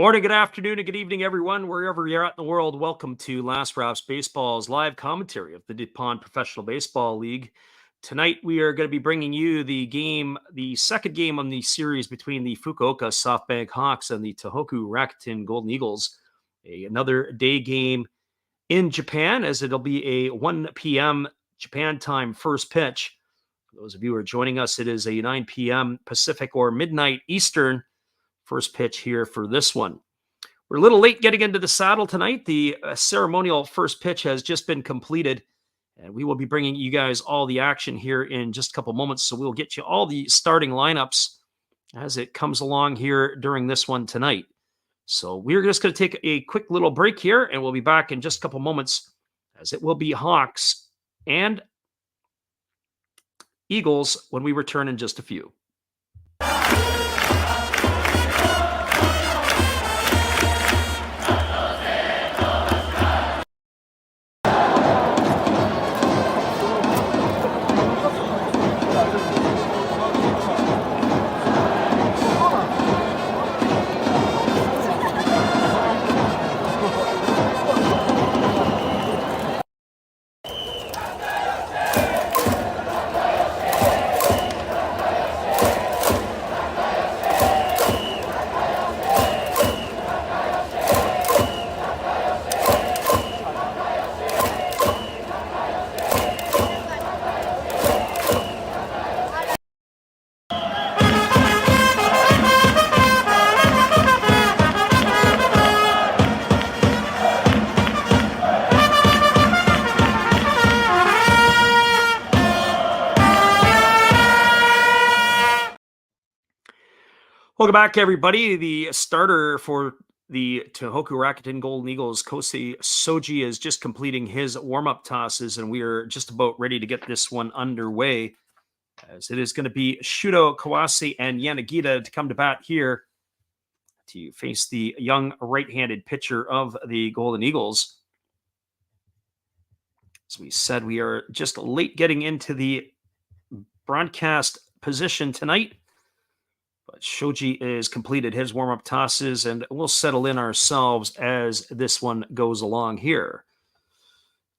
morning, good afternoon, and good evening, everyone, wherever you're at in the world. Welcome to Last Raps Baseball's live commentary of the DuPont Professional Baseball League. Tonight, we are going to be bringing you the second game on the series between the Fukuoka SoftBank Hawks and the Tohoku Rakuten Golden Eagles. Another day game in Japan, as it'll be a 1 p.m. Japan time first pitch. For those of you who are joining us, it is a 9 p.m. Pacific or midnight Eastern first pitch here for this one. We're a little late getting into the saddle tonight. The ceremonial first pitch has just been completed, and we will be bringing you guys all the action here in just a couple moments. So we'll get you all the starting lineups as it comes along here during this one tonight. So we're just going to take a quick little break here, and we'll be back in just a couple moments, as it will be Hawks and Eagles when we return in just a few. Welcome back, everybody. The starter for the Tohoku Rakuten Golden Eagles, Kosei Soji, is just completing his warm-up tosses, and we are just about ready to get this one underway, as it is going to be Shudo Kawase and Yanagita to come to bat here to face the young right-handed pitcher of the Golden Eagles. As we said, we are just late getting into the broadcast position tonight. But Shoji is completed his warm-up tosses, and we'll settle in ourselves as this one goes along here.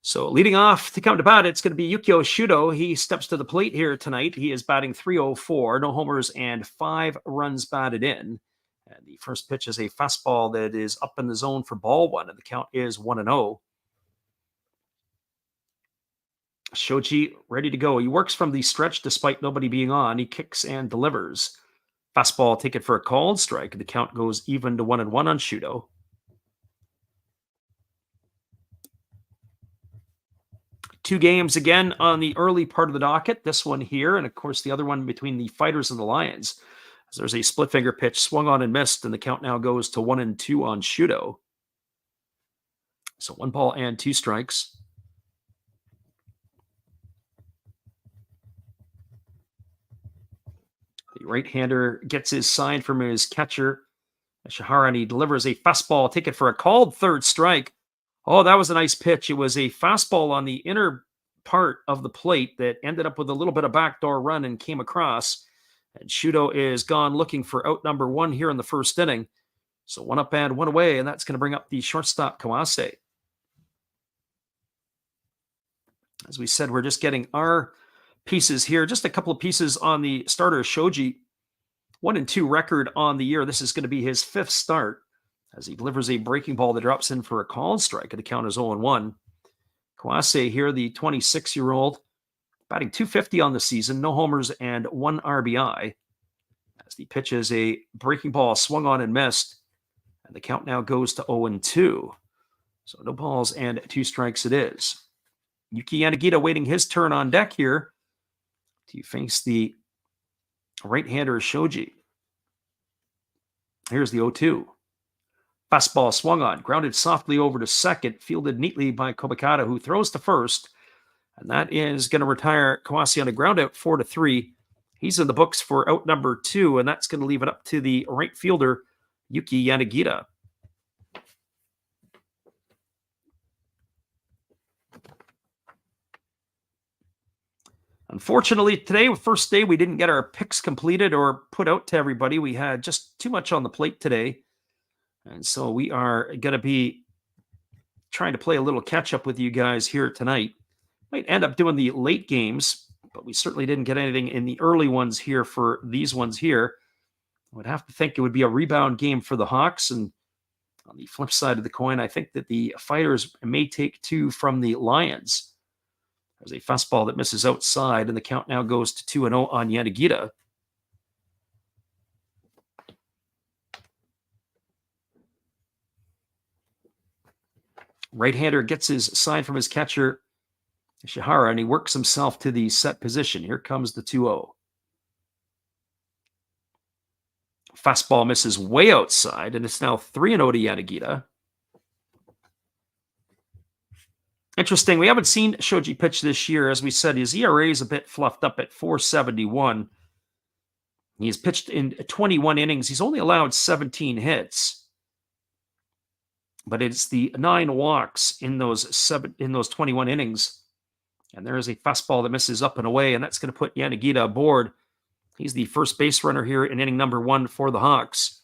So leading off to come to bat, it's going to be Yukio Shudo. He steps to the plate here tonight. He is batting .304, no homers, and 5 runs batted in. And the first pitch is a fastball that is up in the zone for ball one, and the count is 1-0. Shoji ready to go. He works from the stretch despite nobody being on. He kicks and delivers. Fastball taken for a called strike. The count goes even to 1-1 on Shudo. Two games again on the early part of the docket. This one here, and of course the other one between the Fighters and the Lions. As there's a split finger pitch swung on and missed, and the count now goes to 1-2 on Shudo. So 1 ball and 2 strikes. The right-hander gets his sign from his catcher, Shihara, and he delivers a fastball taken for a called third strike. Oh, that was a nice pitch. It was a fastball on the inner part of the plate that ended up with a little bit of backdoor run and came across. And Shudo is gone looking for out number 1 here in the first inning. So 1 up and 1 away, and that's going to bring up the shortstop, Kawase. As we said, we're just getting our pieces here. Just a couple of pieces on the starter, Shoji. 1-2 record on the year. This is going to be his 5th start as he delivers a breaking ball that drops in for a called strike. The count is 0-1. Kawase here, the 26-year-old, batting .250 on the season, no homers and 1 RBI. As the pitch is a breaking ball swung on and missed, and the count now goes to 0-2. So no balls and 2 strikes it is. Yuki Yanagita waiting his turn on deck here to face the right-hander Shoji. Here's the 0-2. Fastball swung on, grounded softly over to second, fielded neatly by Kobakata, who throws to first. And that is going to retire Kawase on a ground out 4-3. He's in the books for out number 2, and that's going to leave it up to the right fielder, Yuki Yanagita. Unfortunately, today, first day, we didn't get our picks completed or put out to everybody. We had just too much on the plate today. And so we are going to be trying to play a little catch up with you guys here tonight. Might end up doing the late games, but we certainly didn't get anything in the early ones here for these ones here. I would have to think it would be a rebound game for the Hawks. And on the flip side of the coin, I think that the Fighters may take two from the Lions. There's a fastball that misses outside, and the count now goes to 2-0 on Yanagita. Right-hander gets his sign from his catcher, Ishihara, and he works himself to the set position. Here comes the 2-0. Fastball misses way outside, and it's now 3-0 to Yanagita. Interesting. We haven't seen Shoji pitch this year. As we said, his ERA is a bit fluffed up at 4.71. He's pitched in 21 innings. He's only allowed 17 hits. But it's the 9 walks in those 21 innings. And there is a fastball that misses up and away, and that's going to put Yanagita aboard. He's the first base runner here in inning number 1 for the Hawks.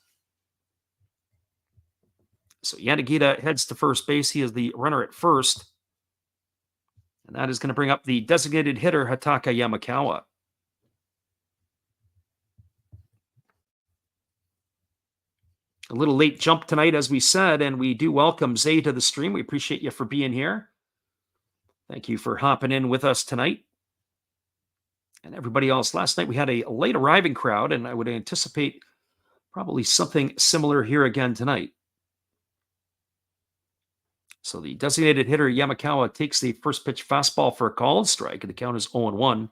So Yanagita heads to first base. He is the runner at first. And that is going to bring up the designated hitter, Hataka Yamakawa. A little late jump tonight, as we said, and we do welcome Zay to the stream. We appreciate you for being here. Thank you for hopping in with us tonight. And everybody else, last night we had a late arriving crowd, and I would anticipate probably something similar here again tonight. So the designated hitter, Yamakawa, takes the first pitch fastball for a called strike, and the count is 0-1.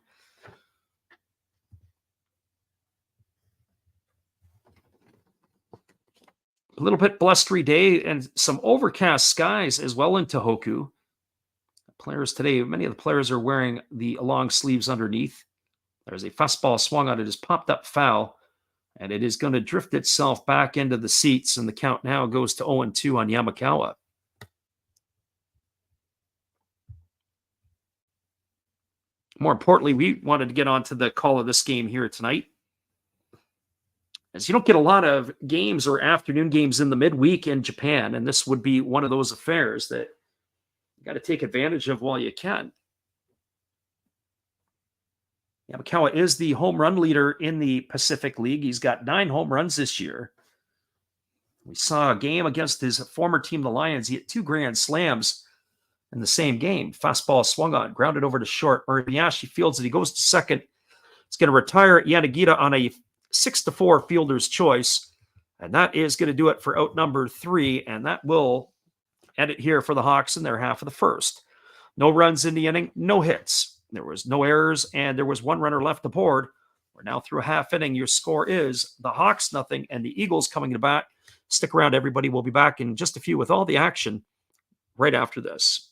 A little bit blustery day and some overcast skies as well in Tohoku. Players today, many of the players are wearing the long sleeves underneath. There's a fastball swung on it, is popped up foul, and it is going to drift itself back into the seats, and the count now goes to 0-2 on Yamakawa. More importantly, we wanted to get on to the call of this game here tonight, as you don't get a lot of games or afternoon games in the midweek in Japan, and this would be one of those affairs that you got to take advantage of while you can. Yamakawa is the home run leader in the Pacific League. He's got 9 home runs this year. We saw a game against his former team, the Lions. He hit 2 grand slams in the same game. Fastball swung on, grounded over to short. Moriyashi fields it. He goes to second. It's going to retire Yanagita on a 6-4 fielder's choice. And that is going to do it for out number 3. And that will end it here for the Hawks in their half of the first. No runs in the inning, no hits. There was no errors, and there was 1 runner left aboard. We're now through a half inning. Your score is the Hawks 0 and the Eagles coming to bat. Stick around, everybody. We'll be back in just a few with all the action right after this.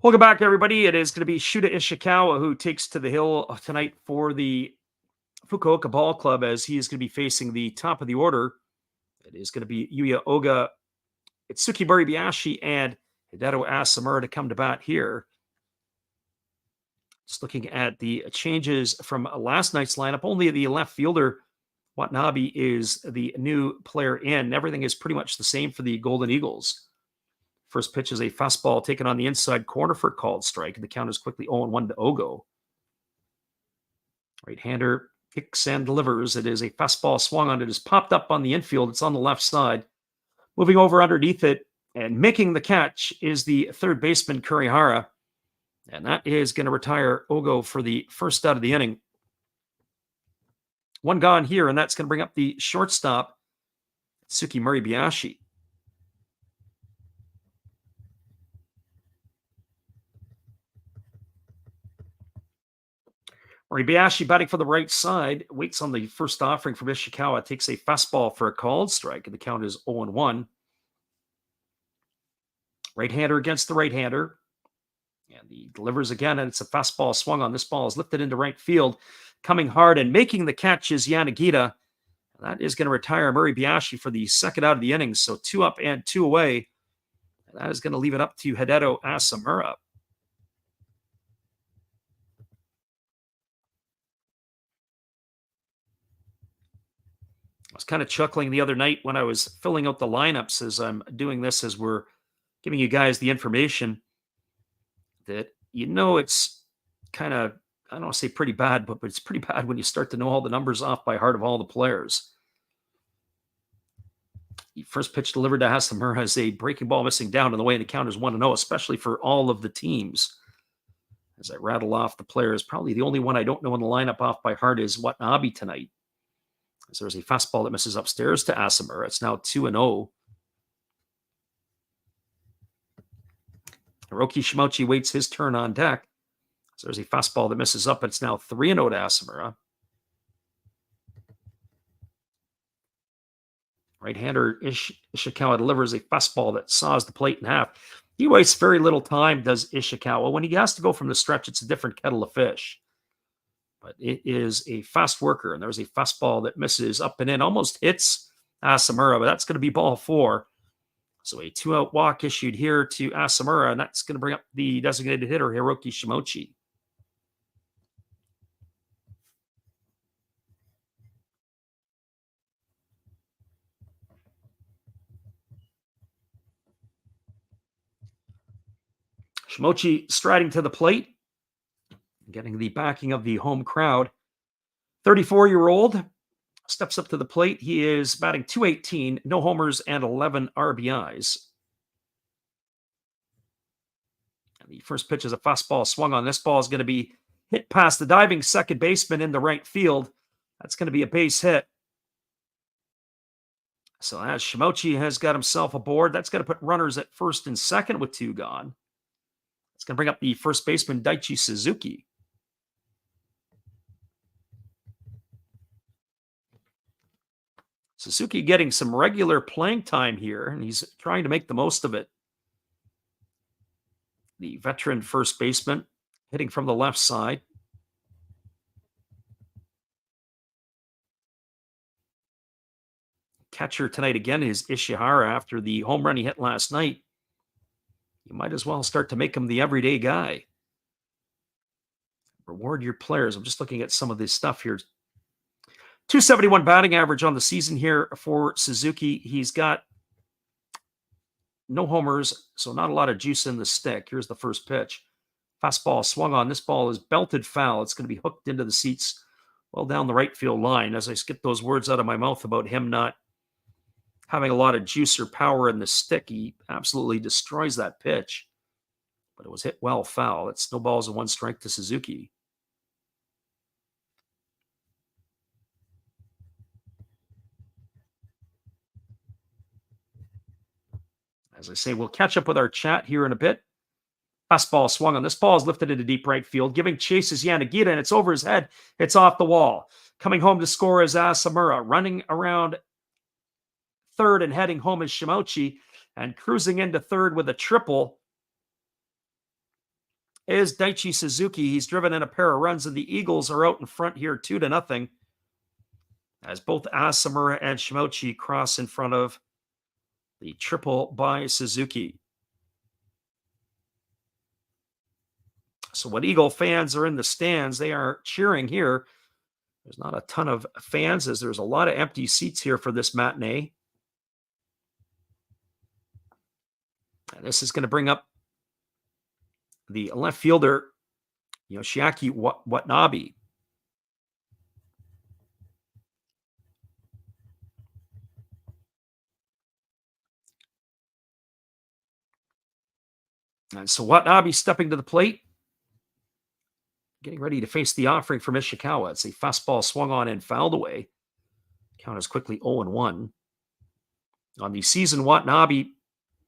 Welcome back, everybody. It is going to be Shuta Ishikawa who takes to the hill tonight for the Fukuoka Ball Club, as he is going to be facing the top of the order. It is going to be Yuya Oga, Itsuki Baribayashi, and Hideo Asamura to come to bat here. Just looking at the changes from last night's lineup, only the left fielder Watanabe is the new player in. Everything is pretty much the same for the Golden Eagles. First pitch is a fastball taken on the inside corner for a called strike. The count is quickly 0-1 to Ogo. Right-hander kicks and delivers. It is a fastball swung on. It is popped up on the infield. It's on the left side. Moving over underneath it and making the catch is the third baseman, Kurihara. And that is going to retire Ogo for the first out of the inning. One gone here, and that's going to bring up the shortstop, Suki Muribayashi. Muribayashi batting for the right side, waits on the first offering from Ishikawa, takes a fastball for a called strike, and the count is 0-1. Right-hander against the right-hander. And he delivers again, and it's a fastball swung on. This ball is lifted into right field. Coming hard and making the catch is Yanagita. That is going to retire Muribayashi for the second out of the innings. So 2 up and 2 away. And that is going to leave it up to Hideo Asamura. I was kind of chuckling the other night when I was filling out the lineups as I'm doing this, as we're giving you guys the information that, it's kind of, I don't want to say pretty bad, but it's pretty bad when you start to know all the numbers off by heart of all the players. The first pitch delivered to Hasamura has a breaking ball missing down, and the way the count is 1-0, especially for all of the teams. As I rattle off the players, probably the only one I don't know in the lineup off by heart is Watanabe tonight. As there's a fastball that misses upstairs to Asamura. It's now 2-0. Hiroki Shimochi waits his turn on deck. So there's a fastball that misses up. It's now 3-0 to Asamura. Right-hander Ishikawa delivers a fastball that saws the plate in half. He wastes very little time, does Ishikawa. When he has to go from the stretch, it's a different kettle of fish. But it is a fast worker, and there's a fastball that misses up and in, almost hits Asamura, but that's going to be ball 4. So a 2-out walk issued here to Asamura, and that's going to bring up the designated hitter, Hiroki Shimochi. Shimochi striding to the plate, getting the backing of the home crowd. 34-year-old steps up to the plate. He is batting .218, no homers, and 11 RBIs. And the first pitch is a fastball swung on. This ball is going to be hit past the diving second baseman in the right field. That's going to be a base hit. So as Shimochi has got himself aboard, that's going to put runners at first and second with 2 gone. It's going to bring up the first baseman, Daichi Suzuki. Suzuki getting some regular playing time here, and he's trying to make the most of it. The veteran first baseman hitting from the left side. Catcher tonight again is Ishihara after the home run he hit last night. You might as well start to make him the everyday guy. Reward your players. I'm just looking at some of this stuff here. 271 batting average on the season here for Suzuki. He's got no homers, so not a lot of juice in the stick. Here's the first pitch. Fastball swung on. This ball is belted foul. It's going to be hooked into the seats well down the right field line. As I skip those words out of my mouth about him not having a lot of juice or power in the stick, he absolutely destroys that pitch. But it was hit well foul. It's no balls and 1 strike to Suzuki. As I say, we'll catch up with our chat here in a bit. Fastball swung on. This ball is lifted into deep right field. Giving chase is Yanagita, and it's over his head. It's off the wall. Coming home to score is Asamura. Running around third and heading home is Shimochi. And cruising into third with a triple is Daichi Suzuki. He's driven in a pair of runs, and the Eagles are out in front here 2-0. As both Asamura and Shimochi cross in front of the triple by Suzuki. So when Eagle fans are in the stands, they are cheering here There's not a ton of fans as there's a lot of empty seats here for this matinee. And this is going to bring up the left fielder, Yoshiaki Watanabe. And so Watanabe stepping to the plate, getting ready to face the offering from Ishikawa. It's a fastball swung on and fouled away. Count is quickly 0-1. On the season, Watanabe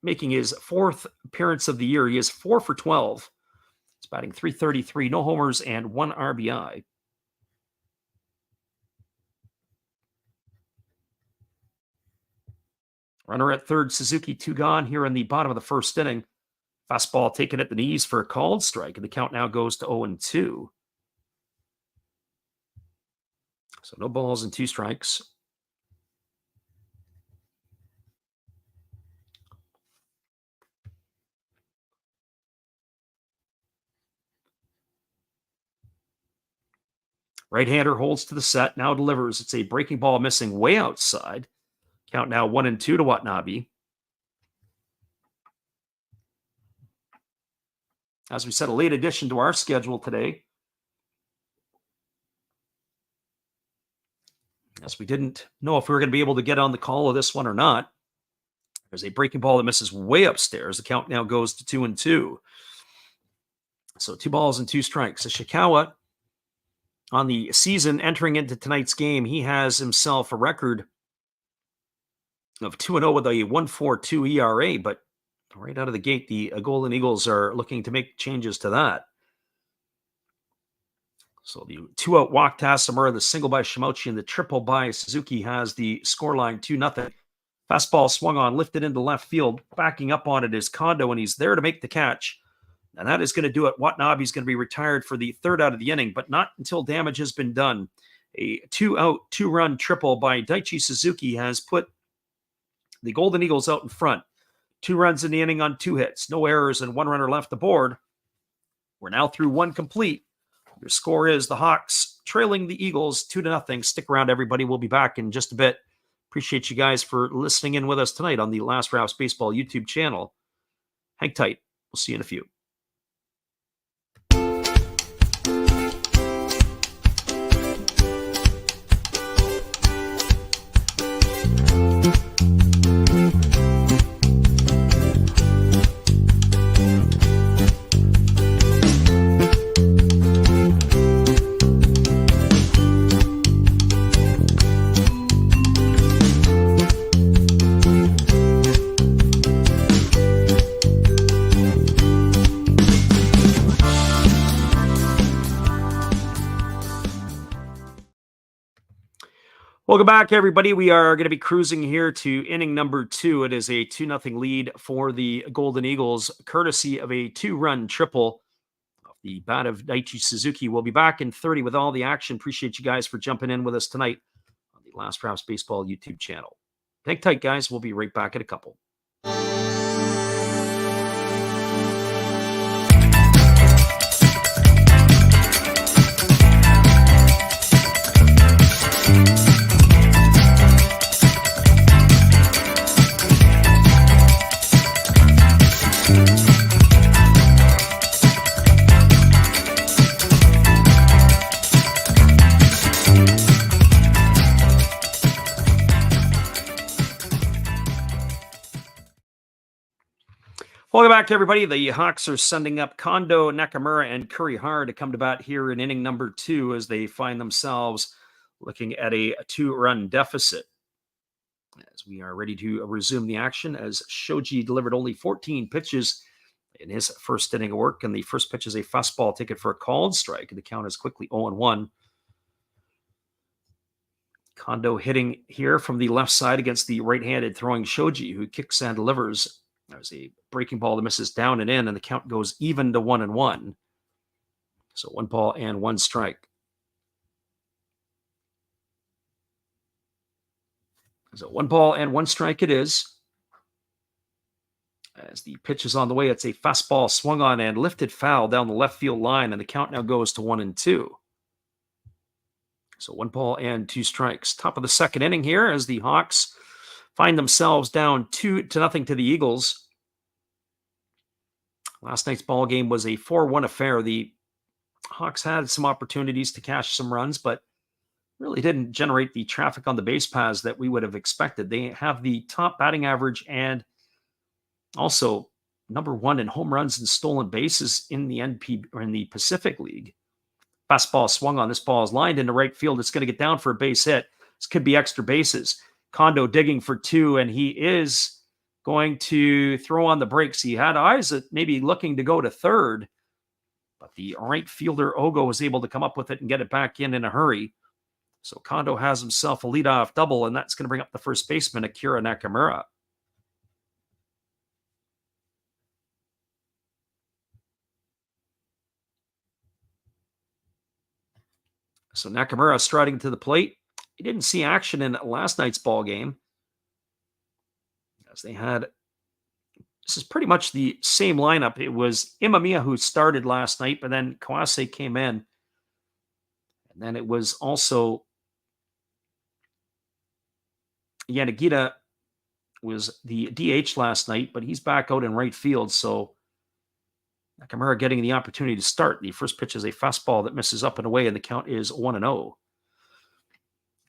making his 4th appearance of the year. He is 4 for 12. He's batting .333, no homers, and 1 RBI. Runner at third, Suzuki 2 gone here in the bottom of the first inning. Fastball taken at the knees for a called strike, and the count now goes to 0-2. So no balls and 2 strikes. Right-hander holds to the set, now delivers. It's a breaking ball missing way outside. Count now 1-2 to Watanabe. As we said, a late addition to our schedule today, as we didn't know if we were going to be able to get on the call of this one or not. There's a breaking ball that misses way upstairs. The count now goes to 2-2. So 2 balls and 2 strikes. Ishikawa, on the season entering into tonight's game, he has himself a record of 2-0 with a 1.42 ERA, but right out of the gate, the Golden Eagles are looking to make changes to that. So the 2-out walk to Asamura, the single by Shimochi, and the triple by Suzuki has the scoreline 2-0. Fastball swung on, lifted into left field. Backing up on it is Kondo, and he's there to make the catch. And that is going to do it. Watanabe's going to be retired for the 3rd out of the inning, but not until damage has been done. A 2-out, 2-run triple by Daichi Suzuki has put the Golden Eagles out in front. 2 runs in the inning on 2 hits, no errors, and 1 runner left aboard. We're now through 1 complete. Your score is the Hawks trailing the Eagles 2-0. Stick around, everybody. We'll be back in just a bit. Appreciate you guys for listening in with us tonight on the Last Rouse Baseball YouTube channel. Hang tight. We'll see you in a few. Welcome back, everybody. We are going to be cruising here to inning number 2. It is a 2-0 lead for the Golden Eagles, courtesy of a 2-run triple off the bat of Daichi Suzuki. We'll be back in 30 with all the action. Appreciate you guys for jumping in with us tonight on the Last Rouse Baseball YouTube channel. Hang tight, guys. We'll be right back in a couple. Welcome back to everybody. The Hawks are sending up Kondo, Nakamura, and Kurihara to come to bat here in inning number 2 as they find themselves looking at a 2-run deficit. As we are ready to resume the action, as Shoji delivered only 14 pitches in his first inning of work, and the first pitch is a fastball taken for a called strike, and the count is quickly 0-1. Kondo hitting here from the left side against the right-handed throwing Shoji, who kicks and delivers. There's a breaking ball that misses down and in, and the count goes even to 1-1. So 1 ball and 1 strike. So 1 ball and 1 strike it is. As the pitch is on the way, it's a fastball swung on and lifted foul down the left field line, and the count now goes to 1-2. So 1 ball and 2 strikes. Top of the second inning here as the Hawks find themselves down 2-0 to the Eagles. Last night's ball game was a 4-1 affair. The Hawks had some opportunities to cash some runs, but really didn't generate the traffic on the base paths that we would have expected. They have the top batting average and also number one in home runs and stolen bases in the NPB or in the Pacific League. Fastball swung on. This ball is lined into right field. It's going to get down for a base hit. This could be extra bases. Kondo digging for two, and he is going to throw on the brakes. He had eyes at maybe looking to go to third, but the right fielder Ogo was able to come up with it and get it back in a hurry. So Kondo has himself a leadoff double, and that's going to bring up the first baseman, Akira Nakamura. So Nakamura striding to the plate. He didn't see action in last night's ball game, as they had. This is pretty much the same lineup. It was Imamiya who started last night, but then Kawase came in. And then it was also Yanagita was the DH last night, but he's back out in right field. So Nakamura getting the opportunity to start. The first pitch is a fastball that misses up and away, and the count is 1-0.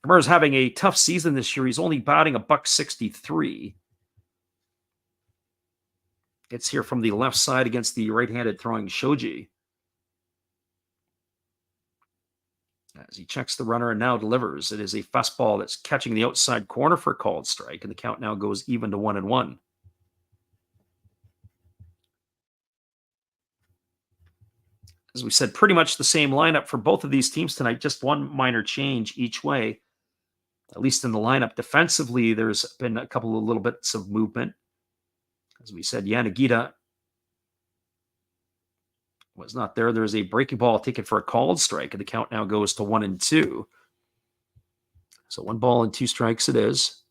Nakamura's having a tough season this year. He's only batting a .163. It's here from the left side against the right-handed throwing Shoji. As he checks the runner and now delivers. It is a fastball that's catching the outside corner for a called strike, and the count now goes even to 1-1. As we said, pretty much the same lineup for both of these teams tonight, just one minor change each way, at least in the lineup. Defensively, there's been a couple of little bits of movement. As we said, Yanagita was not there. There's a breaking ball taken for a called strike, and the count now goes to 1-2. So 1 ball and 2 strikes it is.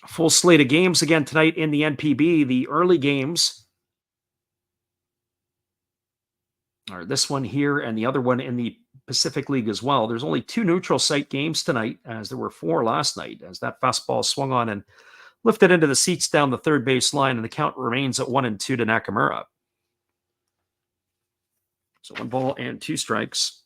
A full slate of games again tonight in the NPB. The early games are this one here and the other one in the Pacific League as well. There's only 2 neutral site games tonight, as there were 4 last night, as that fastball swung on and lifted into the seats down the third base line, and the count remains at 1-2 to Nakamura. So 1 ball and 2 strikes.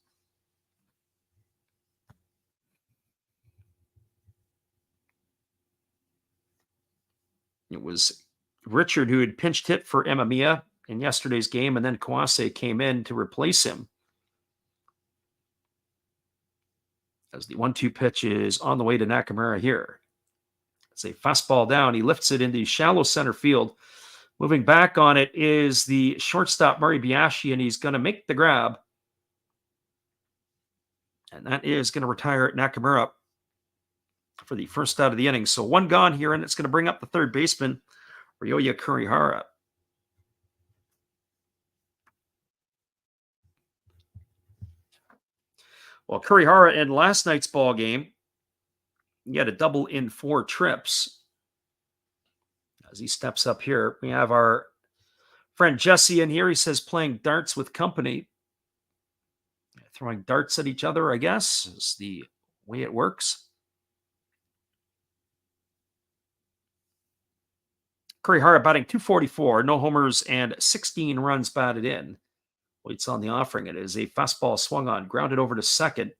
It was Richard who had pinched hit for Imamiya in yesterday's game, and then Kawase came in to replace him. As the 1-2 pitch is on the way to Nakamura here. It's a fastball down. He lifts it into shallow center field. Moving back on it is the shortstop, Murray Biashi, and he's going to make the grab. And that is going to retire Nakamura for the first out of the inning. So 1 gone here, and it's going to bring up the third baseman, Ryoya Kurihara. Well, Kurihara in last night's ball game, he had a double in 4 trips. As he steps up here, we have our friend Jesse in here. He says playing darts with company. Throwing darts at each other, I guess, is the way it works. Kurihara batting .244, no homers, and 16 runs batted in. Waits on the offering. It is a fastball swung on, grounded over to second.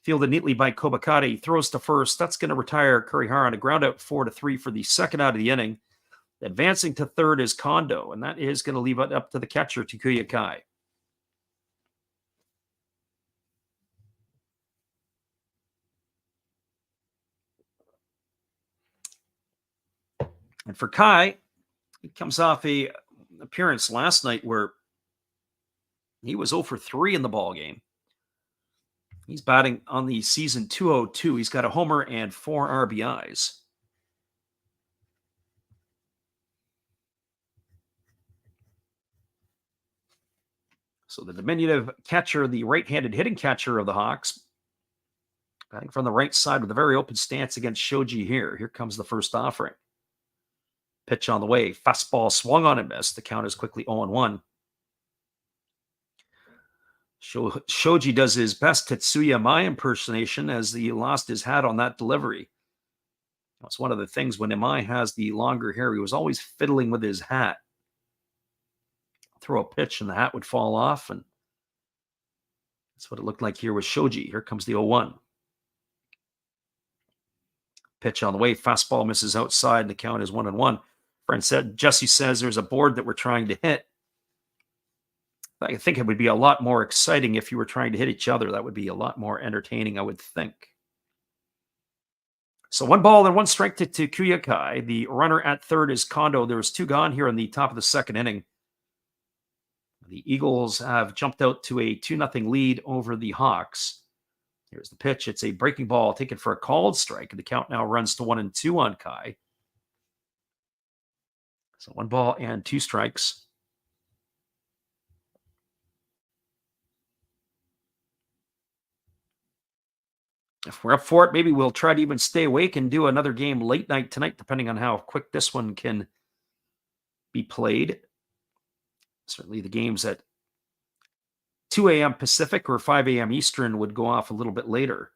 Fielded neatly by Kobakade. Throws to first. That's going to retire Kurihara on a ground out 4-3 for the second out of the inning. Advancing to third is Kondo, and that is going to leave it up to the catcher, Takuya Kai. And for Kai, he comes off a appearance last night where he was 0 for 3 in the ball game. He's batting on the season .202. He's got a homer and 4 RBIs. So the diminutive catcher, the right-handed hitting catcher of the Hawks, Batting from the right side with a very open stance against Shoji here. Here comes the first offering. Pitch on the way. Fastball swung on and missed. The count is quickly 0-1. Shoji does his best Tetsuya Mai impersonation as he lost his hat on that delivery. That's one of the things when Imai has the longer hair, he was always fiddling with his hat. Throw a pitch and the hat would fall off, and that's what it looked like here with Shoji. Here comes the 0-1. Pitch on the way. Fastball misses outside, and the count is 1-1. Jesse says there's a board that we're trying to hit. I think it would be a lot more exciting if you were trying to hit each other. That would be a lot more entertaining, I would think. So 1 ball and 1 strike to Kuyakai. The runner at third is Kondo. There was 2 gone here in the top of the second inning. The Eagles have jumped out to a 2-0 lead over the Hawks. Here's the pitch. It's a breaking ball taken for a called strike. And the count now runs to 1-2 on Kai. So 1 ball and 2 strikes. If we're up for it, maybe we'll try to even stay awake and do another game late night tonight, depending on how quick this one can be played. Certainly the games at 2 a.m. Pacific or 5 a.m. Eastern would go off a little bit later.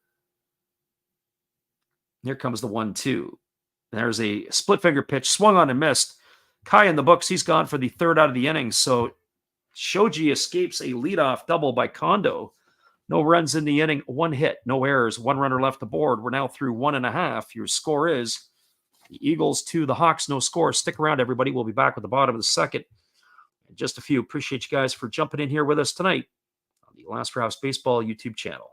Here comes the 1-2. There's a split finger pitch, swung on and missed. Kai in the books, he's gone for the 3rd out of the inning. So Shoji escapes a leadoff double by Kondo. No runs in the inning, 1 hit, no errors, 1 runner left aboard. We're now through 1.5. Your score is the Eagles 2, the Hawks, no score. Stick around, everybody. We'll be back with the bottom of the second in just a few. Appreciate you guys for jumping in here with us tonight on the Last Rouse Baseball YouTube channel.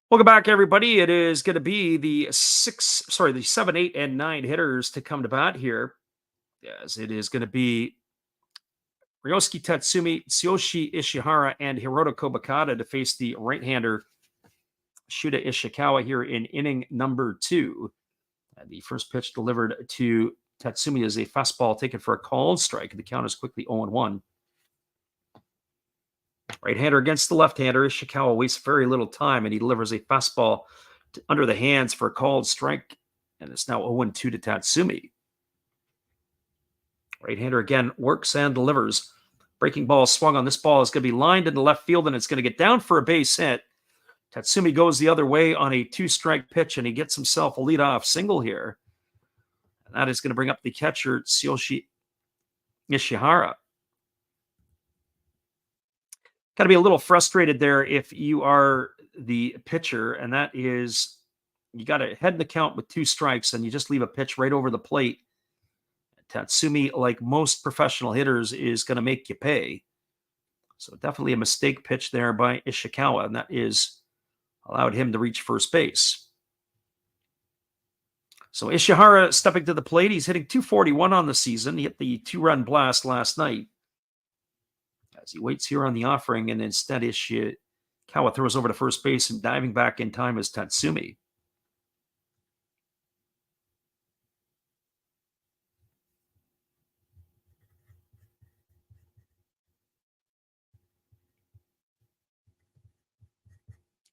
Welcome back, everybody. It is going to be the 7, 8, and 9 hitters to come to bat here. Yes, it is going to be Ryosuke Tatsumi, Tsuyoshi Ishihara, and Hiroto Kobakata to face the right-hander Shuda Ishikawa here in inning number 2. And the first pitch delivered to Tatsumi is a fastball taken for a called strike. The count is quickly 0-1. Right-hander against the left-hander. Ishikawa wastes very little time, and he delivers a fastball under the hands for a called strike, and it's now 0-2 to Tatsumi. Right-hander again works and delivers. Breaking ball swung on. This ball is going to be lined into left field, and it's going to get down for a base hit. Tatsumi goes the other way on a 2-strike pitch, and he gets himself a leadoff single here. And that is going to bring up the catcher, Tsuyoshi Ishihara. Got to be a little frustrated there if you are the pitcher, and that is you got to head the count with 2 strikes, and you just leave a pitch right over the plate. Tatsumi, like most professional hitters, is going to make you pay. So definitely a mistake pitch there by Ishikawa, and that is allowed him to reach first base. So Ishihara stepping to the plate. He's hitting .241 on the season. He hit the 2-run blast last night. As he waits here on the offering, and instead Ishikawa throws over to first base, and diving back in time is Tatsumi.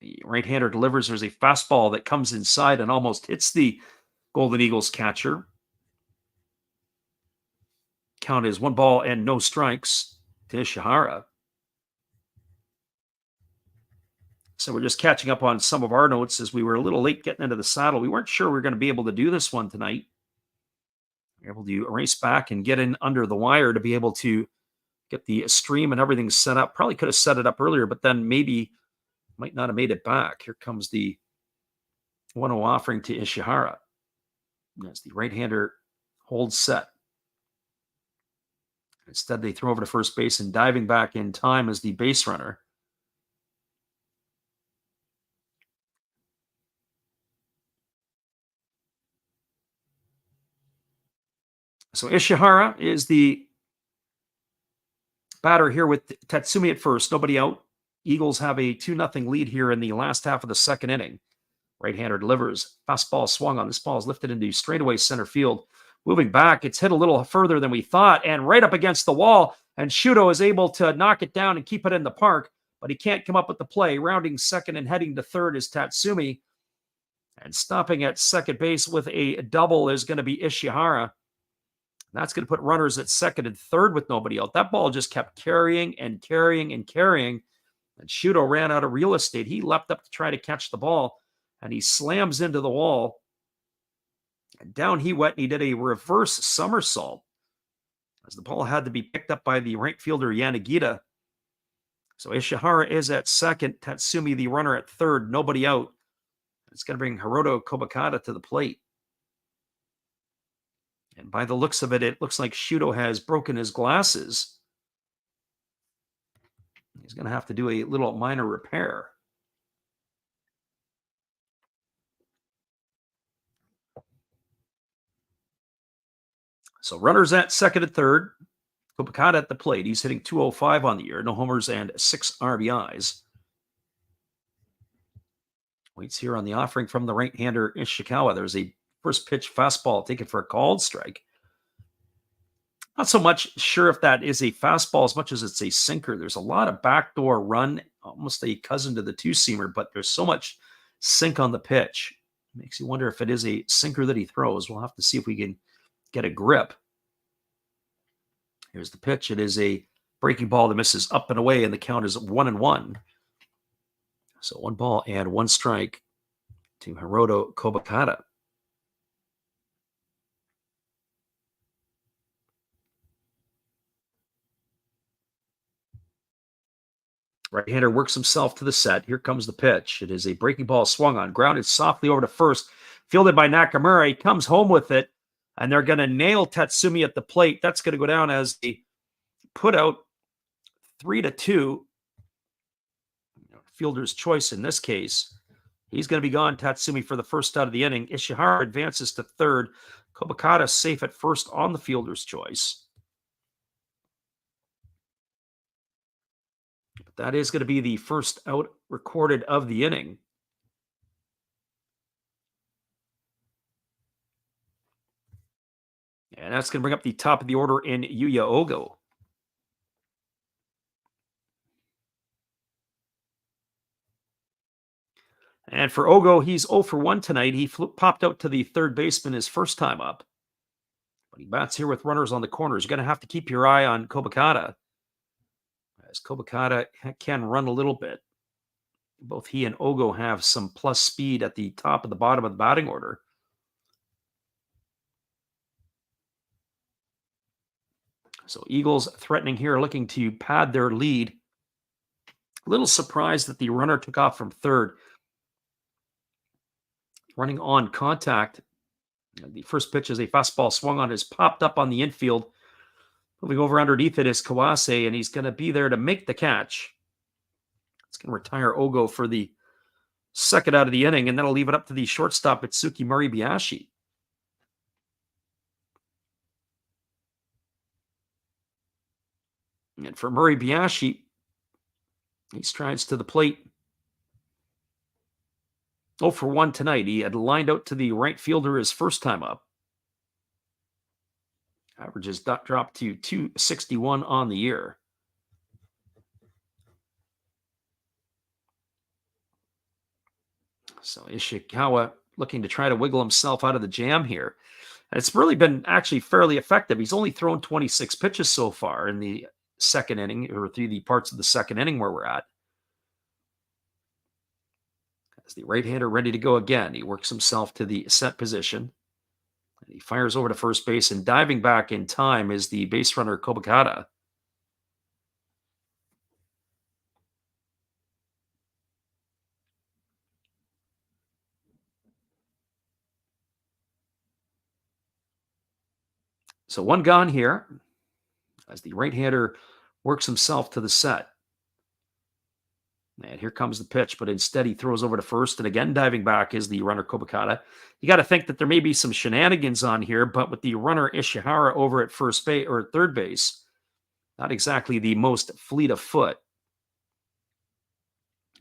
The right-hander delivers. There's a fastball that comes inside and almost hits the Golden Eagles catcher. Count is 1 ball and no strikes to Ishihara. So we're just catching up on some of our notes as we were a little late getting into the saddle. We weren't sure we were going to be able to do this one tonight. We were able to race back and get in under the wire to be able to get the stream and everything set up. Probably could have set it up earlier, but then maybe might not have made it back. Here comes the 1-0 offering to Ishihara. As the right-hander holds set. Instead, they throw over to first base and diving back in time as the base runner. So Ishihara is the batter here with Tatsumi at first. Nobody out. Eagles have a 2-0 lead here in the last half of the second inning. Right-hander delivers. Fastball swung on. This ball is lifted into straightaway center field. Moving back, it's hit a little further than we thought and right up against the wall. And Shuto is able to knock it down and keep it in the park, but he can't come up with the play. Rounding second and heading to third is Tatsumi. And stopping at second base with a double is going to be Ishihara. That's going to put runners at second and third with nobody out. That ball just kept carrying and carrying and carrying. And Shuto ran out of real estate. He leapt up to try to catch the ball, and he slams into the wall. And down he went, and he did a reverse somersault as the ball had to be picked up by the right fielder, Yanagita. So Ishihara is at second. Tatsumi, the runner, at third. Nobody out. It's going to bring Hiroto Kobakata to the plate. And by the looks of it, it looks like Shuto has broken his glasses. He's going to have to do a little minor repair. So runners at second and third. Kobakata at the plate. He's hitting .205 on the year. No homers and 6 RBIs. Waits here on the offering from the right-hander Ishikawa. There's a first pitch fastball taken for a called strike. Not so much sure if that is a fastball as much as it's a sinker. There's a lot of backdoor run, almost a cousin to the two-seamer, but there's so much sink on the pitch. Makes you wonder if it is a sinker that he throws. We'll have to see if we can get a grip. Here's the pitch. It is a breaking ball that misses up and away, and the count is 1-1. So 1 ball and 1 strike to Hiroto Kobakata. Right-hander works himself to the set. Here comes the pitch. It is a breaking ball swung on, grounded softly over to first, fielded by Nakamura. He comes home with it, and they're going to nail Tatsumi at the plate. That's going to go down as a put out 3-2. Fielder's choice in this case. He's going to be gone, Tatsumi, for the first out of the inning. Ishihara advances to third. Kobakata safe at first on the fielder's choice. But that is going to be the first out recorded of the inning. And that's going to bring up the top of the order in Yuya Ogo. And for Ogo, he's 0 for 1 tonight. He popped out to the third baseman his first time up. But he bats here with runners on the corners. You're going to have to keep your eye on Kobakata, as Kobakata can run a little bit. Both he and Ogo have some plus speed at the top and the bottom of the batting order. So Eagles threatening here, looking to pad their lead. A little surprised that the runner took off from third. Running on contact. The first pitch is a fastball swung on, is popped up on the infield. Moving over underneath it is Kawase, and he's going to be there to make the catch. It's going to retire Ogo for the second out of the inning, and that'll leave it up to the shortstop, Itsuki Muribayashi. And for Muribayashi, he strides to the plate. 0 for 1 tonight. He had lined out to the right fielder his first time up. Averages dropped to .261 on the year. So Ishikawa looking to try to wiggle himself out of the jam here. And it's really been actually fairly effective. He's only thrown 26 pitches so far in the second inning, or through the parts of the second inning where we're at. As the right-hander ready to go again, he works himself to the set position. And he fires over to first base, and diving back in time is the base runner Kobakata. So one gone here as the right-hander works himself to the set. And here comes the pitch, but instead he throws over to first, and again diving back is the runner Kobakata. You got to think that there may be some shenanigans on here, but with the runner Ishihara over at first base or third base, not exactly the most fleet of foot.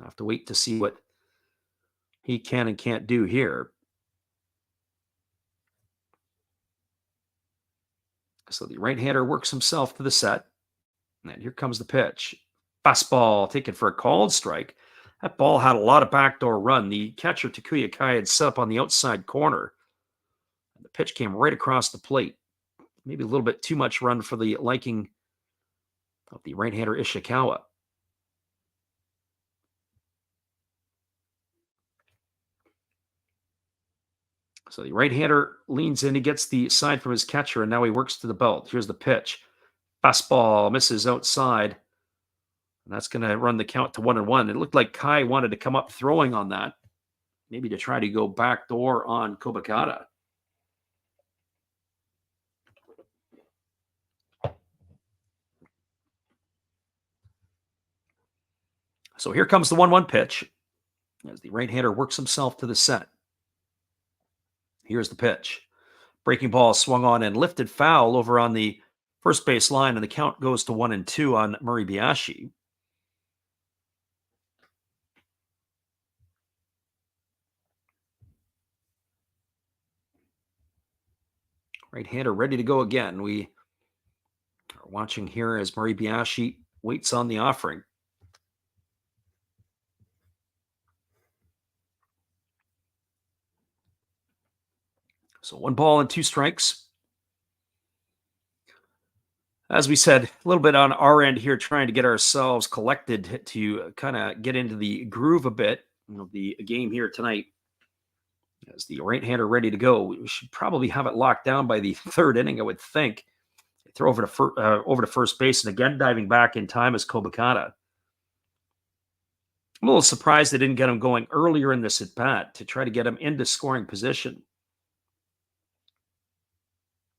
I'll have to wait to see what he can and can't do here. So the right-hander works himself to the set. And here comes the pitch. Fastball taken for a called strike. That ball had a lot of backdoor run. The catcher, Takuya Kai, had set up on the outside corner. The pitch came right across the plate. Maybe a little bit too much run for the liking of the right-hander Ishikawa. So the right-hander leans in. He gets the side from his catcher, and now he works to the belt. Here's the pitch. Fastball misses outside. And that's going to run the count to 1-1. It looked like Kai wanted to come up throwing on that, maybe to try to go backdoor on Kobakata. So here comes the 1-1 pitch as the right-hander works himself to the set. Here's the pitch. Breaking ball swung on and lifted foul over on the first base line, and the count goes to 1-2 on Muribayashi. Right-hander ready to go again. We are watching here as Muribayashi waits on the offering. So 1 ball and 2 strikes. As we said, a little bit on our end here, trying to get ourselves collected to kind of get into the groove a bit of the game here tonight. As the right-hander ready to go, we should probably have it locked down by the third inning, I would think. They throw over to first base, and again diving back in time is Kobakata. I'm a little surprised they didn't get him going earlier in this at bat to try to get him into scoring position.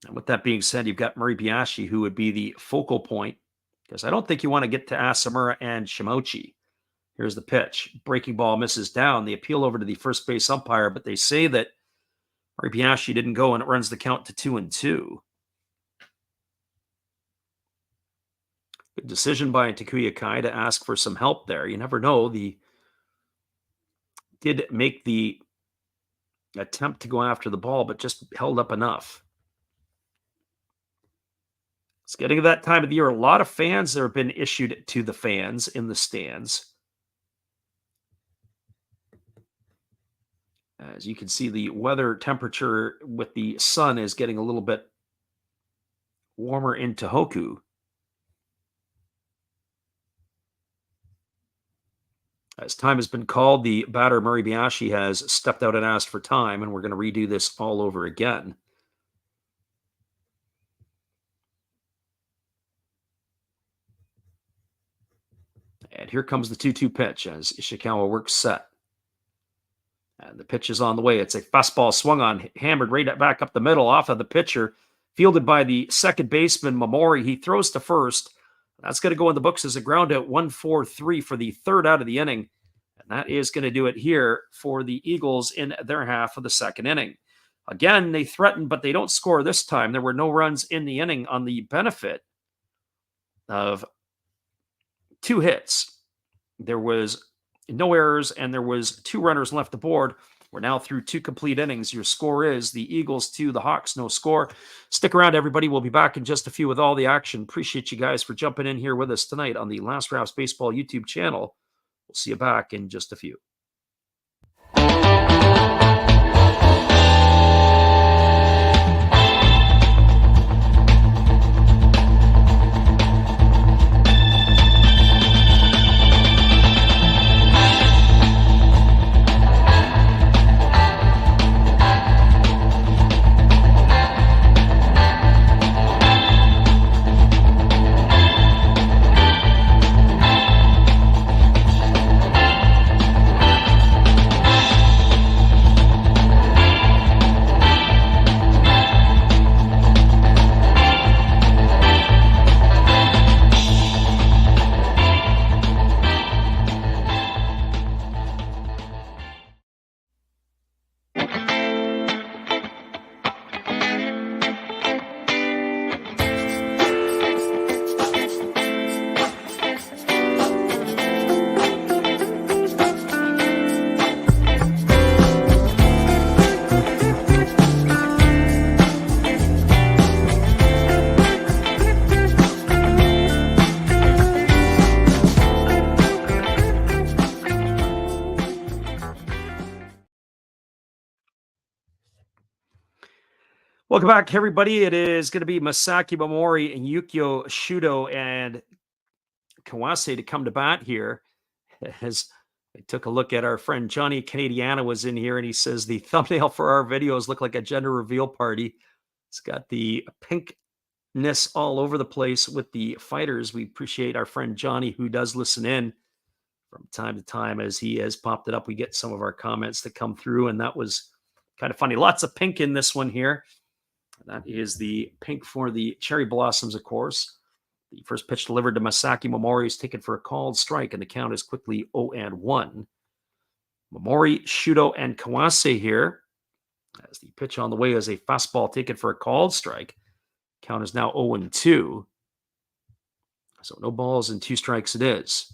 And with that being said, you've got Muribayashi, who would be the focal point, because I don't think you want to get to Asamura and Shimochi. Here's the pitch. Breaking ball misses down. The appeal over to the first base umpire, but they say that Muribayashi didn't go, and it runs the count to 2-2. Good decision by Takuya Kai to ask for some help there. You never know. Did make the attempt to go after the ball, but just held up enough. It's getting to that time of the year. A lot of fans that have been issued to the fans in the stands. As you can see, the weather temperature with the sun is getting a little bit warmer in Tohoku. As time has been called, the batter Muribayashi has stepped out and asked for time, and we're going to redo this all over again. And here comes the 2-2 pitch as Ishikawa works set. And the pitch is on the way. It's a fastball swung on, hammered right back up the middle off of the pitcher, fielded by the second baseman, Momori. He throws to first. That's going to go in the books as a ground out, 1-4-3 for the third out of the inning. And that is going to do it here for the Eagles in their half of the second inning. Again, they threaten, but they don't score this time. There were no runs in the inning on the benefit of 2 hits. There was no errors, and there was 2 runners left aboard. We're now through 2 complete innings. Your score is the Eagles 2, the Hawks no score. Stick around, everybody. We'll be back in just a few with all the action. Appreciate you guys for jumping in here with us tonight on the Last Raps Baseball YouTube channel. We'll see you back in just a few. Welcome back, everybody. It is going to be Masaki Momori and Yukio Shudo and Kawase to come to bat here. As I took a look at our friend Johnny Canadiana was in here, and he says the thumbnail for our videos look like a gender reveal party. It's got the pinkness all over the place with the fighters. We appreciate our friend Johnny, who does listen in from time to time. As he has popped it up, we get some of our comments that come through, and that was kind of funny. Lots of pink in this one here. That is the pink for the cherry blossoms, of course. The first pitch delivered to Masaki Momori is taken for a called strike, and the count is quickly 0-1. Momori, Shudo, and Kawase here. As the pitch on the way is a fastball taken for a called strike. Count is now 0-2. So no balls and 2 strikes it is.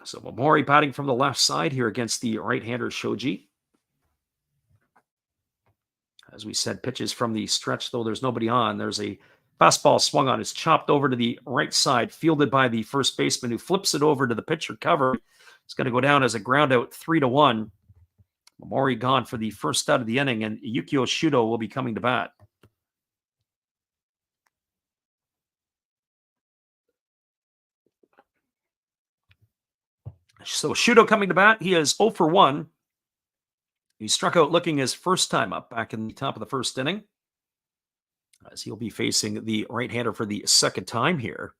So Momori batting from the left side here against the right-hander Shoji. As we said, pitches from the stretch, though there's nobody on. There's a fastball swung on. It's chopped over to the right side, fielded by the first baseman, who flips it over to the pitcher cover. It's going to go down as a ground out, 3-1. Momori gone for the first out of the inning, and Yukio Shudo will be coming to bat. So Shudo coming to bat. He is 0 for 1. He struck out looking his first time up back in the top of the first inning, as he'll be facing the right-hander for the second time here.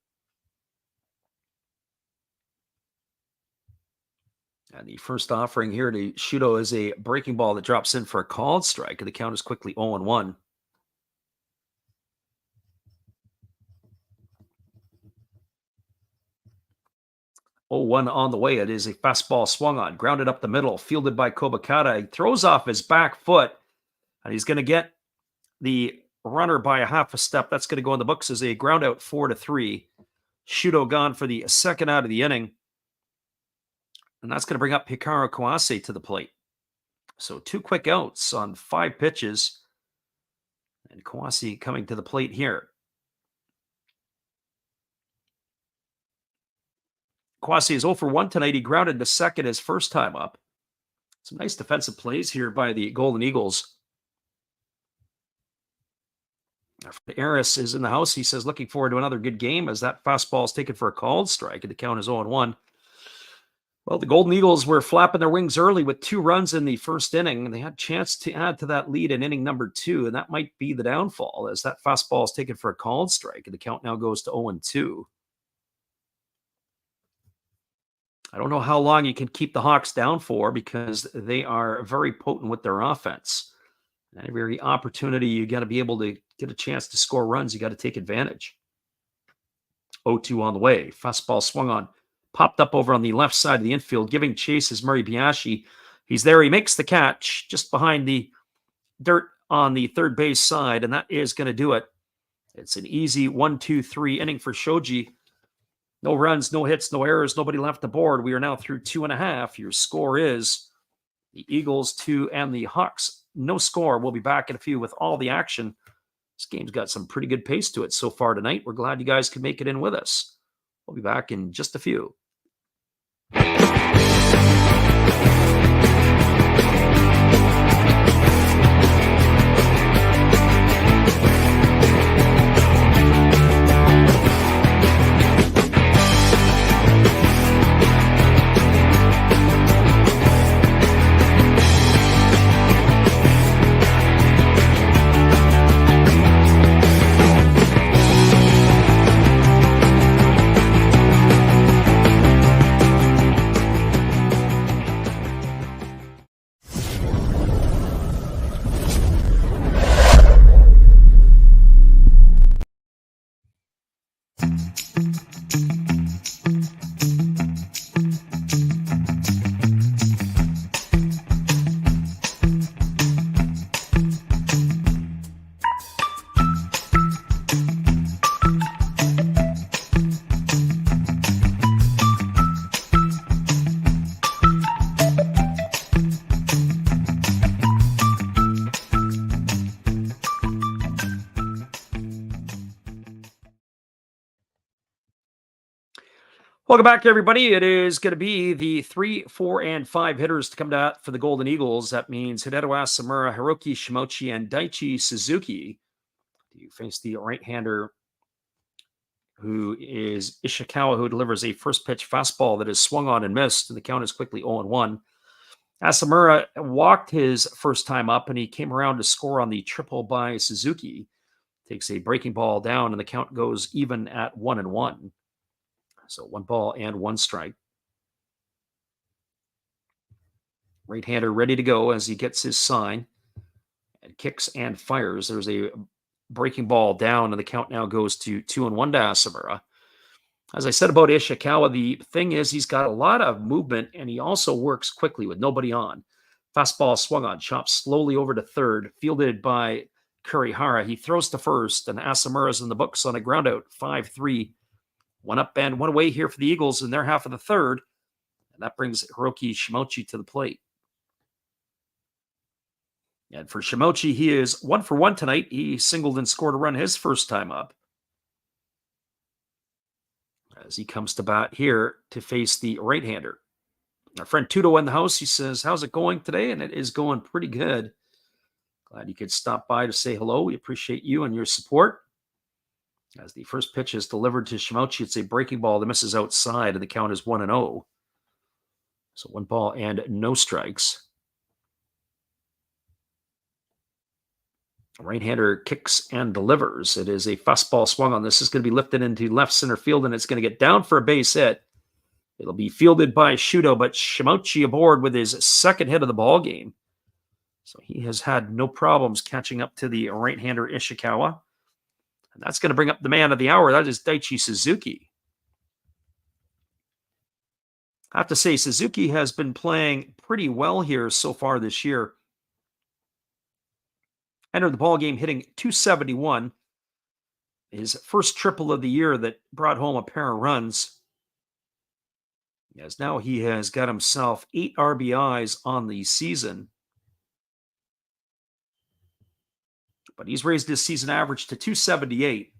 And the first offering here to Shudo is a breaking ball that drops in for a called strike, and the count is quickly 0-1. One on the way. It is a fastball swung on, grounded up the middle, fielded by Kobakata. He throws off his back foot, and he's going to get the runner by a half a step. That's going to go in the books as a ground out, 4-3. Shudo gone for the second out of the inning, and that's going to bring up Hikaru Kawase to the plate. So 2 quick outs on 5 pitches, and Kawase coming to the plate here. Kawase is 0 for 1 tonight. He grounded to second his first time up. Some nice defensive plays here by the Golden Eagles. Eris is in the house. He says, looking forward to another good game, as that fastball is taken for a called strike, and the count is 0-1. Well, the Golden Eagles were flapping their wings early with 2 runs in the first inning, and they had a chance to add to that lead in inning number 2, and that might be the downfall, as that fastball is taken for a called strike, and the count now goes to 0-2. I don't know how long you can keep the Hawks down for, because they are very potent with their offense. And every opportunity you got to be able to get a chance to score runs, you got to take advantage. 0-2 on the way. Fastball swung on. Popped up over on the left side of the infield. Giving chase is Murray Biashi. He's there. He makes the catch just behind the dirt on the third base side, and that is going to do it. It's an easy 1-2-3 inning for Shoji. No runs, no hits, no errors, nobody left the board. We are now through 2.5. Your score is the Eagles 2 and the Hawks no score. We'll be back in a few with all the action. This game's got some pretty good pace to it so far tonight. We're glad you guys could make it in with us. We'll be back in just a few. Welcome back, everybody. It is going to be the 3, 4, and 5 hitters to come out for the Golden Eagles. That means Hideto Asamura, Hiroki Shimochi, and Daichi Suzuki. You face the right-hander who is Ishikawa, who delivers a first pitch fastball that is swung on and missed, and the count is quickly 0-1. Asamura walked his first time up, and he came around to score on the triple by Suzuki. Takes a breaking ball down, and the count goes even at 1-1. So 1 ball and 1 strike. Right-hander ready to go as he gets his sign and kicks and fires. There's a breaking ball down, and the count now goes to 2-1 to Asamura. As I said about Ishikawa, the thing is he's got a lot of movement, and he also works quickly with nobody on. Fastball swung on, chopped slowly over to third, fielded by Kurihara. He throws to first, and Asamura's in the books on a groundout, 5-3. 1 up and 1 away here for the Eagles in their half of the third, and that brings Hiroki Shimochi to the plate. And for Shimochi, he is 1 for 1 tonight. He singled and scored a run his first time up. As he comes to bat here to face the right-hander. Our friend Tudo in the house, he says, how's it going today? And it is going pretty good. Glad you could stop by to say hello. We appreciate you and your support. As the first pitch is delivered to Shimochi, it's a breaking ball that misses outside, and the count is 1-0. So 1 ball and no strikes. Right-hander kicks and delivers. It is a fastball swung on. This is going to be lifted into left center field, and it's going to get down for a base hit. It'll be fielded by Shudo, but Shimochi aboard with his second hit of the ball game. So he has had no problems catching up to the right-hander Ishikawa. And that's going to bring up the man of the hour. That is Daichi Suzuki. I have to say, Suzuki has been playing pretty well here so far this year. Entered the ball game hitting .271. His first triple of the year that brought home a pair of runs. As now he has got himself 8 RBIs on the season. But he's raised his season average to .278.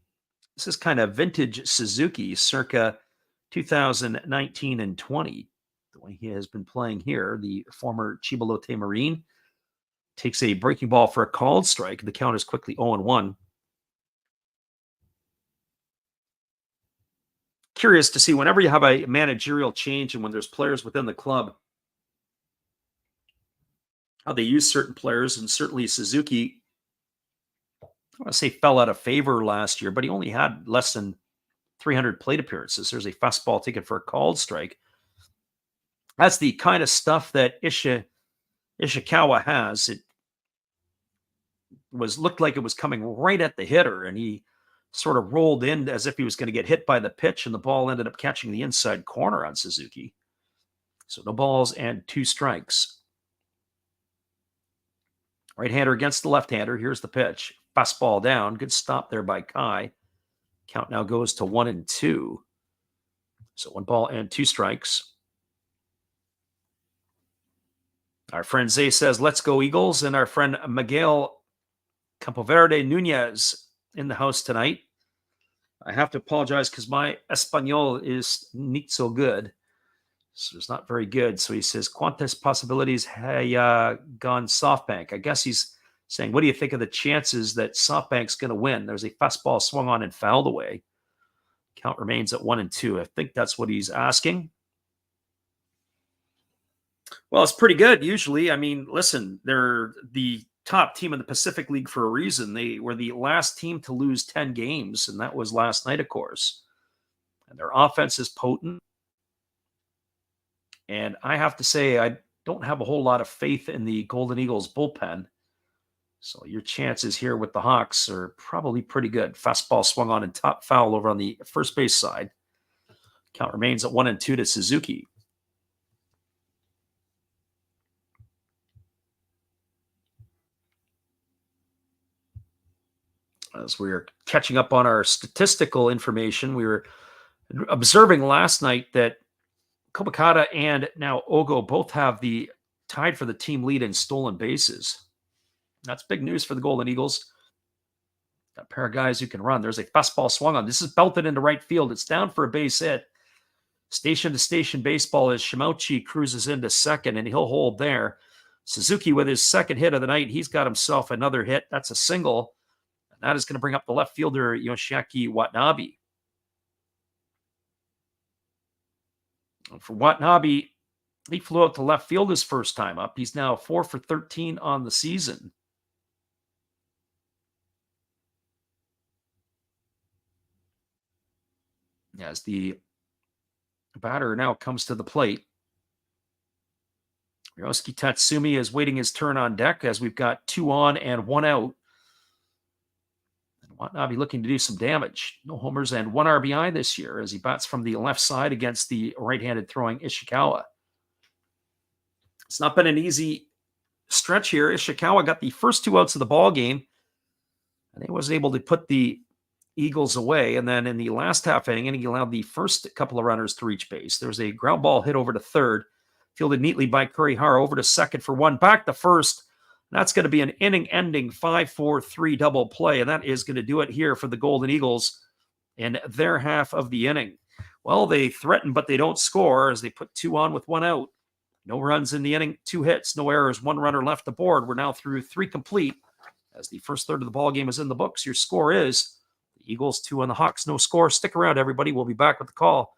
This is kind of vintage Suzuki, circa 2019 and 20. The way he has been playing here, the former Chibalote Marine takes a breaking ball for a called strike. The count is quickly 0-1. Curious to see whenever you have a managerial change and when there's players within the club, how they use certain players. And certainly Suzuki, I want to say, fell out of favor last year, but he only had less than 300 plate appearances. There's a fastball taken for a called strike. That's the kind of stuff that Ishikawa has. It looked like it was coming right at the hitter, and he sort of rolled in as if he was going to get hit by the pitch, and the ball ended up catching the inside corner on Suzuki. So no balls and 2 strikes. Right-hander against the left-hander. Here's the pitch. Fastball down. Good stop there by Kai. Count now goes to 1-2. So 1 ball and 2 strikes. Our friend Zay says, let's go Eagles. And our friend Miguel Campoverde Nunez in the house tonight. I have to apologize because my Espanol is not so good. So it's not very good. So he says, ¿Cuántas possibilities have gone SoftBank? I guess he's saying, what do you think of the chances that SoftBank's going to win? There's a fastball swung on and fouled away. Count remains at 1-2. I think that's what he's asking. Well, it's pretty good usually. I mean, listen, they're the top team in the Pacific League for a reason. They were the last team to lose 10 games, and that was last night, of course. And their offense is potent. And I have to say, I don't have a whole lot of faith in the Golden Eagles bullpen. So your chances here with the Hawks are probably pretty good. Fastball swung on and top foul over on the first base side. Count remains at 1-2 to Suzuki. As we were catching up on our statistical information, we were observing last night that Kobakata and now Ogo both have the tied for the team lead in stolen bases. That's big news for the Golden Eagles. Got a pair of guys who can run. There's a fastball swung on. This is belted into right field. It's down for a base hit. Station to station baseball as Shimouchi cruises into second, and he'll hold there. Suzuki with his second hit of the night. He's got himself another hit. That's a single. And that is going to bring up the left fielder, Yoshiaki Watanabe. And for Watanabe, he flew out to left field his first time up. He's now 4 for 13 on the season. As the batter now comes to the plate, Ryosuke Tatsumi is waiting his turn on deck as we've got 2 on and 1 out. And Watanabe looking to do some damage. No homers and 1 RBI this year as he bats from the left side against the right-handed throwing Ishikawa. It's not been an easy stretch here. Ishikawa got the first 2 outs of the ball game, and he was able to put the Eagles away. And then in the last half inning, he allowed the first couple of runners to reach base. There was a ground ball hit over to third, fielded neatly by Kurihara over to second for 1, back to first. That's going to be an inning-ending 5-4-3 double play, and that is going to do it here for the Golden Eagles in their half of the inning. Well, they threaten, but they don't score as they put 2 on with 1 out. No runs in the inning, 2 hits, no errors, 1 runner left aboard. We're now through 3 complete as the first third of the ball game is in the books. Your score is the Eagles 2 on the Hawks. No score. Stick around, everybody. We'll be back with the call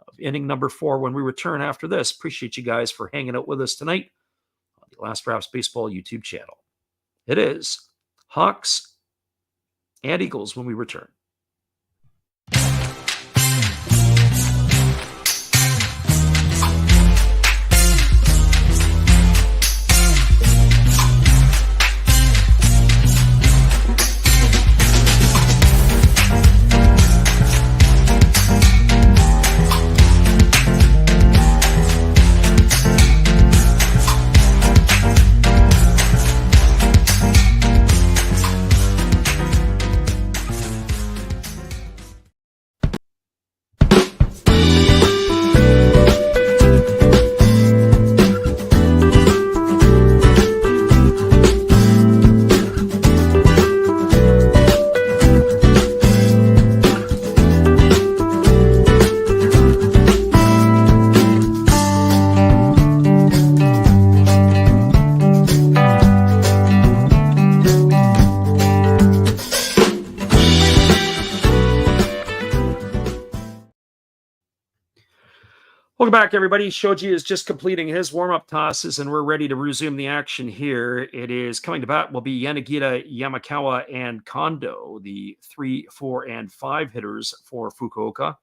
of inning number 4 when we return after this. Appreciate you guys for hanging out with us tonight on the Last Drops Baseball YouTube channel. It is Hawks and Eagles when we return. Welcome back, everybody. Shoji is just completing his warm-up tosses, and we're ready to resume the action here. It is coming to bat will be Yanagita, Yamakawa, and Kondo, the 3, 4, and 5 hitters for Fukuoka.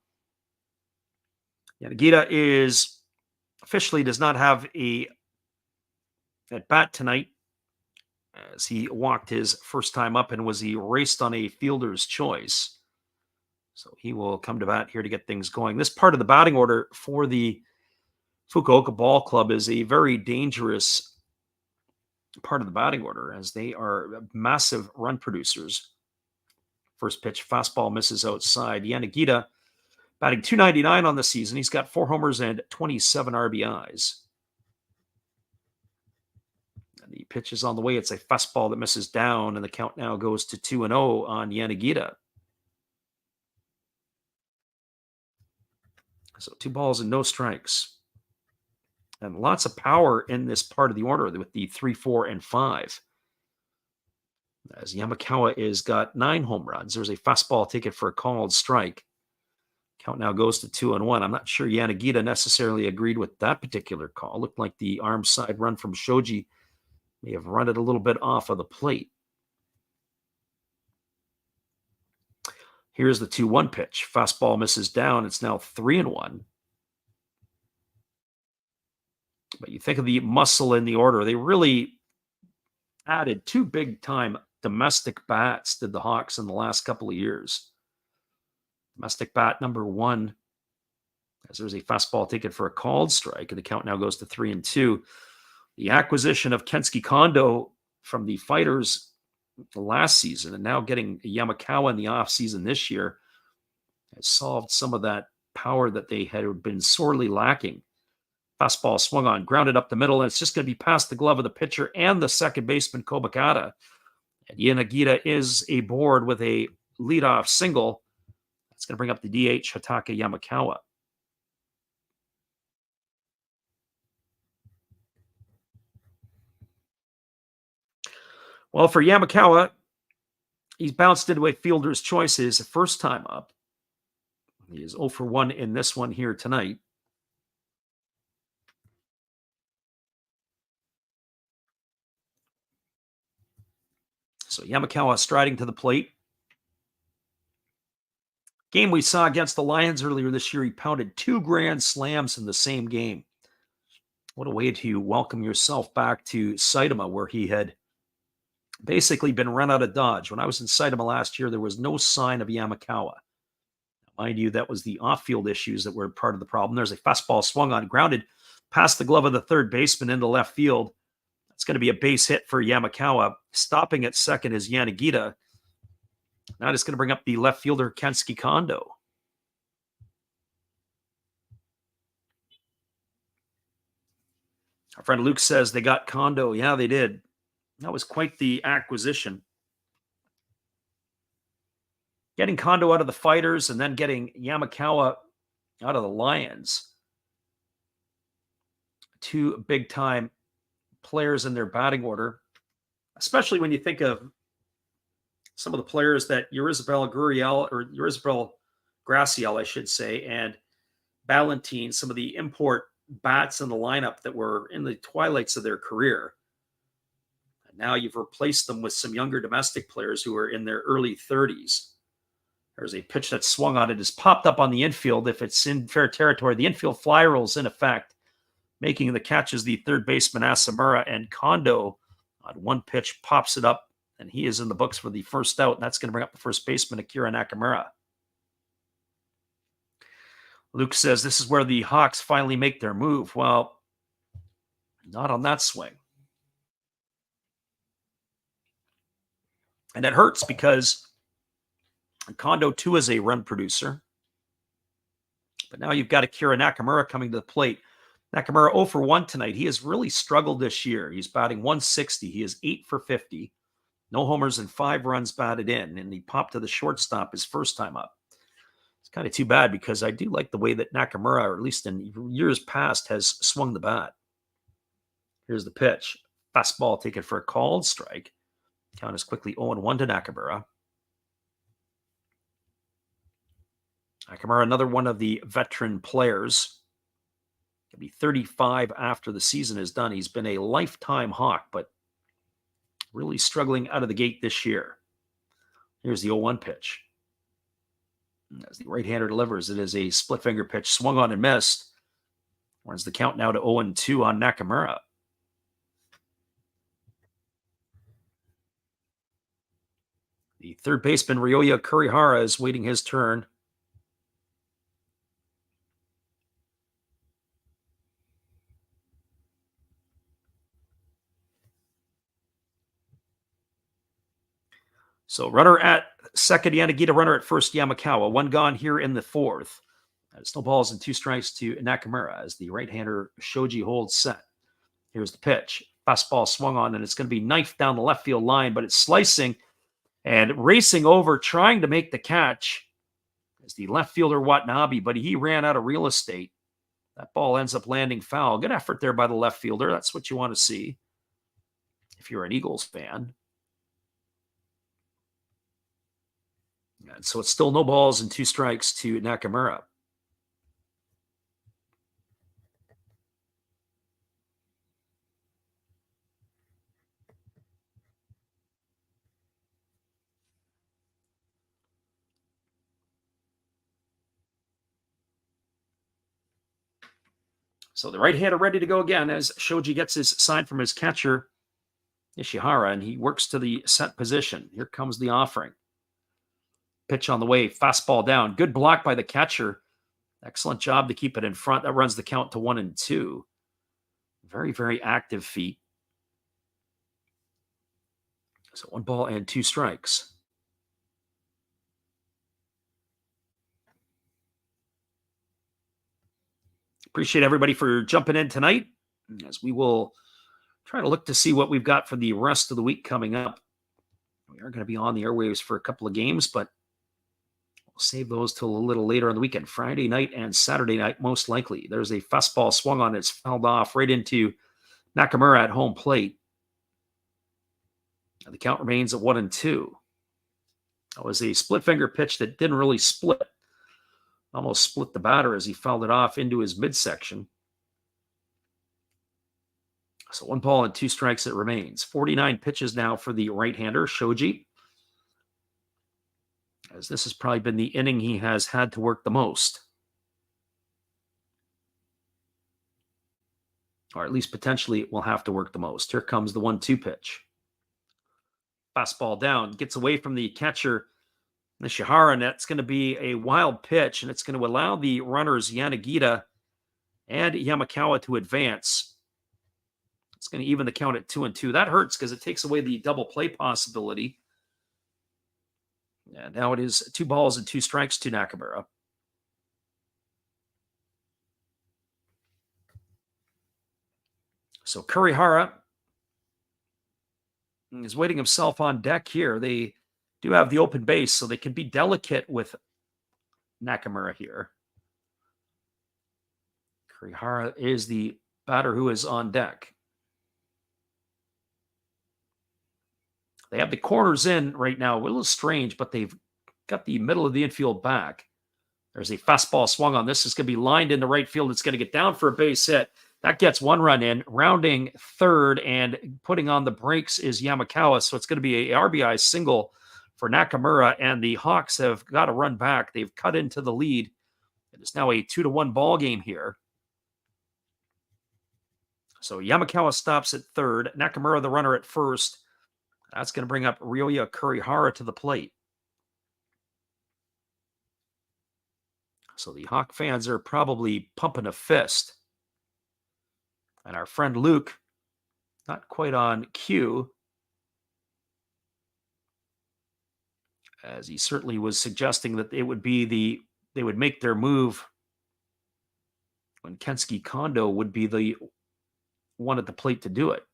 Yanagita is officially does not have a at bat tonight as he walked his first time up and was erased on a fielder's choice. So he will come to bat here to get things going. This part of the batting order for the Fukuoka Ball Club is a very dangerous part of the batting order as they are massive run producers. First pitch, fastball misses outside. Yanagita batting .299 on the season. He's got 4 homers and 27 RBIs. And the pitch is on the way. It's a fastball that misses down, and the count now goes to 2-0 on Yanagita. So 2 balls and no strikes. And lots of power in this part of the order with the 3, 4, and 5. As Yamakawa is got 9 home runs. There's a fastball taken for a called strike. Count now goes to 2-1. I'm not sure Yanagita necessarily agreed with that particular call. Looked like the arm side run from Shoji may have run it a little bit off of the plate. Here's the 2-1 pitch. Fastball misses down. It's now 3-1. But you think of the muscle in the order. They really added 2 big-time domestic bats, did the Hawks, in the last couple of years. Domestic bat number 1, as there's a fastball taken for a called strike, and the count now goes to 3-2. The acquisition of Kensuke Kondo from the Fighters last season and now getting Yamakawa in the offseason this year has solved some of that power that they had been sorely lacking. Fastball swung on, grounded up the middle, and it's just going to be past the glove of the pitcher and the second baseman Kobakata. And Yanagita is aboard with a leadoff single. That's going to bring up the DH Hataka Yamakawa. Well, for Yamakawa, he's bounced into a fielder's choice his first time up. He is 0 for 1 in this one here tonight. So Yamakawa striding to the plate. Game we saw against the Lions earlier this year, he pounded 2 grand slams in the same game. What a way to welcome yourself back to Saitama, where he had basically been run out of Dodge. When I was in Saitama last year, there was no sign of Yamakawa. Mind you, that was the off-field issues that were part of the problem. There's a fastball swung on, grounded past the glove of the third baseman into left field. That's going to be a base hit for Yamakawa. Stopping at second is Yanagita. Now it's going to bring up the left fielder, Kensuke Kondo. Our friend Luke says they got Kondo. Yeah, they did. That was quite the acquisition. Getting Kondo out of the Fighters and then getting Yamakawa out of the Lions. 2 big-time players in their batting order, especially when you think of some of the players that Yorizabel Graciel, I should say, and Ballantine, some of the import bats in the lineup that were in the twilights of their career. And now you've replaced them with some younger domestic players who are in their early 30s. There's a pitch that swung on it, has popped up on the infield. If it's in fair territory, the infield fly rolls in effect. Making the catch is the third baseman Asamura, and Kondo on one pitch pops it up, and he is in the books for the first out, and that's going to bring up the first baseman, Akira Nakamura. Luke says this is where the Hawks finally make their move. Well, not on that swing. And it hurts because Kondo, too, is a run producer. But now you've got Akira Nakamura coming to the plate. Nakamura 0 for 1 tonight. He has really struggled this year. He's batting 160. He is 8 for 50. No homers and 5 runs batted in. And he popped to the shortstop his first time up. It's kind of too bad because I do like the way that Nakamura, or at least in years past, has swung the bat. Here's the pitch. Fastball taken for a called strike. Count is quickly 0-1 to Nakamura. Nakamura, another one of the veteran players. He'll be 35 after the season is done. He's been a lifetime Hawk, but really struggling out of the gate this year. Here's the 0-1 pitch. As the right-hander delivers, it is a split finger pitch, swung on and missed. Runs the count now to 0-2 on Nakamura. The third baseman, Ryoya Kurihara, is waiting his turn. So runner at second, Yanagita, runner at first, Yamakawa. 1 gone here in the 4th. It's no balls and 2 strikes to Nakamura as the right-hander Shoji holds set. Here's the pitch. Fastball swung on, and it's going to be knifed down the left field line, but it's slicing and racing over, trying to make the catch is the left fielder Watanabe, but he ran out of real estate. That ball ends up landing foul. Good effort there by the left fielder. That's what you want to see if you're an Eagles fan. And so it's still no balls and 2 strikes to Nakamura. So the right-hander ready to go again as Shoji gets his sign from his catcher, Ishihara, and he works to the set position. Here comes the offering. Pitch on the way, fastball down. Good block by the catcher. Excellent job to keep it in front. That runs the count to 1-2. Very, very active feet. So 1 ball and 2 strikes. Appreciate everybody for jumping in tonight, as we will try to look to see what we've got for the rest of the week coming up. We are going to be on the airwaves for a couple of games, but we'll save those till a little later on the weekend. Friday night and Saturday night, most likely. There's a fastball swung on. It's fouled off right into Nakamura at home plate. The count remains at 1-2. That was a split finger pitch that didn't really split. Almost split the batter as he fouled it off into his midsection. So 1 ball and 2 strikes it remains. 49 pitches now for the right-hander, Shoji. As this has probably been the inning he has had to work the most. Or at least potentially will have to work the most. Here comes the 1-2 pitch. Fastball down, gets away from the catcher, Nishihara, and that's going to be a wild pitch, and it's going to allow the runners Yanagita and Yamakawa to advance. It's going to even the count at 2-2. That hurts because it takes away the double play possibility. And now it is 2 balls and 2 strikes to Nakamura. So Kurihara is waiting himself on deck here. They do have the open base, so they can be delicate with Nakamura here. Kurihara is the batter who is on deck. They have the corners in right now. A little strange, but they've got the middle of the infield back. There's a fastball swung on. This is going to be lined into right field. It's going to get down for a base hit. That gets 1 run in. Rounding third and putting on the brakes is Yamakawa. So it's going to be a RBI single for Nakamura. And the Hawks have got to run back. They've cut into the lead. It is now a 2-1 ball game here. So Yamakawa stops at third. Nakamura, the runner, at first. That's going to bring up Ryoya Kurihara to the plate. So the Hawk fans are probably pumping a fist. And our friend Luke, not quite on cue, as he certainly was suggesting that they would make their move when Kensuke Kondo would be the one at the plate to do it.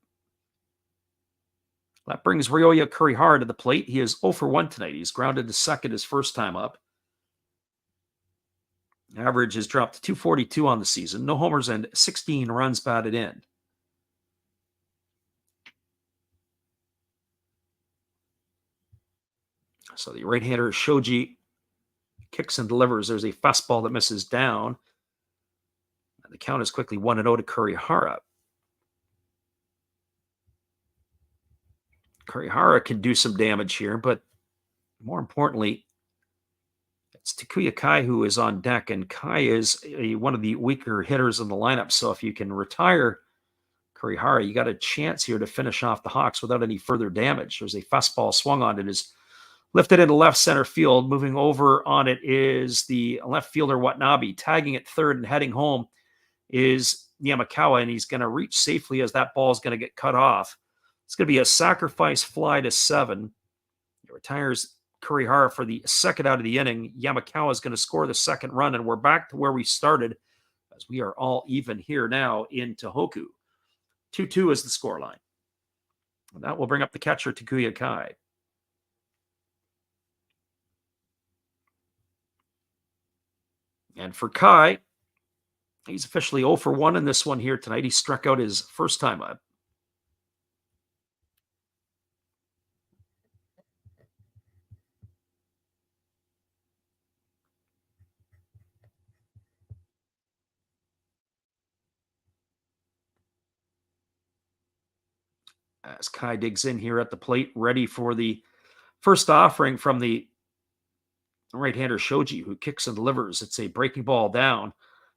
That brings Ryoya Kurihara to the plate. He is 0 for 1 tonight. He's grounded to second his first time up. Average has dropped to 242 on the season. No homers and 16 runs batted in. So the right-hander Shoji kicks and delivers. There's a fastball that misses down. And the count is quickly 1-0 to Kurihara. Kurihara can do some damage here, but more importantly, it's Takuya Kai who is on deck, and Kai is one of the weaker hitters in the lineup. So if you can retire Kurihara, you got a chance here to finish off the Hawks without any further damage. There's a fastball swung on. It is lifted into left center field. Moving over on it is the left fielder Watanabe. Tagging at third and heading home is Yamakawa, and he's going to reach safely as that ball is going to get cut off. It's going to be a sacrifice fly to 7. It retires Kurihara for the second out of the inning. Yamakawa is going to score the second run, and we're back to where we started, as we are all even here now in Tohoku. 2-2 is the scoreline. And that will bring up the catcher, Takuya Kai. And for Kai, he's officially 0 for 1 in this one here tonight. He struck out his first time up. As Kai digs in here at the plate, ready for the first offering from the right-hander Shoji, who kicks and delivers. It's a breaking ball down.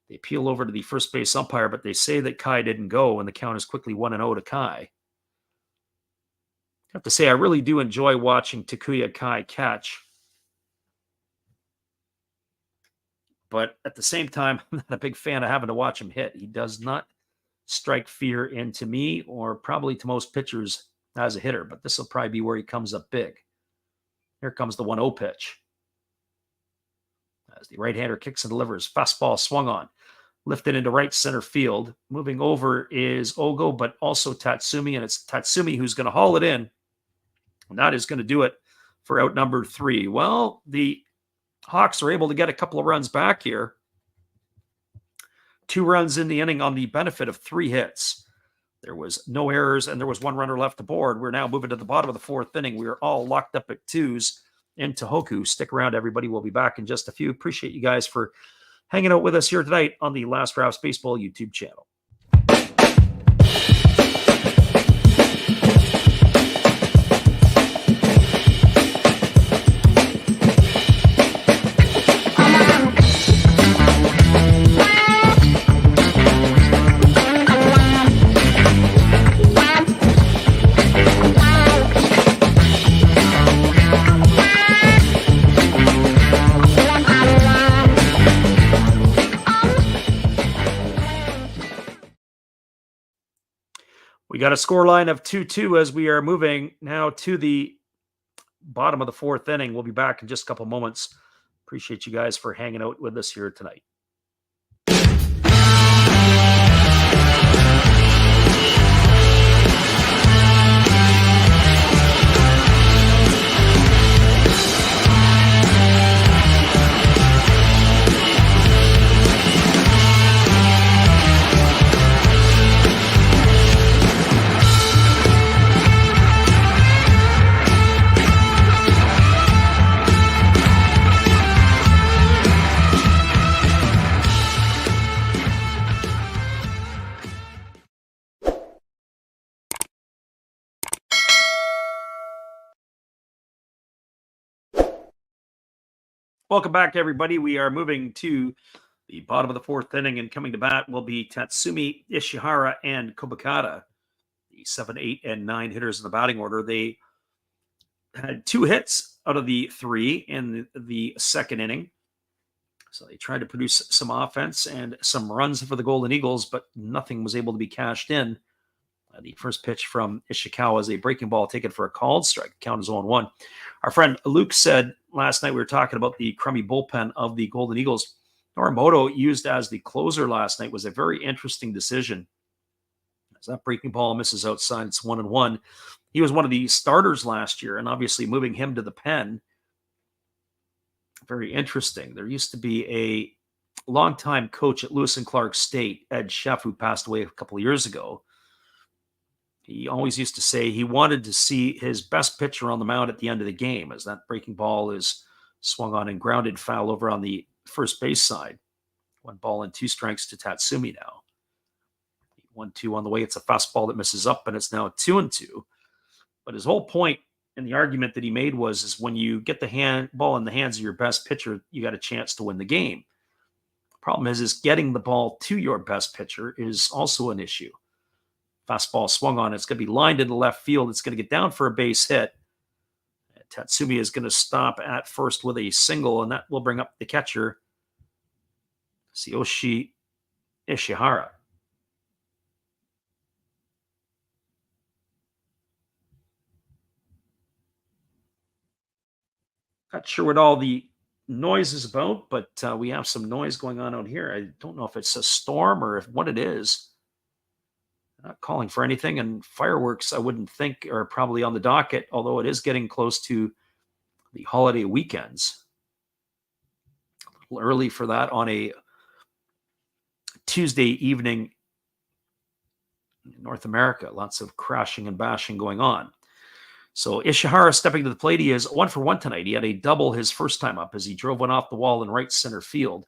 They peel over to the first base umpire, but they say that Kai didn't go, and the count is quickly 1-0 to Kai. I have to say, I really do enjoy watching Takuya Kai catch. But at the same time, I'm not a big fan of having to watch him hit. He does not strike fear into me, or probably to most pitchers as a hitter, but this will probably be where he comes up big. Here comes the 1-0 pitch. As the right-hander kicks and delivers, fastball swung on, lifted into right center field. Moving over is Ogo, but also Tatsumi, and it's Tatsumi who's going to haul it in. And that is going to do it for out number 3. Well, the Hawks are able to get a couple of runs back here. 2 runs in the inning on the benefit of 3 hits. There was no errors, and there was one runner left to board. We're now moving to the bottom of the fourth inning. We are all locked up at twos in Tohoku. Stick around, everybody. We'll be back in just a few. Appreciate you guys for hanging out with us here tonight on the Last Drafts Baseball YouTube channel. We got a score line of 2-2 as we are moving now to the bottom of the fourth inning. We'll be back in just a couple moments. Appreciate you guys for hanging out with us here tonight. Welcome back, everybody. We are moving to the bottom of the fourth inning, and coming to bat will be Tatsumi, Ishihara, and Kobakata, the 7, 8, and 9 hitters in the batting order. They had 2 hits out of the 3 in the second inning. So they tried to produce some offense and some runs for the Golden Eagles, but nothing was able to be cashed in. The first pitch from Ishikawa is a breaking ball taken for a called strike. Count is 0-1. Our friend Luke said last night, we were talking about the crummy bullpen of the Golden Eagles. Norimoto, used as the closer last night, was a very interesting decision. As that breaking ball misses outside, it's 1-1. He was one of the starters last year, and obviously moving him to the pen, very interesting. There used to be a longtime coach at Lewis and Clark State, Ed Sheff, who passed away a couple of years ago. He always used to say he wanted to see his best pitcher on the mound at the end of the game, as that breaking ball is swung on and grounded foul over on the first base side. 1 ball and 2 strikes to Tatsumi now. 1-2 on the way. It's a fastball that misses up, and it's now 2-2. But his whole point and the argument that he made was when you get the ball in the hands of your best pitcher, you got a chance to win the game. The problem is getting the ball to your best pitcher is also an issue. Fastball swung on. It's going to be lined into left field. It's going to get down for a base hit. Tatsumi is going to stop at first with a single, and that will bring up the catcher, Tsuyoshi Ishihara. Not sure what all the noise is about, but we have some noise going on out here. I don't know if it's a storm or what it is. Not calling for anything, and fireworks, I wouldn't think, are probably on the docket, although it is getting close to the holiday weekends. A little early for that on a Tuesday evening in North America. Lots of crashing and bashing going on. So Ishihara stepping to the plate. He is 1 for 1 tonight. He had a double his first time up as he drove one off the wall in right center field.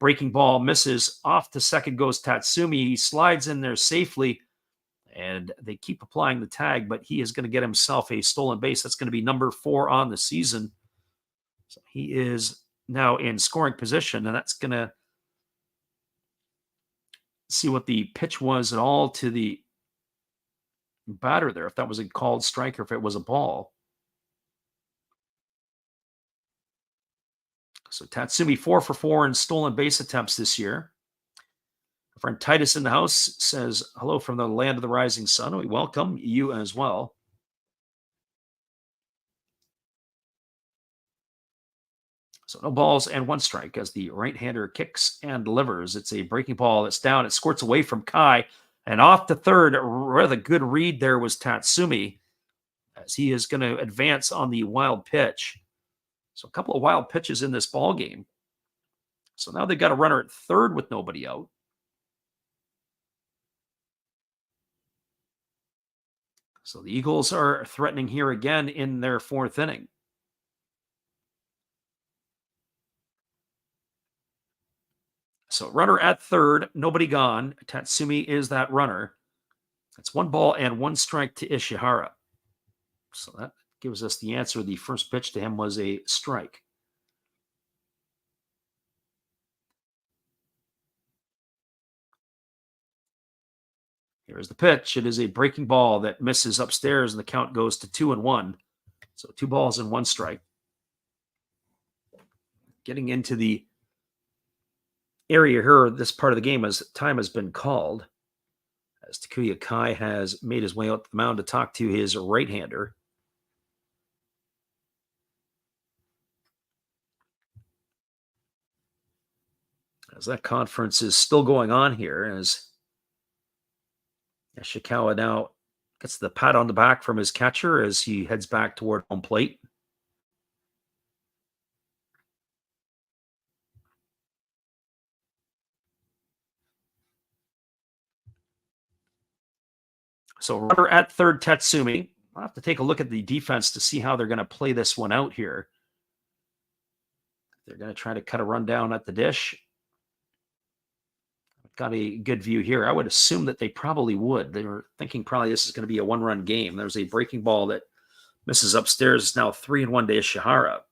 Breaking ball misses. Off to second goes Tatsumi. He slides in there safely, and they keep applying the tag, but he is going to get himself a stolen base. That's going to be number 4 on the season. So he is now in scoring position, and that's going to see what the pitch was at all to the batter there, if that was a called strike or if it was a ball. So Tatsumi 4 for 4 in stolen base attempts this year. Our friend Titus in the house says, hello from the land of the rising sun. We welcome you as well. So no balls and 1 strike as the right-hander kicks and delivers. It's a breaking ball. It's down. It squirts away from Kai and off to third. Rather good read there was Tatsumi, as he is going to advance on the wild pitch. So a couple of wild pitches in this ball game. So now they've got a runner at third with nobody out. So the Eagles are threatening here again in their fourth inning. So runner at third, nobody gone. Tatsumi is that runner. It's 1 ball and 1 strike to Ishihara. So that gives us the answer. The first pitch to him was a strike. Here's the pitch. It is a breaking ball that misses upstairs, and the count goes to 2-1. So 2 balls and 1 strike. Getting into the area here, this part of the game, as time has been called, as Takuya Kai has made his way out to the mound to talk to his right-hander. As that conference is still going on here, as Ishikawa now gets the pat on the back from his catcher as he heads back toward home plate. So runner at third, Tatsumi. I'll have to take a look at the defense to see how they're going to play this one out here. They're going to try to cut a run down at the dish. Got a good view here. I would assume that they probably would. They were thinking probably this is going to be a one-run game. There's a breaking ball that misses upstairs. It's now 3-1 to Ishihara.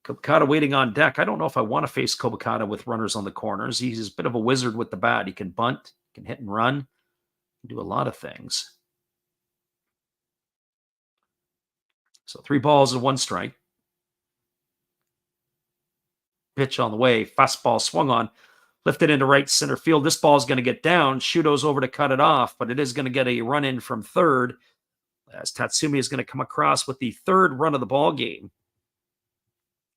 Kobakata waiting on deck. I don't know if I want to face Kobakata with runners on the corners. He's a bit of a wizard with the bat. He can bunt, can hit and run, can do a lot of things. So 3 balls and 1 strike. Pitch on the way. Fastball swung on. Lifted into right center field. This ball is going to get down. Shudo's over to cut it off, but it is going to get a run in from third as Tatsumi is going to come across with the third run of the ball game.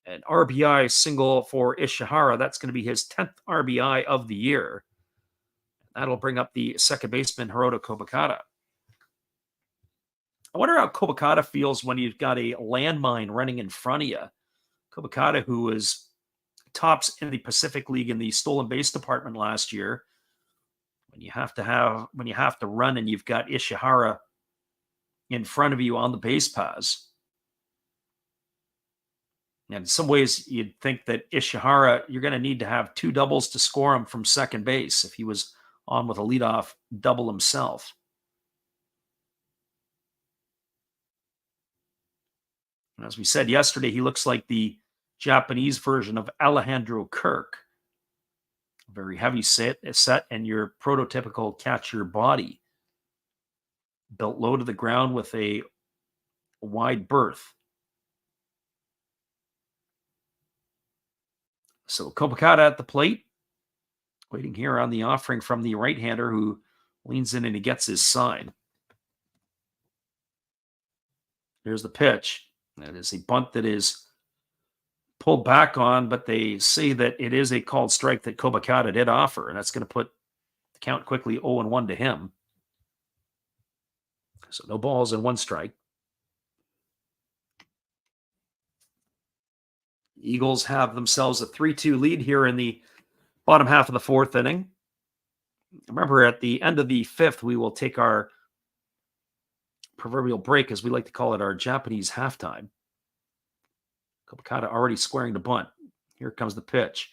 An RBI single for Ishihara. That's going to be his 10th RBI of the year. That'll bring up the second baseman, Hiroto Kobakata. I wonder how Kobakata feels when you've got a landmine running in front of you. Kobakata, who was tops in the Pacific League in the stolen base department last year. When you have to run and you've got Ishihara in front of you on the base paths. And in some ways, you'd think that Ishihara, you're going to need to have 2 doubles to score him from second base if he was on with a leadoff double himself. And as we said yesterday, he looks like the Japanese version of Alejandro Kirk. Very heavy set and your prototypical catcher body. Built low to the ground with a wide berth. So Kobakata at the plate. Waiting here on the offering from the right-hander who leans in and he gets his sign. Here's the pitch. That is a bunt that is pulled back on, but they say that it is a called strike that Kobakata did offer, and that's going to put the count quickly 0-1 to him. So no balls and 1 strike. Eagles have themselves a 3-2 lead here in the bottom half of the fourth inning. Remember, at the end of the fifth, we will take our proverbial break, as we like to call it, our Japanese halftime. Kobakata already squaring the bunt. Here comes the pitch.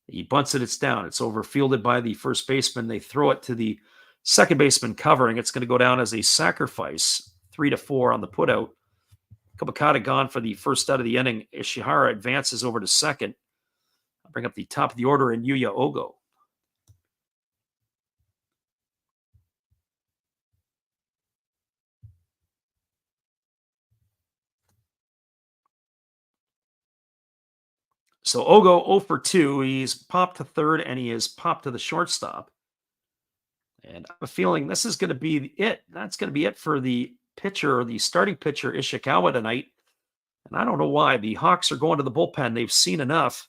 He bunts it, it's down. It's overfielded by the first baseman. They throw it to the second baseman covering. It's going to go down as a sacrifice, 3-4 on the putout. Kobakata gone for the first out of the inning. Ishihara advances over to second. I'll bring up the top of the order in Yuya Ogo. So Ogo 0 for 2. He's popped to third and he is popped to the shortstop. And I have a feeling this is going to be it. That's going to be it for the pitcher, the starting pitcher, Ishikawa tonight. And I don't know why. The Hawks are going to the bullpen. They've seen enough.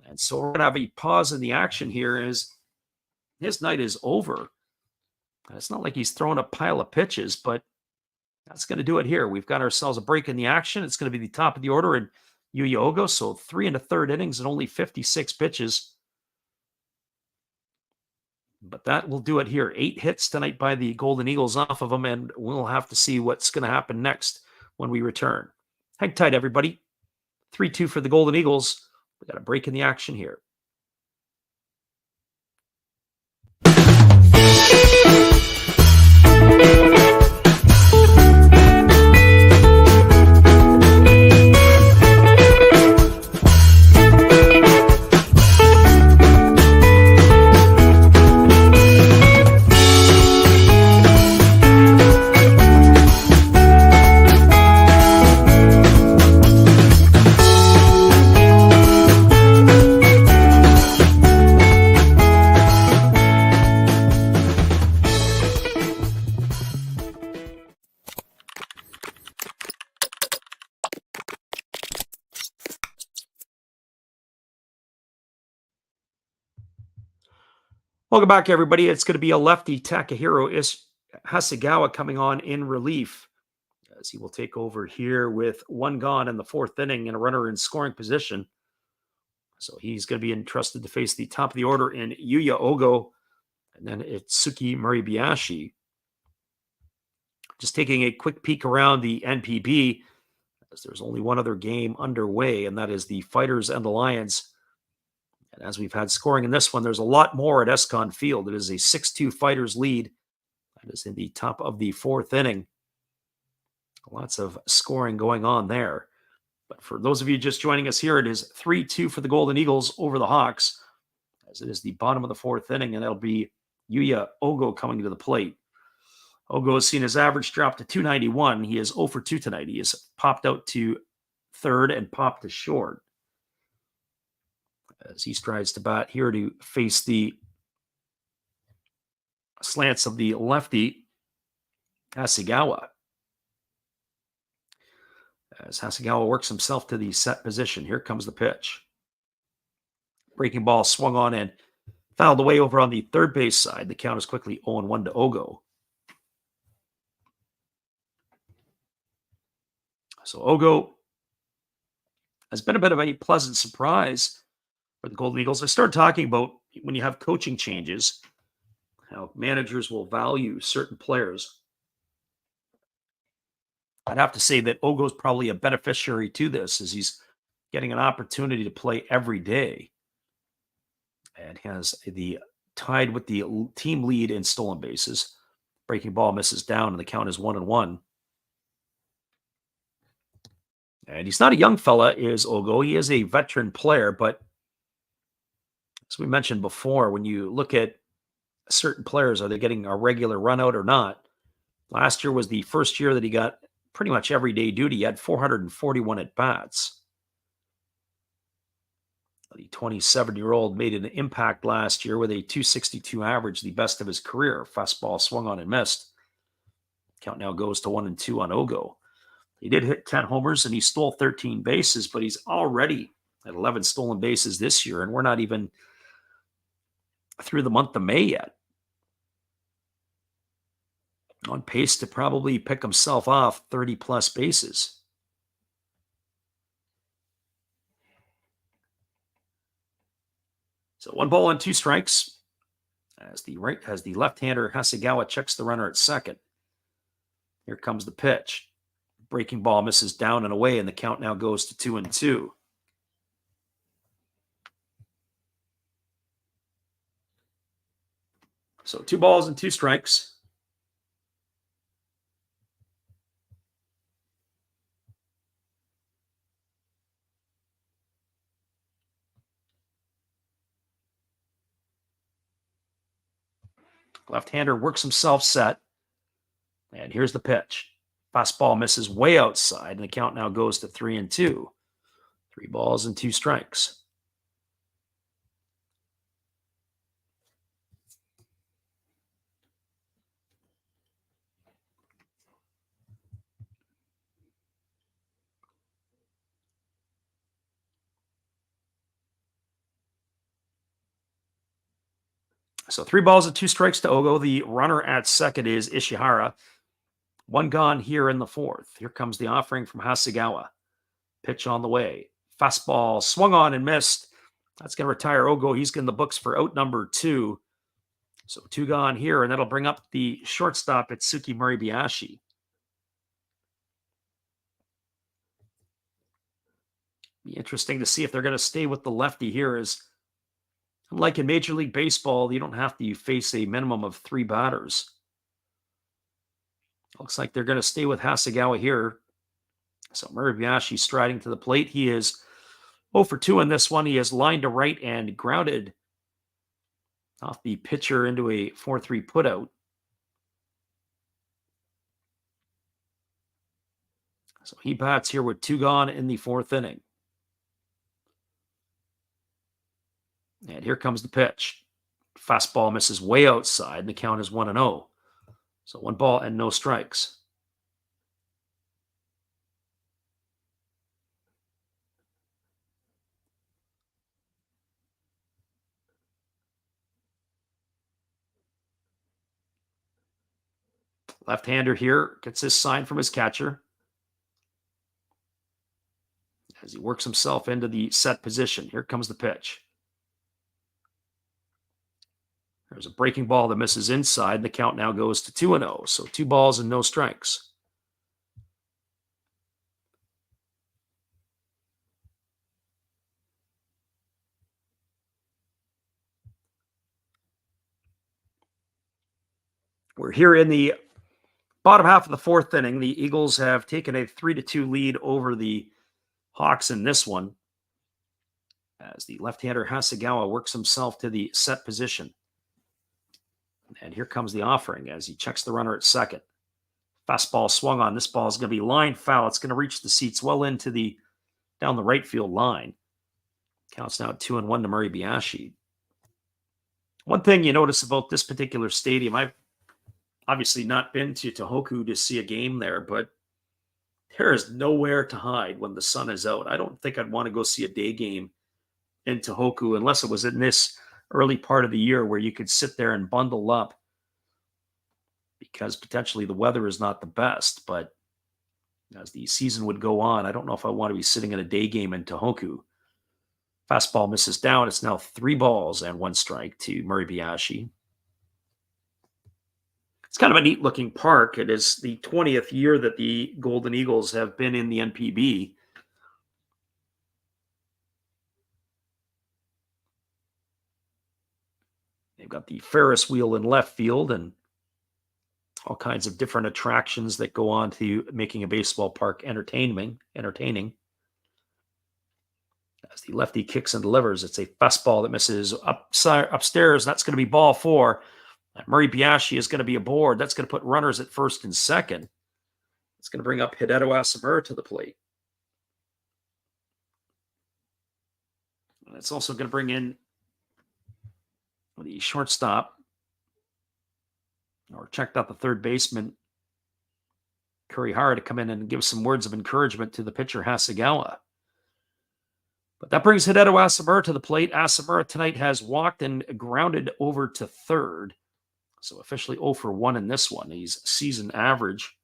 And so we're going to have a pause in the action here as his night is over. And it's not like he's throwing a pile of pitches, but that's going to do it here. We've got ourselves a break in the action. It's going to be the top of the order in Yuya Ogo. So 3 1/3 innings and only 56 pitches. But that will do it here. 8 hits tonight by the Golden Eagles off of them, and we'll have to see what's going to happen next when we return. Hang tight, everybody. 3-2 for the Golden Eagles. We got a break in the action here. Welcome back, everybody. It's going to be a lefty, Takahiro Hasegawa, coming on in relief as he will take over here with one gone in the 4th inning and a runner in scoring position. So he's going to be entrusted to face the top of the order in Yuya Ogo and then Itsuki Muribayashi. Just taking a quick peek around the NPB, as there's only one other game underway, and that is the Fighters and the Lions. And as we've had scoring in this one, there's a lot more at Escon Field. It is a 6-2 Fighters lead. That is in the top of the 4th inning. Lots of scoring going on there. But for those of you just joining us here, it is 3-2 for the Golden Eagles over the Hawks, as it is the bottom of the 4th inning, and that'll be Yuya Ogo coming to the plate. Ogo has seen his average drop to 291. He is 0 for 2 tonight. He has popped out to third and popped to short, as he strides to bat here to face the slants of the lefty, Hasegawa. As Hasegawa works himself to the set position, here comes the pitch. Breaking ball swung on and fouled away over on the third base side. The count is quickly 0-1 to Ogo. So Ogo has been a bit of a pleasant surprise for the Golden Eagles. I started talking about when you have coaching changes, how managers will value certain players. I'd have to say that Ogo's probably a beneficiary to this, as he's getting an opportunity to play every day and has the tied with the team lead in stolen bases. Breaking ball misses down, and the count is 1-1. And he's not a young fella, is Ogo. He is a veteran player, but as we mentioned before, when you look at certain players, are they getting a regular run out or not? Last year was the first year that he got pretty much everyday duty. He had 441 at-bats. The 27-year-old made an impact last year with a 262 average, the best of his career. Fastball swung on and missed. Count now goes to 1-2 on Ogo. He did hit 10 homers and he stole 13 bases, but he's already at 11 stolen bases this year, and we're not even through the month of May yet. On pace to probably pick himself off 30-plus bases. So 1 ball and 2 strikes as the left-hander Hasegawa checks the runner at second. Here comes the pitch. Breaking ball misses down and away, and the count now goes to 2-2. So 2 balls and 2 strikes. Left-hander works himself set. And here's the pitch. Fastball misses way outside, and the count now goes to 3-2. 3 balls and 2 strikes. So 3 balls and 2 strikes to Ogo. The runner at second is Ishihara. 1 gone here in the 4th. Here comes the offering from Hasegawa. Pitch on the way. Fastball swung on and missed. That's going to retire Ogo. He's in the books for out number 2. So 2 gone here, and that'll bring up the shortstop at Suki Moribayashi. Be interesting to see if they're going to stay with the lefty here. Is unlike in Major League Baseball, you don't have to face a minimum of 3 batters. Looks like they're going to stay with Hasegawa here. So Moribayashi striding to the plate. He is 0 for 2 in this one. He is lined to right and grounded off the pitcher into a 4-3 putout. So he bats here with 2 gone in the 4th inning. And here comes the pitch. Fastball misses way outside, and the count is 1-0. So 1 ball and no strikes. Left-hander here gets his sign from his catcher as he works himself into the set position. Here comes the pitch. There's a breaking ball that misses inside. And the count now goes to 2-0. So 2 balls and no strikes. We're here in the bottom half of the 4th inning. The Eagles have taken a 3-2 lead over the Hawks in this one, as the left-hander Hasegawa works himself to the set position. And here comes the offering as he checks the runner at second. Fastball swung on. This ball is going to be line foul. It's going to reach the seats well into down the right field line. Counts now 2-1 to Moribayashi. One thing you notice about this particular stadium, I've obviously not been to Tohoku to see a game there, but there is nowhere to hide when the sun is out. I don't think I'd want to go see a day game in Tohoku unless it was in this early part of the year where you could sit there and bundle up, because potentially the weather is not the best. But as the season would go on, I don't know if I want to be sitting in a day game in Tohoku. Fastball misses down. It's now 3 balls and 1 strike to Moribayashi. It's kind of a neat looking park. It is the 20th year that the Golden Eagles have been in the NPB. They've got the Ferris wheel in left field and all kinds of different attractions that go on to making a baseball park entertaining. As the lefty kicks and delivers, it's a fastball that misses upstairs. That's going to be ball 4. Moribayashi is going to be aboard. That's going to put runners at first and second. It's going to bring up Hideto Asamura to the plate. And it's also going to bring in the shortstop, or checked out the third baseman, Kurihara, to come in and give some words of encouragement to the pitcher, Hasegawa. But that brings Hideto Asamura to the plate. Asamura tonight has walked and grounded over to third. So officially 0 for 1 in this one. His season average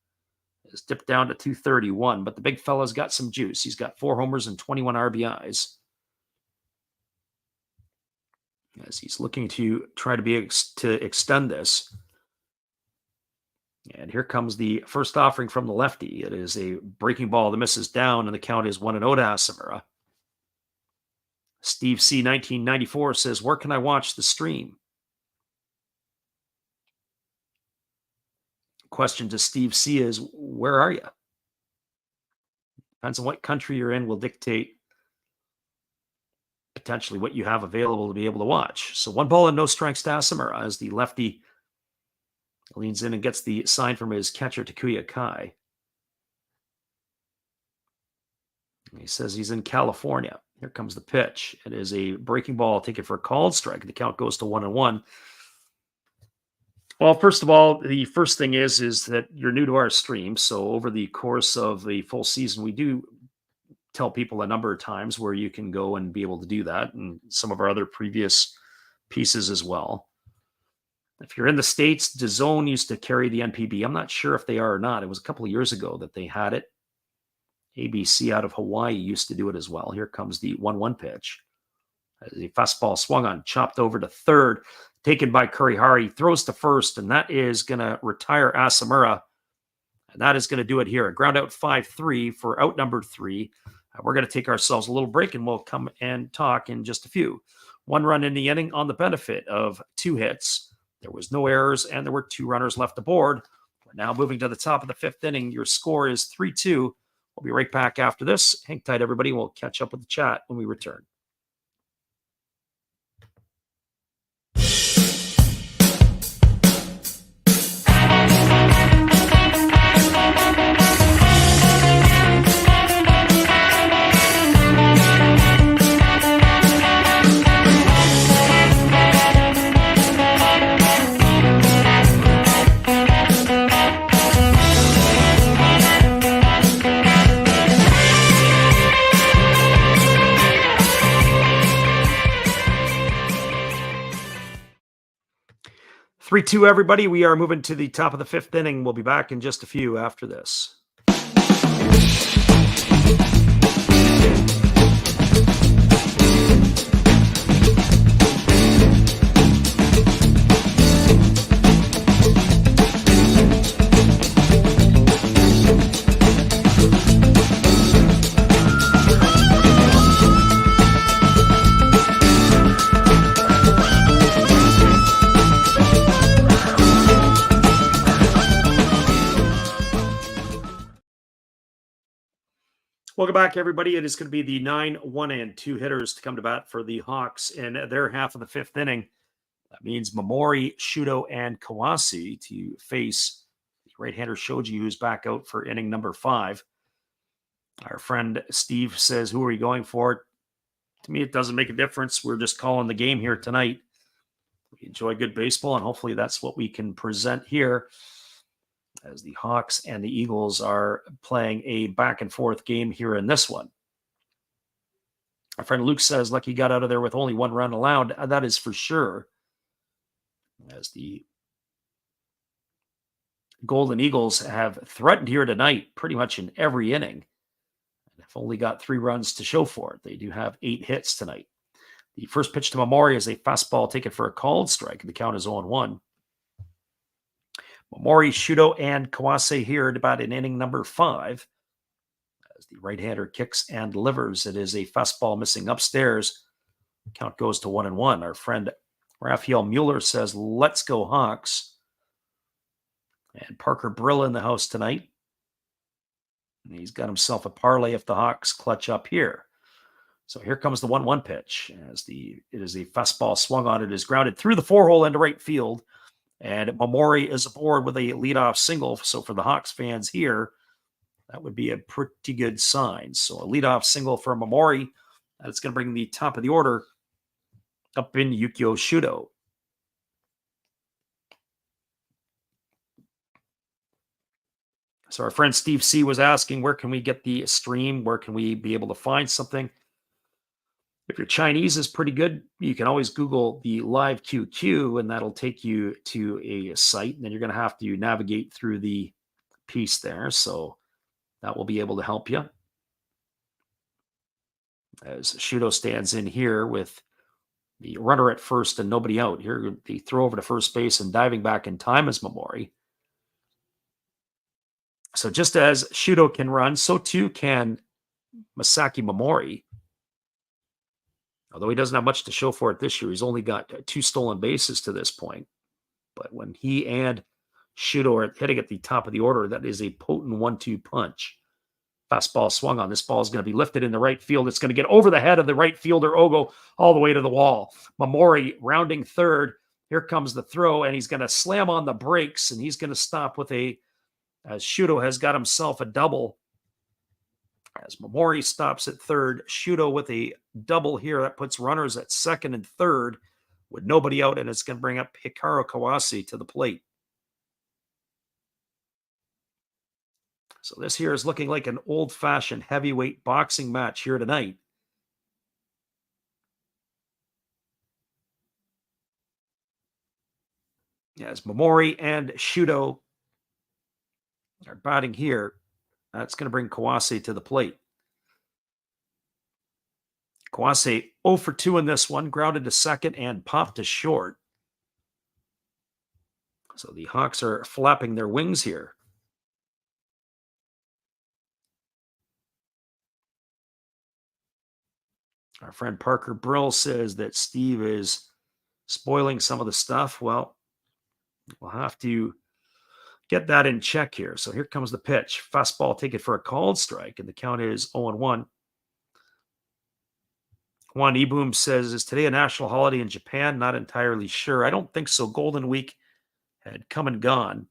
is dipped down to 231, but the big fella's got some juice. He's got 4 homers and 21 RBIs. As he's looking to try to extend this. And here comes the first offering from the lefty. It is a breaking ball that misses down, and the count is 1-0 to Asamura. Steve C. 1994 says, "Where can I watch the stream?" Question to Steve C. is, where are you? Depends on what country you're in, will dictate potentially what you have available to be able to watch. So 1 ball and no strikes to Asamura as the lefty leans in and gets the sign from his catcher, Takuya Kai. He says he's in California. Here comes the pitch. It is a breaking ball taken for a called strike. The count goes to 1-1. Well, first of all, the first thing is that you're new to our stream. So over the course of the full season, we do tell people a number of times where you can go and be able to do that, and some of our other previous pieces as well. If you're in the States, DAZN used to carry the NPB. I'm not sure if they are or not. It was a couple of years ago that they had it. ABC out of Hawaii used to do it as well. Here comes the 1-1 pitch. The fastball swung on, chopped over to third. taken by Kurihari, throws to first, and that is going to retire Asamura. And that is going to do it here. Ground out 5-3 for out number 3. We're going to take ourselves a little break and we'll come and talk in just a few. 1 run in the inning on the benefit of 2 hits. There was no errors and there were 2 runners left aboard. We're now moving to the top of the 5th inning. Your score is 3-2. We'll be right back after this. Hang tight, everybody. We'll catch up with the chat when we return. Three, two, everybody. We are moving to the top of the 5th inning. We'll be back in just a few after this. Welcome back, everybody. It is going to be the 9, 1, and 2 hitters to come to bat for the Hawks in their half of the 5th inning. That means Momori, Shudo, and Kawase to face the right-hander Shoji, who's back out for inning number 5. Our friend Steve says, who are you going for? To me, it doesn't make a difference. We're just calling the game here tonight. We enjoy good baseball, and hopefully that's what we can present here, as the Hawks and the Eagles are playing a back-and-forth game here in this one. Our friend Luke says, Lucky got out of there with only 1 run allowed. That is for sure, as the Golden Eagles have threatened here tonight pretty much in every inning. They've only got 3 runs to show for it. They do have 8 hits tonight. The first pitch to Momori is a fastball taken for a called strike. The count is 0-1. Momori, Shudo, and Kawase here at about in inning number 5. As the right-hander kicks and delivers, it is a fastball missing upstairs. Count goes to 1-1. Our friend Raphael Mueller says, let's go Hawks. And Parker Brill in the house tonight. And he's got himself a parlay if the Hawks clutch up here. So here comes the 1-1 pitch. It is a fastball swung on. It is grounded through the 4-hole into right field. And Momori is aboard with a leadoff single. So for the Hawks fans here, that would be a pretty good sign. So a leadoff single for Momori. That's going to bring the top of the order up in Yukio Shudo. So our friend Steve C. was asking, where can we get the stream? Where can we be able to find something? If your Chinese is pretty good, you can always Google the live QQ, and that'll take you to a site. And then you're going to have to navigate through the piece there. So that will be able to help you. As Shudo stands in here with the runner at first and nobody out. Here, the throw over to first base and diving back in time is Momori. So just as Shudo can run, so too can Masaki Momori. Although he doesn't have much to show for it this year. He's only got 2 stolen bases to this point. But when he and Shudo are hitting at the top of the order, that is a potent 1-2 punch. Fastball swung on. This ball is going to be lifted in the right field. It's going to get over the head of the right fielder, Ogo, all the way to the wall. Momori rounding third. Here comes the throw, and he's going to slam on the brakes, and he's going to stop with as Shudo has got himself a double. As Momori stops at third, Shudo with a double here. That puts runners at second and third with nobody out, and it's going to bring up Hikaru Kawase to the plate. So this here is looking like an old-fashioned heavyweight boxing match here tonight. As Momori and Shudo are batting here, that's going to bring Kawase to the plate. Kawase 0 for 2 in this one, grounded to second and popped to short. So the Hawks are flapping their wings here. Our friend Parker Brill says that Steve is spoiling some of the stuff. Well, we'll have to get that in check here. So here comes the pitch. Fastball, take it for a called strike, and the count is 0-1. Juan Eboom says, is today a national holiday in Japan? Not entirely sure. I don't think so. Golden Week had come and gone.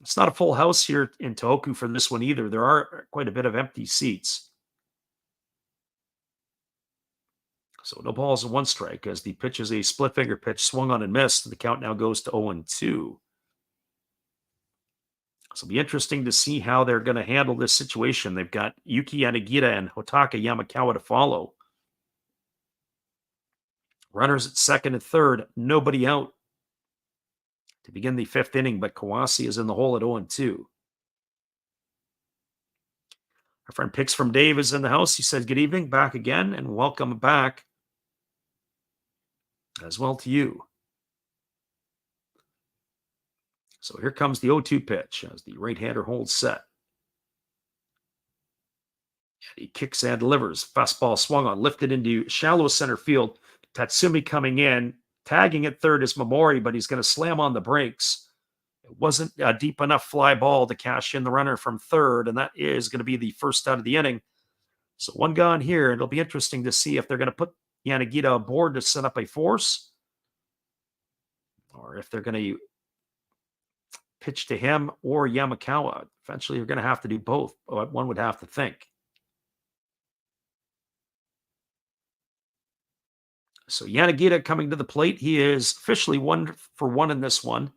It's not a full house here in Tohoku for this one either. There are quite a bit of empty seats. So no balls and one strike as the pitch is a split finger pitch, swung on and missed. The count now goes to 0-2. So it'll be interesting to see how they're going to handle this situation. They've got Yuki Yanagita and Hotaka Yamakawa to follow. Runners at second and third, nobody out to begin the fifth inning, but Kawase is in the hole at 0-2. Our friend Picks from Dave is in the house. He said, good evening, back again, and welcome back as well to you. So here comes the 0-2 pitch as the right-hander holds set. And he kicks and delivers. Fastball swung on, lifted into shallow center field. Tatsumi coming in, tagging at third is Momori, but he's going to slam on the brakes. It wasn't a deep enough fly ball to cash in the runner from third, and that is going to be the first out of the inning. So one gone here. It'll be interesting to see if they're going to put Yanagita aboard to set up a force, or if they're going to pitch to him or Yamakawa. Eventually, you're going to have to do both. One would have to think. So Yanagita coming to the plate. He is officially 1-for-1 in this one.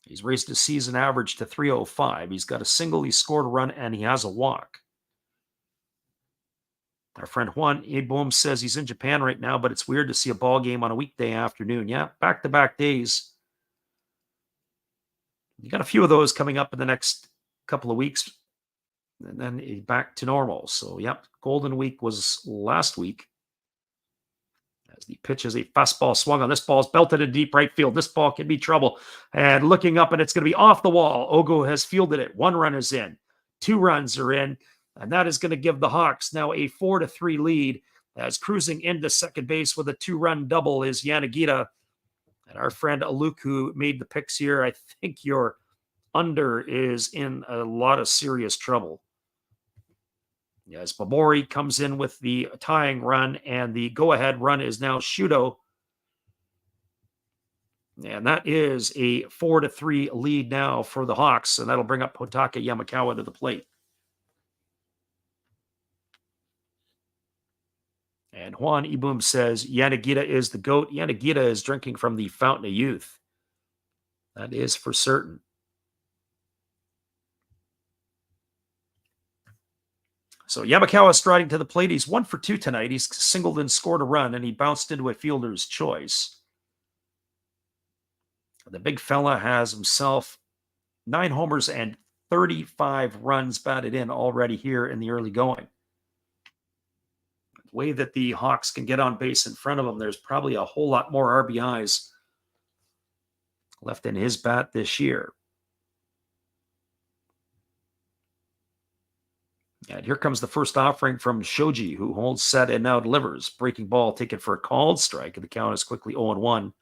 He's raised his season average to 305. He's got a single, he scored a run, and he has a walk. Our friend Juan Eboom says he's in Japan right now, but it's weird to see a ball game on a weekday afternoon. Yeah, back-to-back days. You got a few of those coming up in the next couple of weeks, and then back to normal. So, yep, Golden Week was last week. As the pitch is a fastball swung on. This ball is belted in deep right field. This ball can be trouble. And looking up, and it's going to be off the wall. Ogo has fielded it. 1 run is in. 2 runs are in. And that is going to give the Hawks now a 4-3 lead. As cruising into second base with a 2-run double is Yanagita. And our friend Aluk, who made the picks here, I think your under is in a lot of serious trouble. As Momori comes in with the tying run, and the go-ahead run is now Shudo. And that is a 4-3 lead now for the Hawks, and that'll bring up Hotaka Yamakawa to the plate. And Juan Eboom says Yanagita is the GOAT. Yanagita is drinking from the fountain of youth. That is for certain. So Yamakawa striding to the plate. He's 1-for-2 tonight. He's singled and scored a run, and he bounced into a fielder's choice. The big fella has himself 9 homers and 35 runs batted in already here in the early going. The way that the Hawks can get on base in front of him, there's probably a whole lot more RBIs left in his bat this year. And here comes the first offering from Shoji, who holds set and now delivers. Breaking ball taken for a called strike, and the count is quickly 0-1.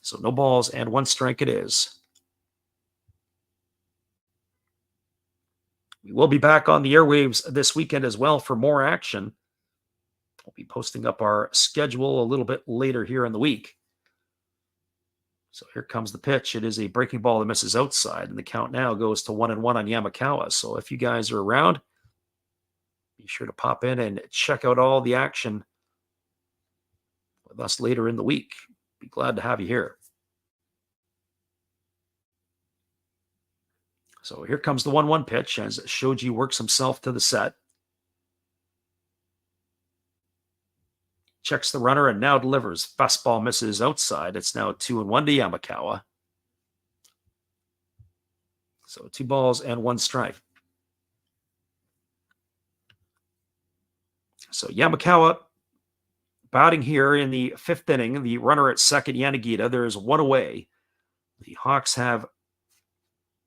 So no balls and 1 strike it is. We will be back on the airwaves this weekend as well for more action. We'll be posting up our schedule a little bit later here in the week. So here comes the pitch. It is a breaking ball that misses outside, and the count now goes to 1-1 on Yamakawa. So if you guys are around, be sure to pop in and check out all the action with us later in the week. Be glad to have you here. So here comes the 1-1 pitch as Shoji works himself to the set. Checks the runner and now delivers. Fastball misses outside. It's now 2-1 to Yamakawa. So 2 balls and 1 strike. So Yamakawa batting here in the fifth inning, the runner at second, Yanagita. There's one away. The Hawks have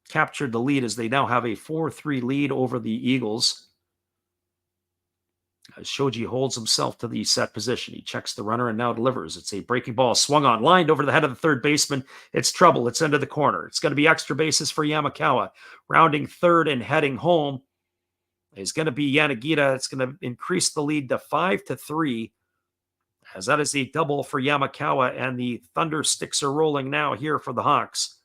captured the lead as they now have a 4-3 lead over the Eagles. As Shoji holds himself to the set position. He checks the runner and now delivers. It's a breaking ball swung on, lined over the head of the third baseman. It's trouble. It's into the corner. It's going to be extra bases for Yamakawa. Rounding third and heading home is going to be Yanagita. It's going to increase the lead to 5-3, as that is a double for Yamakawa, and the Thunder sticks are rolling now here for the Hawks.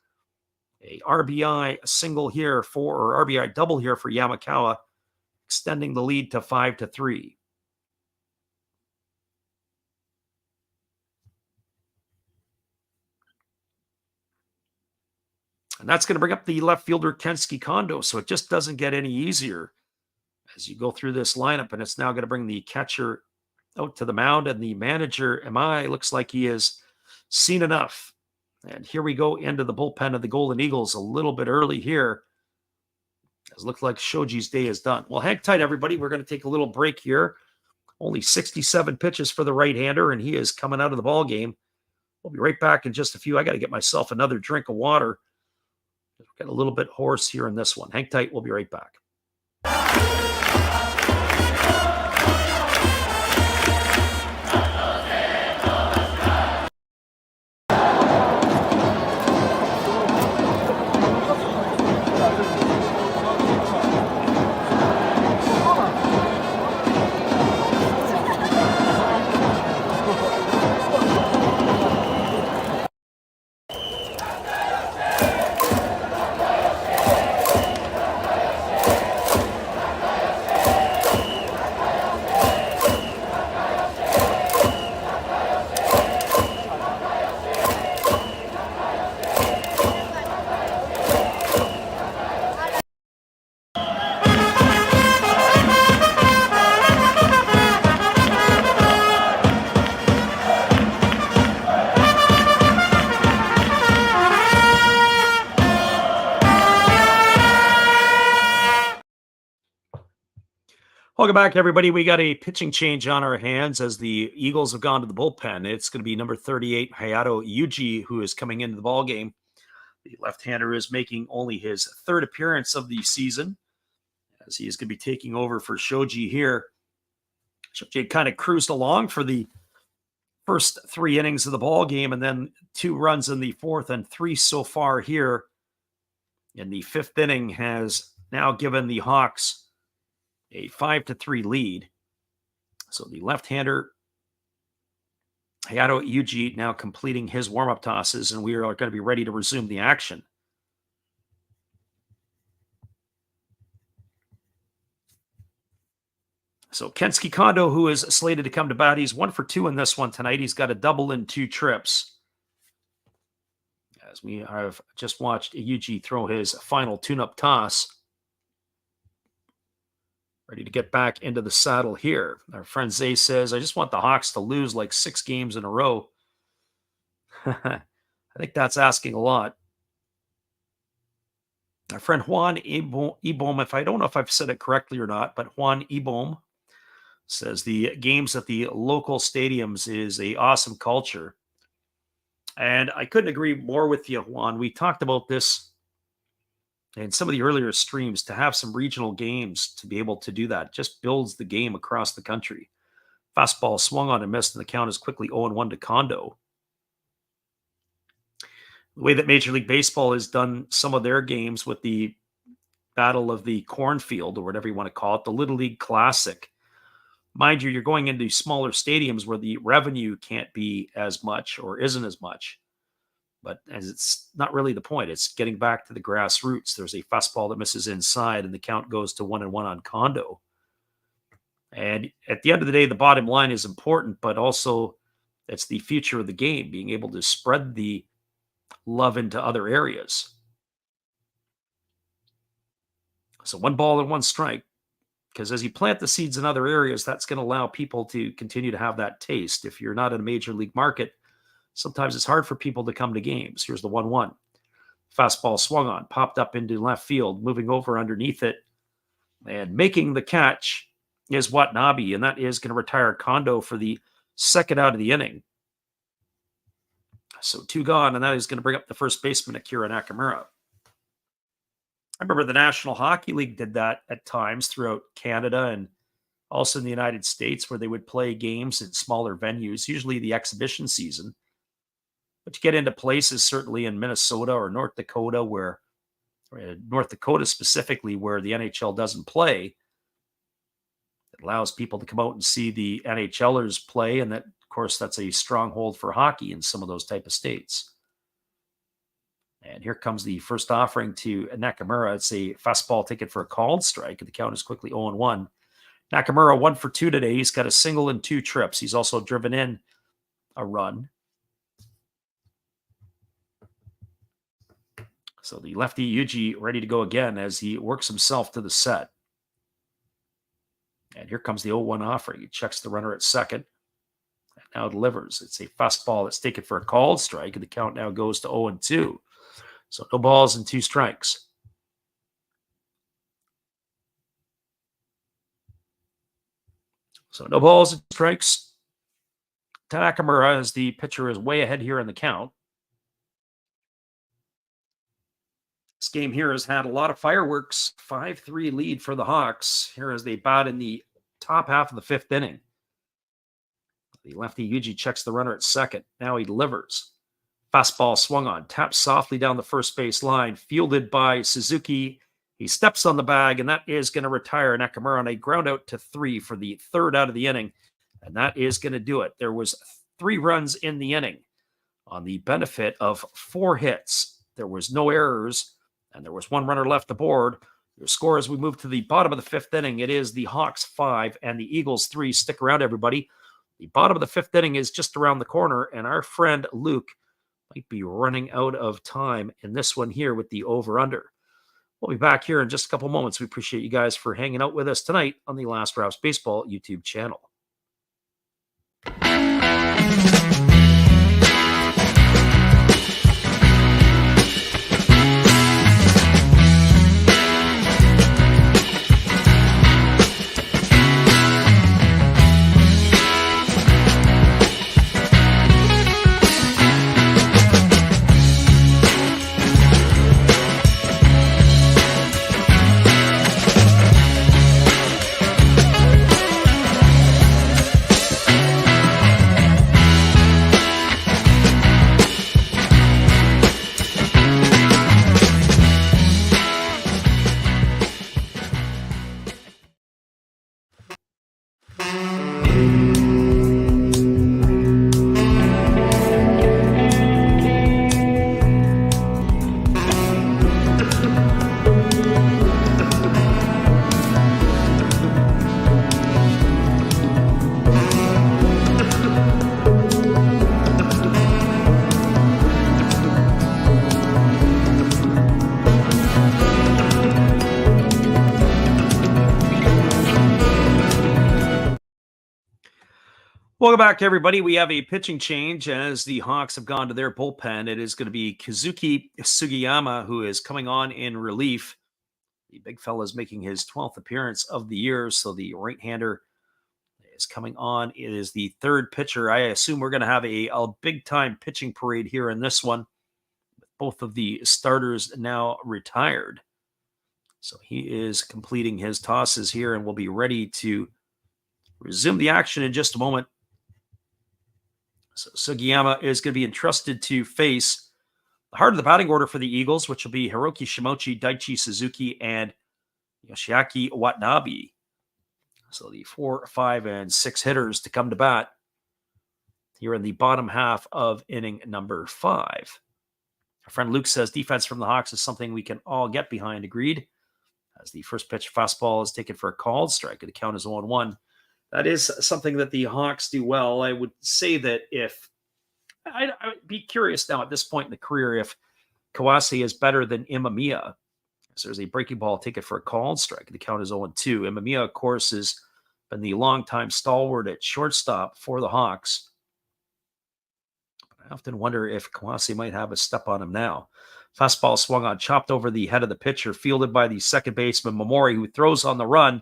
A RBI single here or RBI double here for Yamakawa, extending the lead to 5-3. And that's going to bring up the left fielder, Kensuke Kondo. So it just doesn't get any easier as you go through this lineup. And it's now going to bring the catcher out to the mound. And the manager, looks like he has seen enough. And here we go into the bullpen of the Golden Eagles a little bit early here. It looks like Shoji's day is done. Well, hang tight, everybody. We're going to take a little break here. Only 67 pitches for the right-hander, and he is coming out of the ball game. We'll be right back in just a few. I got to get myself another drink of water. Get a little bit hoarse here in this one. Hang tight. We'll be right back. Welcome back, everybody. We got a pitching change on our hands as the Eagles have gone to the bullpen. It's going to be number 38, Hayato Yuji, who is coming into the ball game. The left-hander is making only his third appearance of the season, as he is going to be taking over for Shoji here. Shoji kind of cruised along for the first 3 innings of the ball game, and then 2 runs in the fourth and 3 so far here in the fifth inning has now given the Hawks a 5-3 lead. So the left-hander, Hayato Yuji, now completing his warm-up tosses, and we are going to be ready to resume the action. So Kensuke Kondo, who is slated to come to bat, he's 1 for 2 in this one tonight. He's got a double in 2 trips. As we have just watched Yuji throw his final tune-up toss. Ready to get back into the saddle here. Our friend Zay says, I just want the Hawks to lose like 6 games in a row. I think that's asking a lot. Our friend Juan Ebom, if I don't know if I've said it correctly or not, but Juan Ebom says the games at the local stadiums is a awesome culture. And I couldn't agree more with you, Juan. We talked about this in some of the earlier streams. To have some regional games, to be able to do that, just builds the game across the country. Fastball swung on and missed, and the count is quickly 0-1 to Kondo. The way that Major League Baseball has done some of their games with the Battle of the Cornfield, or whatever you want to call it, the Little League Classic. Mind you, you're going into smaller stadiums where the revenue can't be as much or isn't as much. But as it's not really the point. It's getting back to the grassroots. There's a fastball that misses inside, and the count goes to 1-1 on Kondo. And at the end of the day, the bottom line is important, but also it's the future of the game, being able to spread the love into other areas. So 1 ball and 1 strike, because as you plant the seeds in other areas, that's going to allow people to continue to have that taste. If you're not in a major league market, sometimes it's hard for people to come to games. Here's the 1-1. Fastball swung on, popped up into left field, moving over underneath it, and making the catch is Watanabe, and that is going to retire Kondo for the second out of the inning. So 2 gone, and that is going to bring up the first baseman, Akira Nakamura. I remember the National Hockey League did that at times throughout Canada and also in the United States, where they would play games in smaller venues, usually the exhibition season. But you get into places, certainly in Minnesota or North Dakota, North Dakota specifically, where the NHL doesn't play. It allows people to come out and see the NHLers play, and that, of course, that's a stronghold for hockey in some of those type of states. And here comes the first offering to Nakamura. It's a fastball ticket for a called strike, and the count is quickly 0-1. Nakamura 1 for 2 today. He's got a single and 2 trips. He's also driven in a run. So the lefty Yuji ready to go again as he works himself to the set. And here comes the 0-1 offering. He checks the runner at second and now delivers. It's a fastball that's taken for a called strike, and the count now goes to 0-2. So no balls and 2 strikes. So no balls and strikes. Nakamura, as the pitcher is way ahead here in the count. This game here has had a lot of fireworks. 5-3 lead for the Hawks here as they bat in the top half of the 5th inning. The lefty Yuji checks the runner at second. Now he delivers. Fastball swung on, taps softly down the first base line, fielded by Suzuki. He steps on the bag, and that is going to retire Nakamura on a ground out to 3 for the 3rd out of the inning, and that is going to do it. There was 3 runs in the inning on the benefit of 4 hits. There was no errors, and there was 1 runner left aboard. Your score as we move to the bottom of the 5th inning, it is the Hawks 5 and the Eagles 3. Stick around, everybody. The bottom of the 5th inning is just around the corner, and our friend Luke might be running out of time in this one here with the over-under. We'll be back here in just a couple moments. We appreciate you guys for hanging out with us tonight on the Last Raps Baseball YouTube channel. Welcome back, everybody. We have a pitching change as the Hawks have gone to their bullpen. It is going to be Kazuki Sugiyama who is coming on in relief. The big fella is making his 12th appearance of the year, so the right-hander is coming on. It is the 3rd pitcher. I assume we're going to have a big-time pitching parade here in this one. Both of the starters now retired. So he is completing his tosses here and will be ready to resume the action in just a moment. So Sugiyama is going to be entrusted to face the heart of the batting order for the Eagles, which will be Hiroki Shimochi, Daichi Suzuki, and Yoshiaki Watanabe. So the 4, 5, and 6 hitters to come to bat here in the bottom half of inning number 5. Our friend Luke says defense from the Hawks is something we can all get behind. Agreed. As the first pitch fastball is taken for a called strike, the count is 0-1. That is something that the Hawks do well. I would say that I would be curious now at this point in the career if Kawase is better than Imamiya. So there's a breaking ball ticket for a called strike. The count is 0-2. Imamiya, of course, has been the longtime stalwart at shortstop for the Hawks. But I often wonder if Kawase might have a step on him now. Fastball swung on, chopped over the head of the pitcher, fielded by the second baseman Momori, who throws on the run.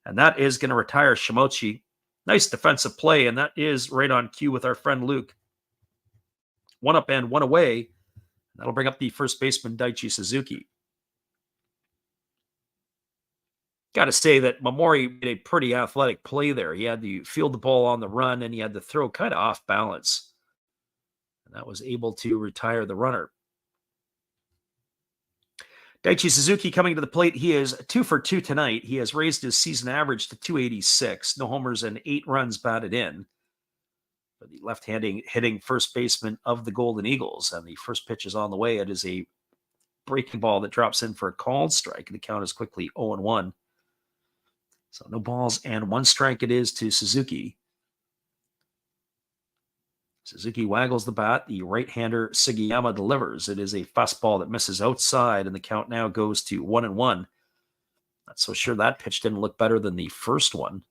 And that is going to retire Shimochi. Nice defensive play, and that is right on cue with our friend Luke. One up and one away. That'll bring up the first baseman, Daichi Suzuki. Got to say that Mamori made a pretty athletic play there. He had to field the ball on the run, and he had to throw kind of off balance. And that was able to retire the runner. Daichi Suzuki coming to the plate. He is 2 for 2 tonight. He has raised his season average to 286. No homers and 8 runs batted in. For the left-handed hitting first baseman of the Golden Eagles. And the first pitch is on the way. It is a breaking ball that drops in for a called strike. And the count is quickly 0-1. So no balls and 1 strike it is to Suzuki. Suzuki waggles the bat. The right-hander Sugiyama delivers. It is a fastball that misses outside, and the count now goes to 1-1. Not so sure that pitch didn't look better than the first one.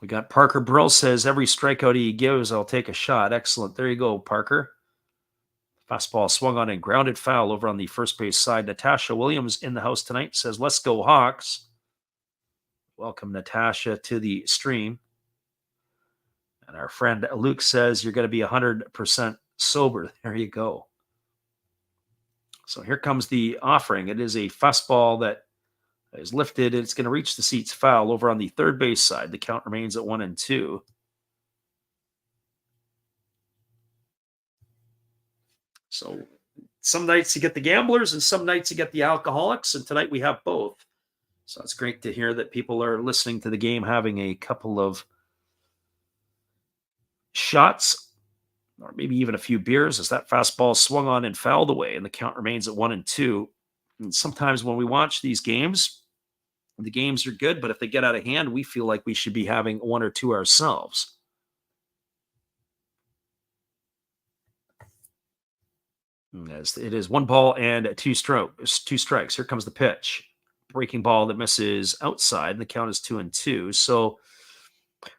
We got Parker Brill says, every strikeout he gives, I'll take a shot. Excellent. There you go, Parker. Fastball swung on and grounded foul over on the first base side. Natasha Williams in the house tonight says, let's go Hawks. Welcome, Natasha, to the stream. And our friend Luke says, you're going to be 100% sober. There you go. So here comes the offering. It is a fastball that is lifted. It's going to reach the seats foul over on the third base side. The count remains at 1-2. So some nights you get the gamblers and some nights you get the alcoholics. And tonight we have both. So it's great to hear that people are listening to the game, having a couple of shots or maybe even a few beers as that fastball swung on and fouled away. And the count remains at 1-2. And sometimes when we watch these games, the games are good, but if they get out of hand, we feel like we should be having 1 or 2 ourselves. As it is 1 ball and 2 strikes. Here comes the pitch. Breaking ball that misses outside, and the count is 2-2. So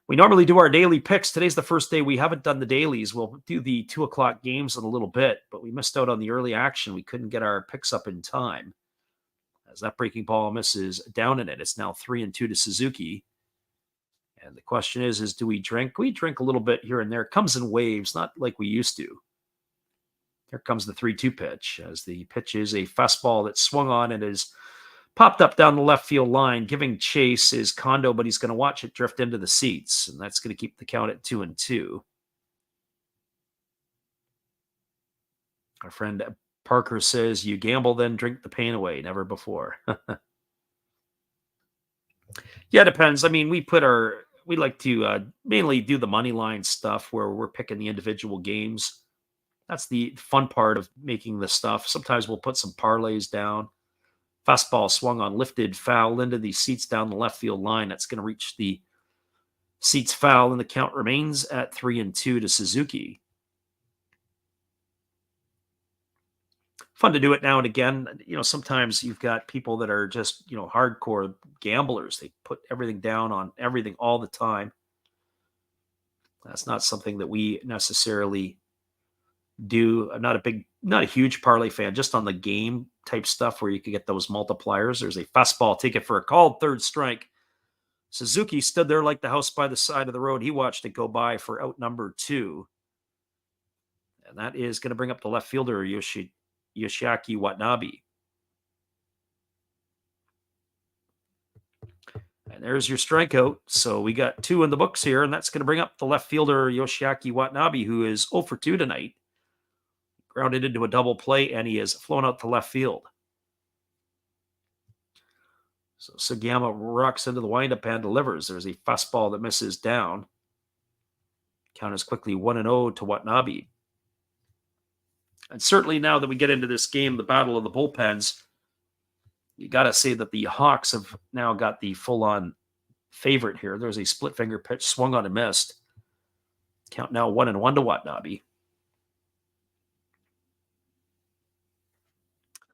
we normally do our daily picks. Today's the first day we haven't done the dailies. We'll do the 2:00 games in a little bit, but we missed out on the early action. We couldn't get our picks up in time. As that breaking ball misses down in it, it's now 3-2 to Suzuki. And the question is do we drink? We drink a little bit here and there. It comes in waves, not like we used to. Here comes the 3-2 pitch, as the pitch is a fastball that swung on and is popped up down the left field line. Giving chase is Kondo, but he's going to watch it drift into the seats, and that's going to keep the count at 2-2. Our friend Parker says, you gamble, then drink the pain away. Never before. Yeah, it depends. I mean, we like to mainly do the money line stuff where we're picking the individual games. That's the fun part of making this stuff. Sometimes we'll put some parlays down. Fastball swung on, lifted, foul into the seats down the left field line. That's going to reach the seats foul, and the count remains at 3-2 to Suzuki. Fun to do it now and again. Sometimes you've got people that are just, hardcore gamblers. They put everything down on everything all the time. That's not something that we necessarily do. I'm not a huge parlay fan, just on the game type stuff where you can get those multipliers. There's a fastball ticket for a called third strike. Suzuki stood there like the house by the side of the road. He watched it go by for out number 2. And that is going to bring up the left fielder, Yoshiaki Watanabe. And there's your strikeout. So we got 2 in the books here, and that's going to bring up the left fielder, Yoshiaki Watanabe, who is 0 for 2 tonight. Grounded into a double play, and he is flown out to left field. So Sugiyama rocks into the windup and delivers. There's a fastball that misses down. Count is quickly 1-0 to Watanabe. And certainly now that we get into this game, the battle of the bullpens, you got to say that the Hawks have now got the full-on favorite here. There's a split-finger pitch swung on and missed. Count now 1-1 to Watanabe.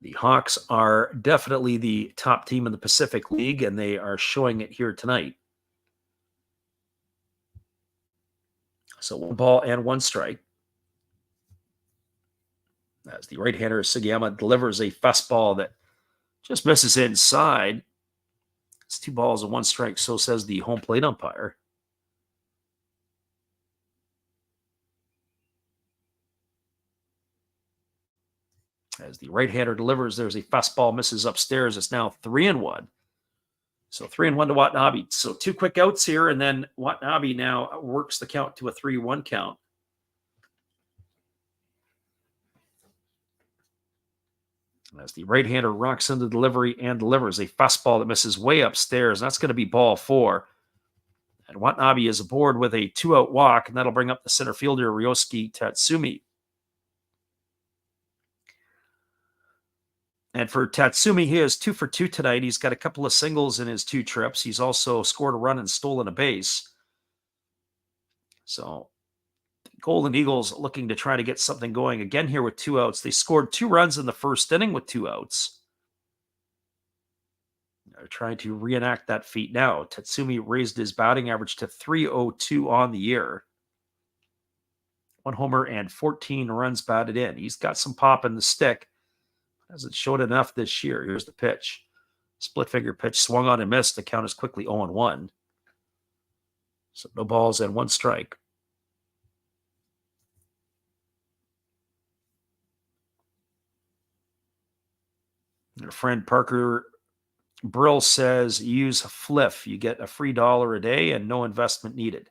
The Hawks are definitely the top team in the Pacific League, and they are showing it here tonight. So 1 ball and 1 strike. As the right-hander Sugiyama delivers a fastball that just misses inside. It's 2 balls and 1 strike, so says the home plate umpire. As the right-hander delivers, there's a fastball, misses upstairs. It's now 3-1. So 3-1 to Watanabe. So 2 quick outs here, and then Watanabe now works the count to a 3-1 count. As the right-hander rocks into delivery and delivers a fastball that misses way upstairs. That's going to be ball 4. And Watanabe is aboard with a 2-out walk, and that'll bring up the center fielder, Ryosuke Tatsumi. And for Tatsumi, he is 2 for 2 tonight. He's got a couple of singles in his 2 trips. He's also scored a run and stolen a base. So Golden Eagles looking to try to get something going again here with 2 outs. They scored 2 runs in the first inning with 2 outs. They're trying to reenact that feat now. Tatsumi raised his batting average to .302 on the year. 1 homer and 14 runs batted in. He's got some pop in the stick. Hasn't showed enough this year. Here's the pitch. Split finger pitch, swung on and missed. The count is quickly 0-1. So no balls and 1 strike. Your friend Parker Brill says, use Fliff. You get a free $1 a day and no investment needed.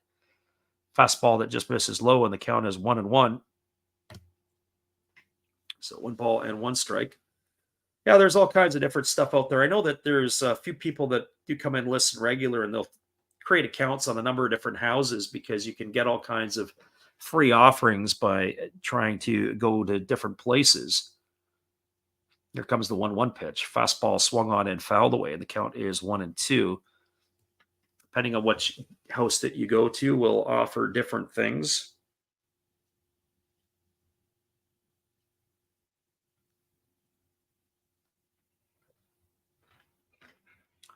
Fastball that just misses low, and the count is 1-1. So 1 ball and 1 strike. Yeah, there's all kinds of different stuff out there. I know that there's a few people that do come in, listen regular, and they'll create accounts on a number of different houses because you can get all kinds of free offerings by trying to go to different places. Here comes the 1-1 pitch. Fastball swung on and fouled away. The count is 1-2. Depending on which house that you go to, will offer different things.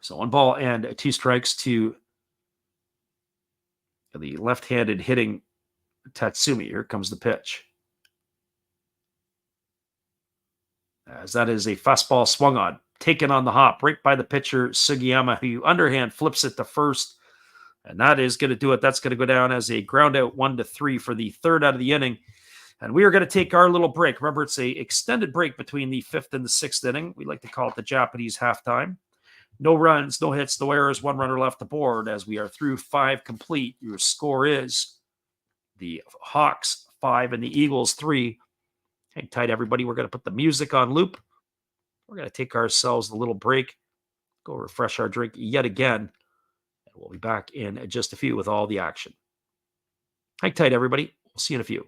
So 1 ball and 2 strikes to the left-handed hitting Tatsumi. Here comes the pitch. As that is a fastball swung on, taken on the hop, right by the pitcher, Sugiyama, who underhand flips it to first. And that is going to do it. That's going to go down as a ground out 1-3 for the 3rd out of the inning. And we are going to take our little break. Remember, it's a extended break between the 5th and the 6th inning. We like to call it the Japanese halftime. No runs, no hits, no errors, 1 runner left aboard as we are through 5 complete. Your score is the Hawks 5 and the Eagles 3. Hang tight, everybody. We're going to put the music on loop. We're going to take ourselves a little break, go refresh our drink yet again, and we'll be back in just a few with all the action. Hang tight, everybody. We'll see you in a few.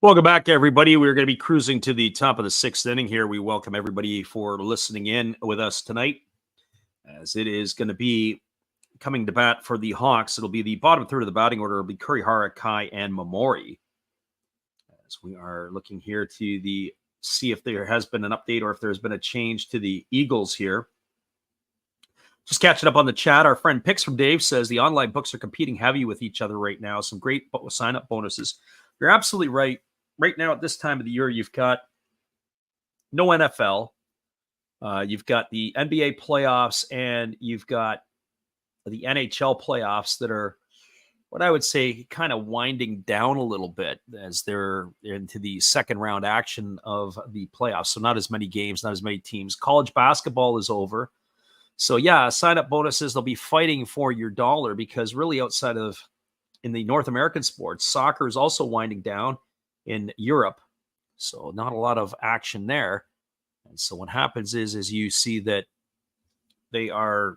Welcome back, everybody. We're going to be cruising to the top of the sixth inning here. We welcome everybody for listening in with us tonight, as it is going to be coming to bat for the Hawks. It'll be the bottom third of the batting order. It'll be Kurihara, Kai, and Momori. As we are looking here to see if there has been an update or if there's been a change to the Eagles here. Just catching up on the chat. Our friend Picks from Dave says the online books are competing heavy with each other right now. Some great sign-up bonuses. You're absolutely right. Right now, at this time of the year, you've got no NFL. You've got the NBA playoffs, and you've got the NHL playoffs that are, what I would say, kind of winding down a little bit as they're into the second round action of the playoffs. So not as many games, not as many teams. College basketball is over. So yeah, sign-up bonuses, they'll be fighting for your dollar because really outside of in the North American sports, soccer is also winding down in Europe. So not a lot of action there. And so what happens is you see that they are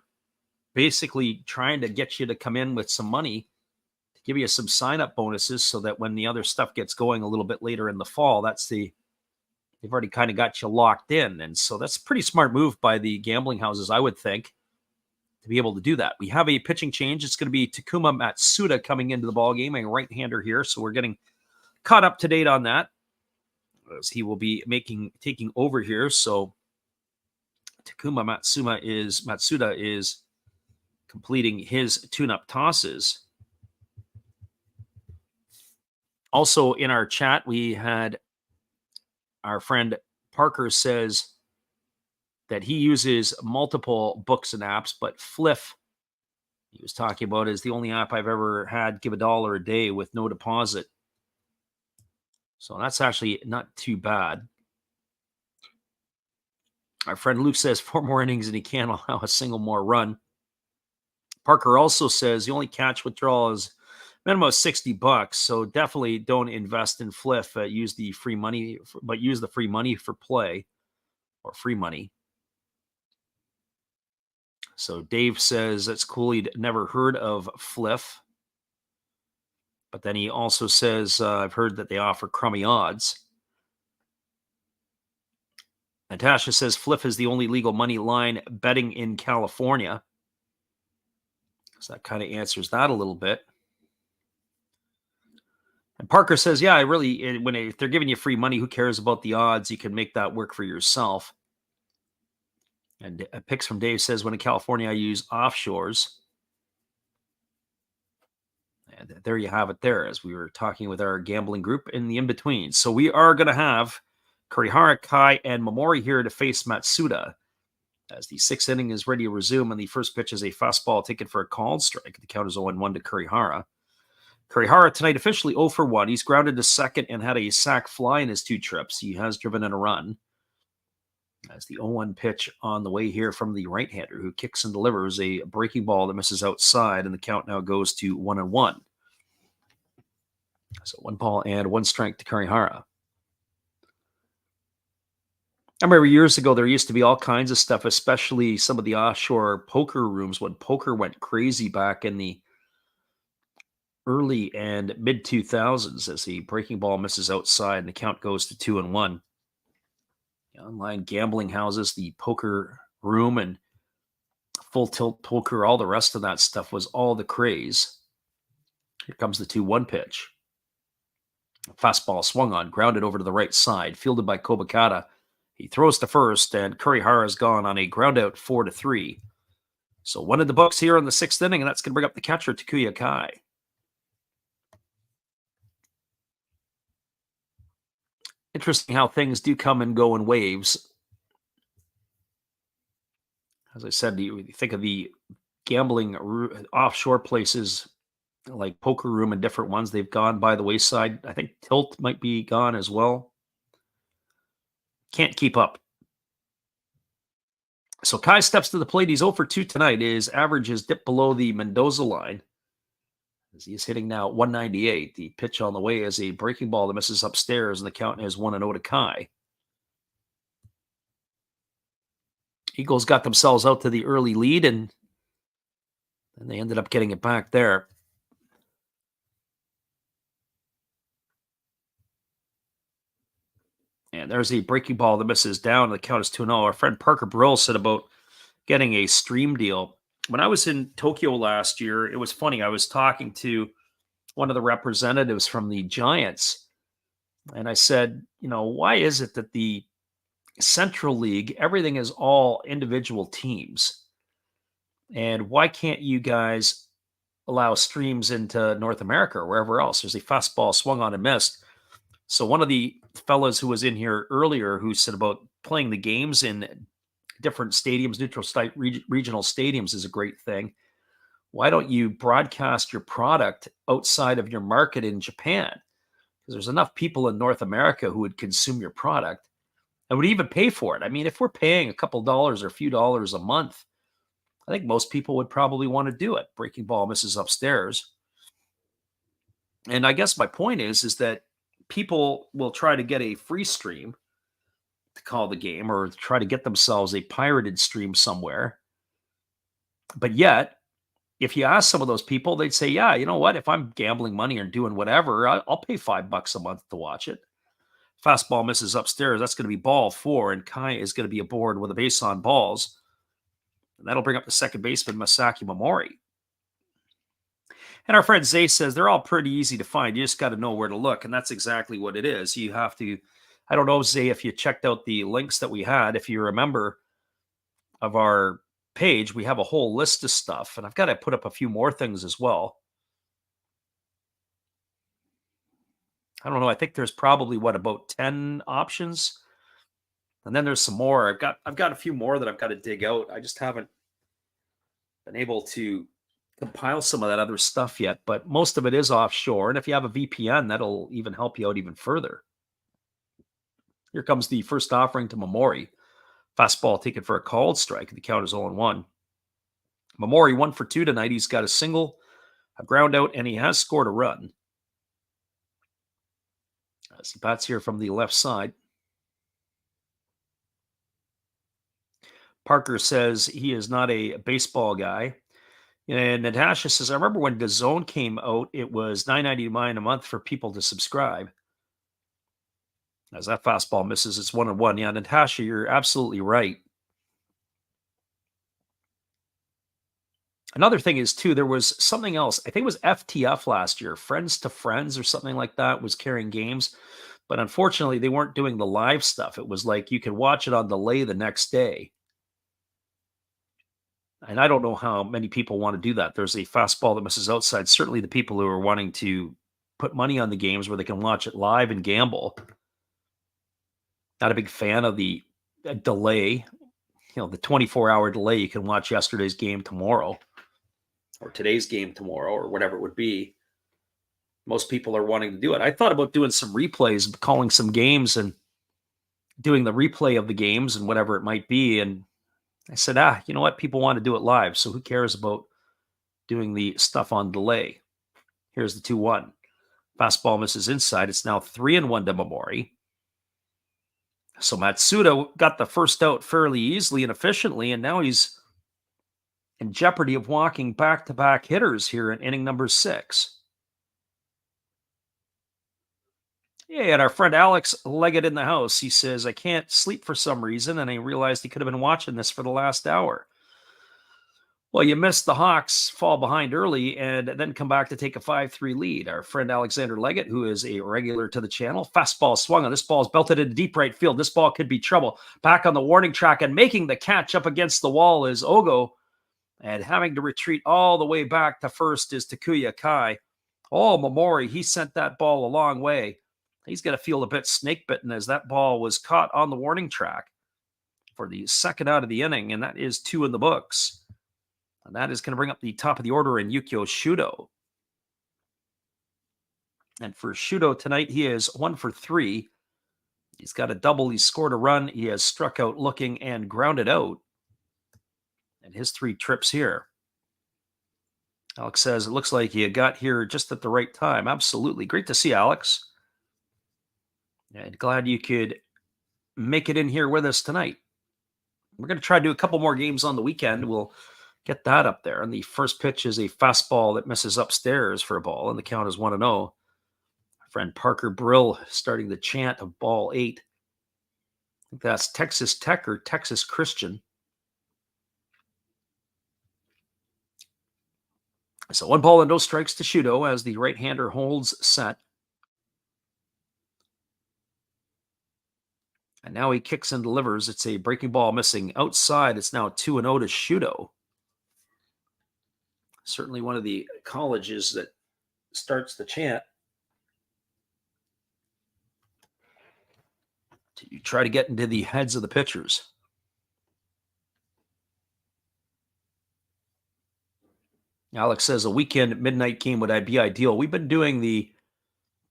basically trying to get you to come in with some money to give you some sign-up bonuses so that when the other stuff gets going a little bit later in the fall, they've already kind of got you locked in. And so that's a pretty smart move by the gambling houses, I would think, to be able to do that. We have a pitching change. It's going to be Takuma Matsuda coming into the ballgame, a right-hander here. So we're getting caught up to date on that as he will be taking over here. So Takuma Matsuda is completing his tune-up tosses. Also in our chat, we had our friend Parker says that he uses multiple books and apps, but Fliff, he was talking about, is the only app I've ever had give $1 a day with no deposit. So that's actually not too bad. Our friend Luke says 4 more innings and he can't allow a single more run. Parker also says the only catch withdrawal is minimum of $60. So definitely don't invest in Fliff. Use the free money, but use the free money for play or free money. So Dave says that's cool. He'd never heard of Fliff. But then he also says, I've heard that they offer crummy odds. Natasha says Fliff is the only legal money line betting in California. So that kind of answers that a little bit. And Parker says, yeah, if they're giving you free money, who cares about the odds? You can make that work for yourself. And Picks from Dave says, when in California, I use offshores. And there you have it there, as we were talking with our gambling group in the in-between. So we are going to have Kurihara, Kai, and Momori here to face Matsuda as the sixth inning is ready to resume, and the first pitch is a fastball taken for a called strike. The count is 0-1 to Kurihara. Kurihara tonight officially 0 for 1. He's grounded to second and had a sac fly in his 2 trips. He has driven in a run. As the 0-1 pitch on the way here from the right-hander who kicks and delivers a breaking ball that misses outside, and the count now goes to 1-1. So 1 ball and 1 strike to Kurihara. I remember years ago, there used to be all kinds of stuff, especially some of the offshore poker rooms when poker went crazy back in the early and mid 2000s as the breaking ball misses outside and the count goes to 2-1. The online gambling houses, the poker room and full tilt poker, all the rest of that stuff was all the craze. Here comes the 2-1 pitch. Fastball swung on, grounded over to the right side, fielded by Kobakata. He throws to first, and Kurihara is gone on a ground out 4-3. So 1 in the books here in the 6th inning, and that's going to bring up the catcher, Takuya Kai. Interesting how things do come and go in waves. As I said, you think of the gambling offshore places like Poker Room and different ones, they've gone by the wayside. I think Tilt might be gone as well. Can't keep up. So Kai steps to the plate. He's 0 for 2 tonight. His average is dipped below the Mendoza line, as he is hitting now 198. The pitch on the way is a breaking ball that misses upstairs, and the count is 1-0 to Kai. Eagles got themselves out to the early lead, and then they ended up getting it back there. And there's a breaking ball that misses down. The count is 2-0. Our friend Parker Brill said about getting a stream deal. When I was in Tokyo last year, it was funny. I was talking to one of the representatives from the Giants, and I said, why is it that the Central League, everything is all individual teams? And why can't you guys allow streams into North America or wherever else? There's a fastball swung on and missed. So one of the fellows who was in here earlier who said about playing the games in different stadiums, neutral site, regional stadiums is a great thing. Why don't you broadcast your product outside of your market in Japan? Because there's enough people in North America who would consume your product and would even pay for it. I mean, if we're paying a couple dollars or a few dollars a month, I think most people would probably want to do it. Breaking ball misses upstairs. And I guess my point is that people will try to get a free stream to call the game or try to get themselves a pirated stream somewhere. But yet, if you ask some of those people, they'd say, yeah, you know what? If I'm gambling money or doing whatever, I'll pay $5 a month to watch it. Fastball misses upstairs. That's going to be ball 4, and Kai is going to be aboard with a base on balls. And that'll bring up the second baseman, Masaki Momori. And our friend Zay says they're all pretty easy to find. You just got to know where to look. And that's exactly what it is. You have to, I don't know, Zay, if you checked out the links that we had, if you remember of our page, we have a whole list of stuff. And I've got to put up a few more things as well. I don't know. I think there's probably about 10 options. And then there's some more. I've got a few more that I've got to dig out. I just haven't been able to compile some of that other stuff yet, but most of it is offshore. And if you have a VPN, that'll even help you out even further. Here comes the first offering to Momori. Fastball taken for a called strike. The count is 0-1. Momori 1 for 2 tonight. He's got a single, a ground out, and he has scored a run. As he bats here from the left side. Parker says he is not a baseball guy. And Natasha says, I remember when DAZN came out, it was $9.99 a month for people to subscribe. As that fastball misses, it's 1-1. Yeah, Natasha, you're absolutely right. Another thing is, too, there was something else. I think it was FTF last year. Friends to Friends or something like that was carrying games. But unfortunately, they weren't doing the live stuff. It was like you could watch it on delay the next day. And I don't know how many people want to do that. There's a fastball that misses outside. Certainly the people who are wanting to put money on the games where they can watch it live and gamble. Not a big fan of the delay, the 24-hour delay. You can watch yesterday's game tomorrow or today's game tomorrow or whatever it would be. Most people are wanting to do it. I thought about doing some replays, calling some games and doing the replay of the games and whatever it might be. And I said, you know what? People want to do it live. So who cares about doing the stuff on delay? Here's the 2-1. Fastball misses inside. It's now 3-1 to Momori. So Matsuda got the first out fairly easily and efficiently, and now he's in jeopardy of walking back-to-back hitters here in inning number 6. Yeah, and our friend Alex Leggett in the house. He says, I can't sleep for some reason, and I realized he could have been watching this for the last hour. Well, you missed the Hawks fall behind early and then come back to take a 5-3 lead. Our friend Alexander Leggett, who is a regular to the channel, fastball swung on. This ball is belted into deep right field. This ball could be trouble. Back on the warning track and making the catch up against the wall is Ogo. And having to retreat all the way back to first is Takuya Kai. Oh, Momori, he sent that ball a long way. He's going to feel a bit snake bitten as that ball was caught on the warning track for the second out of the inning, and that is 2 in the books. And that is going to bring up the top of the order in Yukio Shudo. And for Shudo tonight, he is 1 for 3. He's got a double. He scored a run. He has struck out looking and grounded out. And his 3 trips here. Alex says, it looks like you got here just at the right time. Absolutely. Great to see Alex. And glad you could make it in here with us tonight. We're going to try to do a couple more games on the weekend. We'll get that up there. And the first pitch is a fastball that misses upstairs for a ball, and the count is 1-0. Our friend Parker Brill starting the chant of ball 8. think that's Texas Tech or Texas Christian. So 1 ball and no strikes to Shudo as the right-hander holds set. And now he kicks and delivers. It's a breaking ball missing outside. It's now 2-0 to Shudo. Certainly one of the colleges that starts the chant. You try to get into the heads of the pitchers. Alex says a weekend midnight game would be ideal. We've been doing the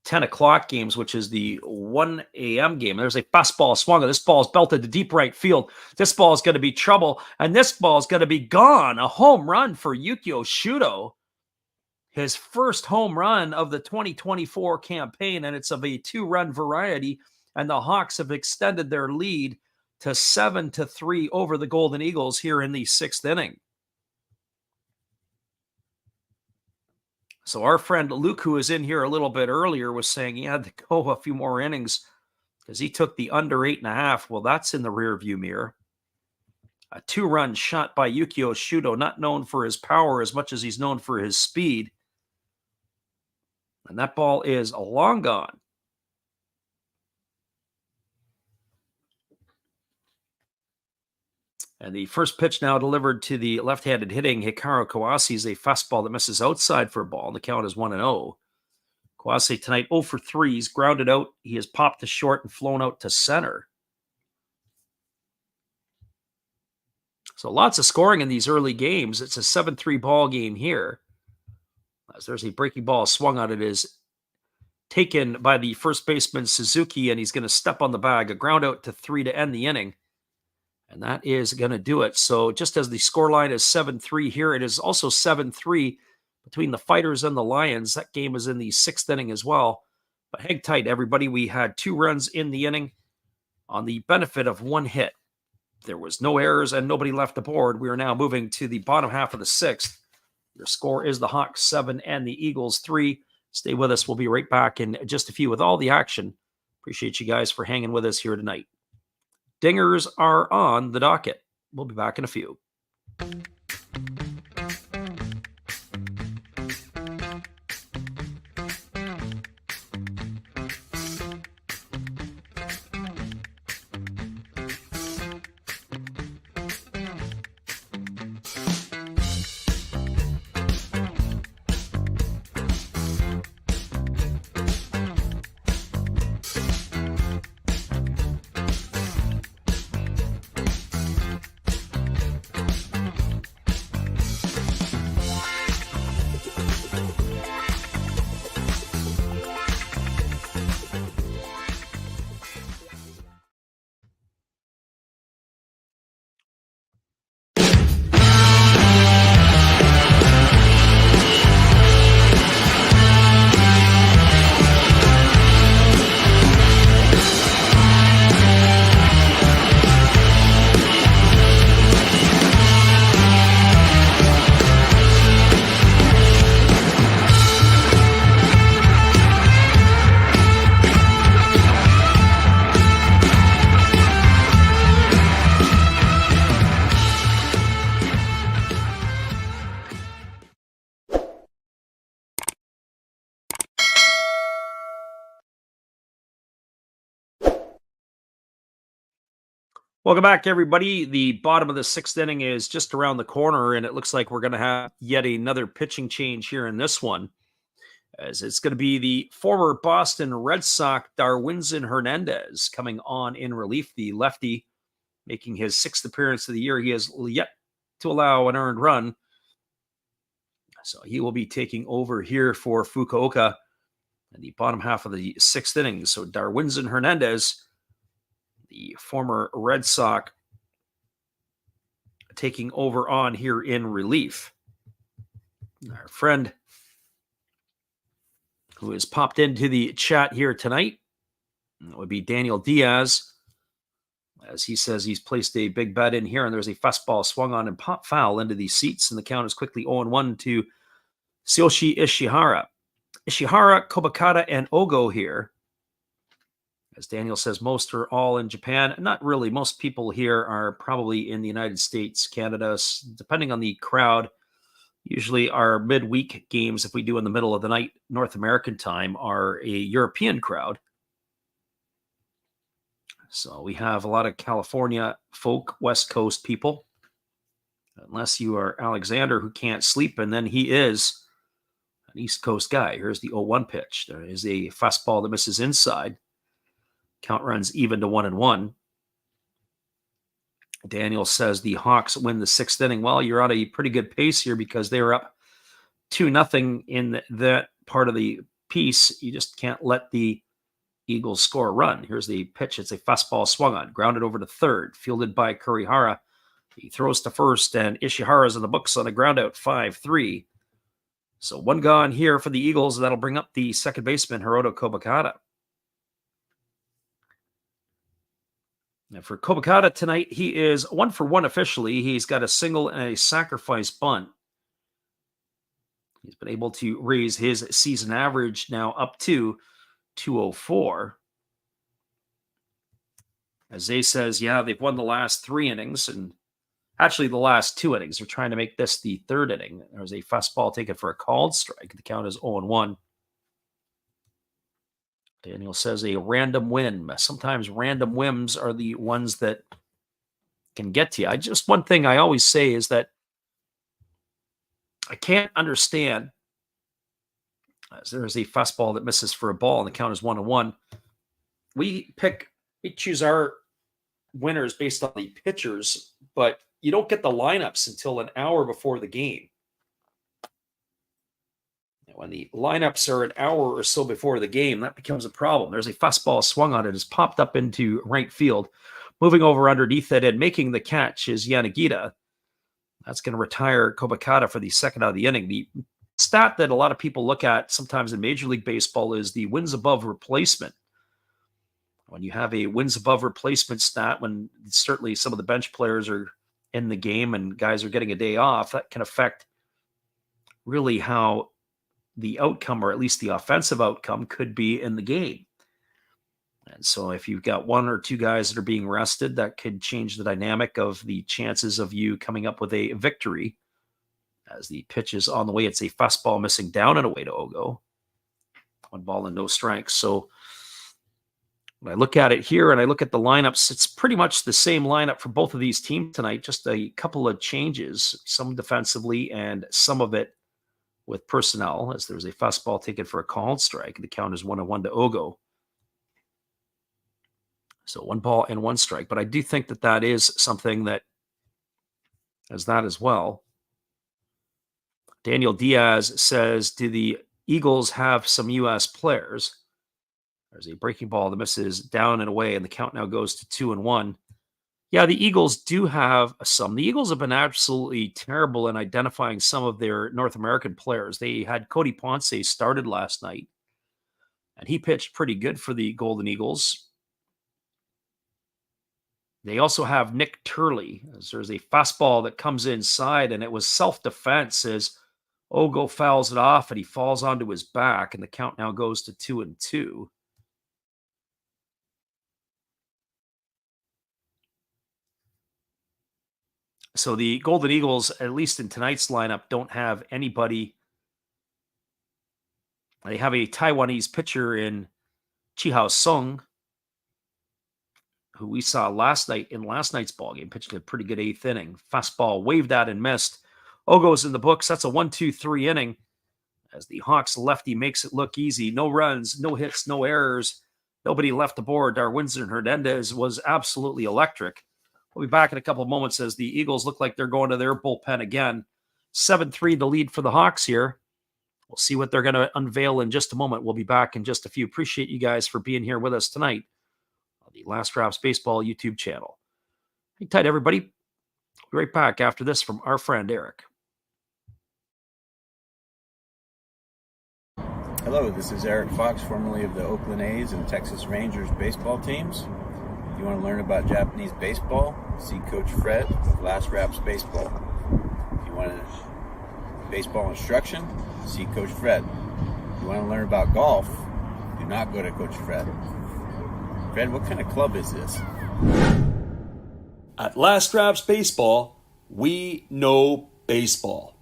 10 o'clock games, which is the 1 a.m. game. There's a fastball swung. This ball is belted to deep right field. This ball is going to be trouble, and this ball is going to be gone. A home run for Yukio Shudo. His first home run of the 2024 campaign, and it's of a 2-run variety, and the Hawks have extended their lead to 7-3 over the Golden Eagles here in the 6th inning. So our friend Luke, who was in here a little bit earlier, was saying he had to go a few more innings because he took the under 8.5. Well, that's in the rearview mirror. A 2-run shot by Yukio Shudo, not known for his power as much as he's known for his speed. And that ball is long gone. And the first pitch now delivered to the left-handed hitting Hikaru Kawase is a fastball that misses outside for a ball. The count is 1-0. Kawase tonight 0 for 3. He's grounded out. He has popped to short and flown out to center. So lots of scoring in these early games. It's a 7-3 ball game here. As there's a breaking ball swung on, it is taken by the first baseman Suzuki, and he's going to step on the bag. A ground out to 3 to end the inning. And that is going to do it. So just as the scoreline is 7-3 here, it is also 7-3 between the Fighters and the Lions. That game is in the 6th inning as well. But hang tight, everybody. We had 2 runs in the inning on the benefit of 1 hit. There was no errors and nobody left aboard. We are now moving to the bottom half of the 6th. Your score is the Hawks 7 and the Eagles 3. Stay with us. We'll be right back in just a few with all the action. Appreciate you guys for hanging with us here tonight. Dingers are on the docket. We'll be back in a few. Welcome back, everybody. The bottom of the 6th inning is just around the corner, and it looks like we're going to have yet another pitching change here in this one, as it's going to be the former Boston Red Sox Darwinzon Hernandez coming on in relief, the lefty, making his 6th appearance of the year. He has yet to allow an earned run, so he will be taking over here for Fukuoka in the bottom half of the 6th inning. So Darwinzon Hernandez, the former Red Sox, taking over on here in relief. Our friend who has popped into the chat here tonight, that would be Daniel Diaz, as he says he's placed a big bet in here, and there's a fastball swung on and pop foul into the seats, and the count is quickly 0-1 to Tsuyoshi Ishihara. Ishihara, Kobakata, and Ogo here, As Daniel says, most are all in Japan. Not really. Most people here are probably in the United States, Canada, depending on the crowd. Usually our midweek games, if we do in the middle of the night, North American time, are a European crowd. So we have a lot of California folk, West Coast people. Unless you are Alexander, who can't sleep, and then he is an East Coast guy. Here's the 0-1 pitch. There is a fastball that misses inside. Count runs even to 1-1. Daniel says the Hawks win the 6th inning. Well, you're on a pretty good pace here because they were up 2-0 in that part of the piece. You just can't let the Eagles score a run. Here's the pitch. It's a fastball swung on, grounded over to third, fielded by Kurihara. He throws to first, and Ishihara's in the books on a ground out, 5-3. So one gone here for the Eagles. That'll bring up the second baseman, Hiroto Kobakata. And for Kobakata tonight, he is 1-for-1 officially. He's got a single and a sacrifice bunt. He's been able to raise his season average now up to 204. As Zay says, yeah, they've won the last 3 innings, and actually the last 2 innings. They're trying to make this the 3rd inning. There's a fastball taken for a called strike. The count is 0-1. Daniel says a random whim. Sometimes random whims are the ones that can get to you. One thing I always say is that I can't understand. As there is a fastball that misses for a ball, and the count is 1-1. We choose our winners based on the pitchers, but you don't get the lineups until an hour before the game. When the lineups are an hour or so before the game, that becomes a problem. There's a fastball swung on it. It's popped up into right field. Moving over underneath it and making the catch is Yanagita. That's going to retire Kobakata for the second out of the inning. The stat that a lot of people look at sometimes in Major League Baseball is the wins above replacement. When you have a wins above replacement stat, when certainly some of the bench players are in the game and guys are getting a day off, that can affect really how the outcome, or at least the offensive outcome, could be in the game. And so if you've got 1 or 2 guys that are being rested, that could change the dynamic of the chances of you coming up with a victory. As the pitch is on the way, it's a fastball missing down and away to Ogo. 1 ball and no strikes. So when I look at it here and I look at the lineups, it's pretty much the same lineup for both of these teams tonight, just a couple of changes, some defensively and some of it with personnel, as there's a fastball taken for a called strike. The count is 1-1 to Ogo. So 1 ball and 1 strike. But I do think that that is something that as that as well. Daniel Diaz says, do the Eagles have some U.S. players? There's a breaking ball that misses down and away, and the count now goes to 2-1. Yeah, the Eagles do have some. The Eagles have been absolutely terrible in identifying some of their North American players. They had Cody Ponce started last night, and he pitched pretty good for the Golden Eagles. They also have Nick Turley. As there's a fastball that comes inside, and it was self-defense as Ogo fouls it off, and he falls onto his back, and the count now goes to 2-2. So the Golden Eagles, at least in tonight's lineup, don't have anybody. They have a Taiwanese pitcher in Chihao Sung, who we saw last night in last night's ballgame, pitched a pretty good 8th inning. Fastball waved at and missed. Ogo's in the books. That's a 1-2-3 inning as the Hawks lefty makes it look easy. No runs, no hits, no errors. Nobody left the board. Darwinzon Hernandez was absolutely electric. We'll be back in a couple of moments as the Eagles look like they're going to their bullpen again. 7-3 the lead for the Hawks here. We'll see what they're going to unveil in just a moment. We'll be back in just a few. Appreciate you guys for being here with us tonight on the Last Drops Baseball YouTube channel. Hang tight, everybody. We'll be right back after this from our friend Eric. Hello, this is Eric Fox, formerly of the Oakland A's and Texas Rangers baseball teams. If you want to learn about Japanese baseball, see Coach Fred with Last Raps Baseball. If you want baseball instruction, see Coach Fred. If you want to learn about golf, do not go to Coach Fred. If Fred, what kind of club is this? At Last Raps Baseball, we know baseball.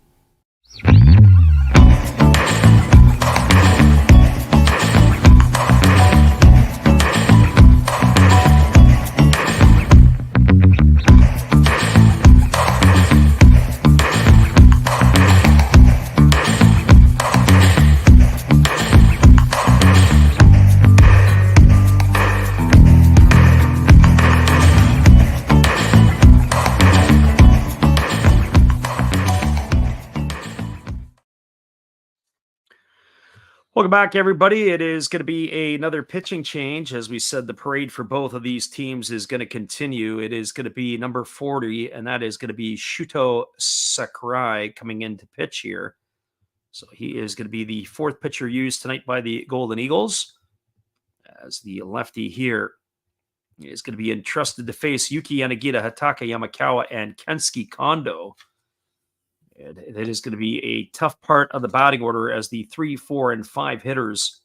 Welcome back, everybody. It is going to be another pitching change. As we said, the parade for both of these teams is going to continue. It is going to be number 40, and that is going to be Shuto Sakurai coming in to pitch here. So he is going to be the fourth pitcher used tonight by the Golden Eagles, as the lefty here is going to be entrusted to face Yuki Yanagita, Hataka Yamakawa, and Kensuke Kondo. And it is going to be a tough part of the batting order, as the 3, 4, and 5 hitters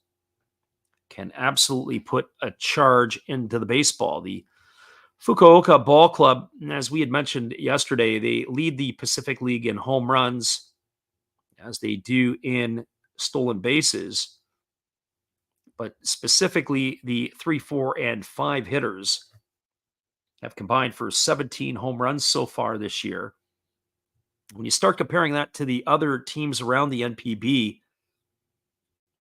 can absolutely put a charge into the baseball. The Fukuoka Ball Club, as we had mentioned yesterday, they lead the Pacific League in home runs, as they do in stolen bases. But specifically, the 3, 4, and 5 hitters have combined for 17 home runs so far this year. When you start comparing that to the other teams around the NPB,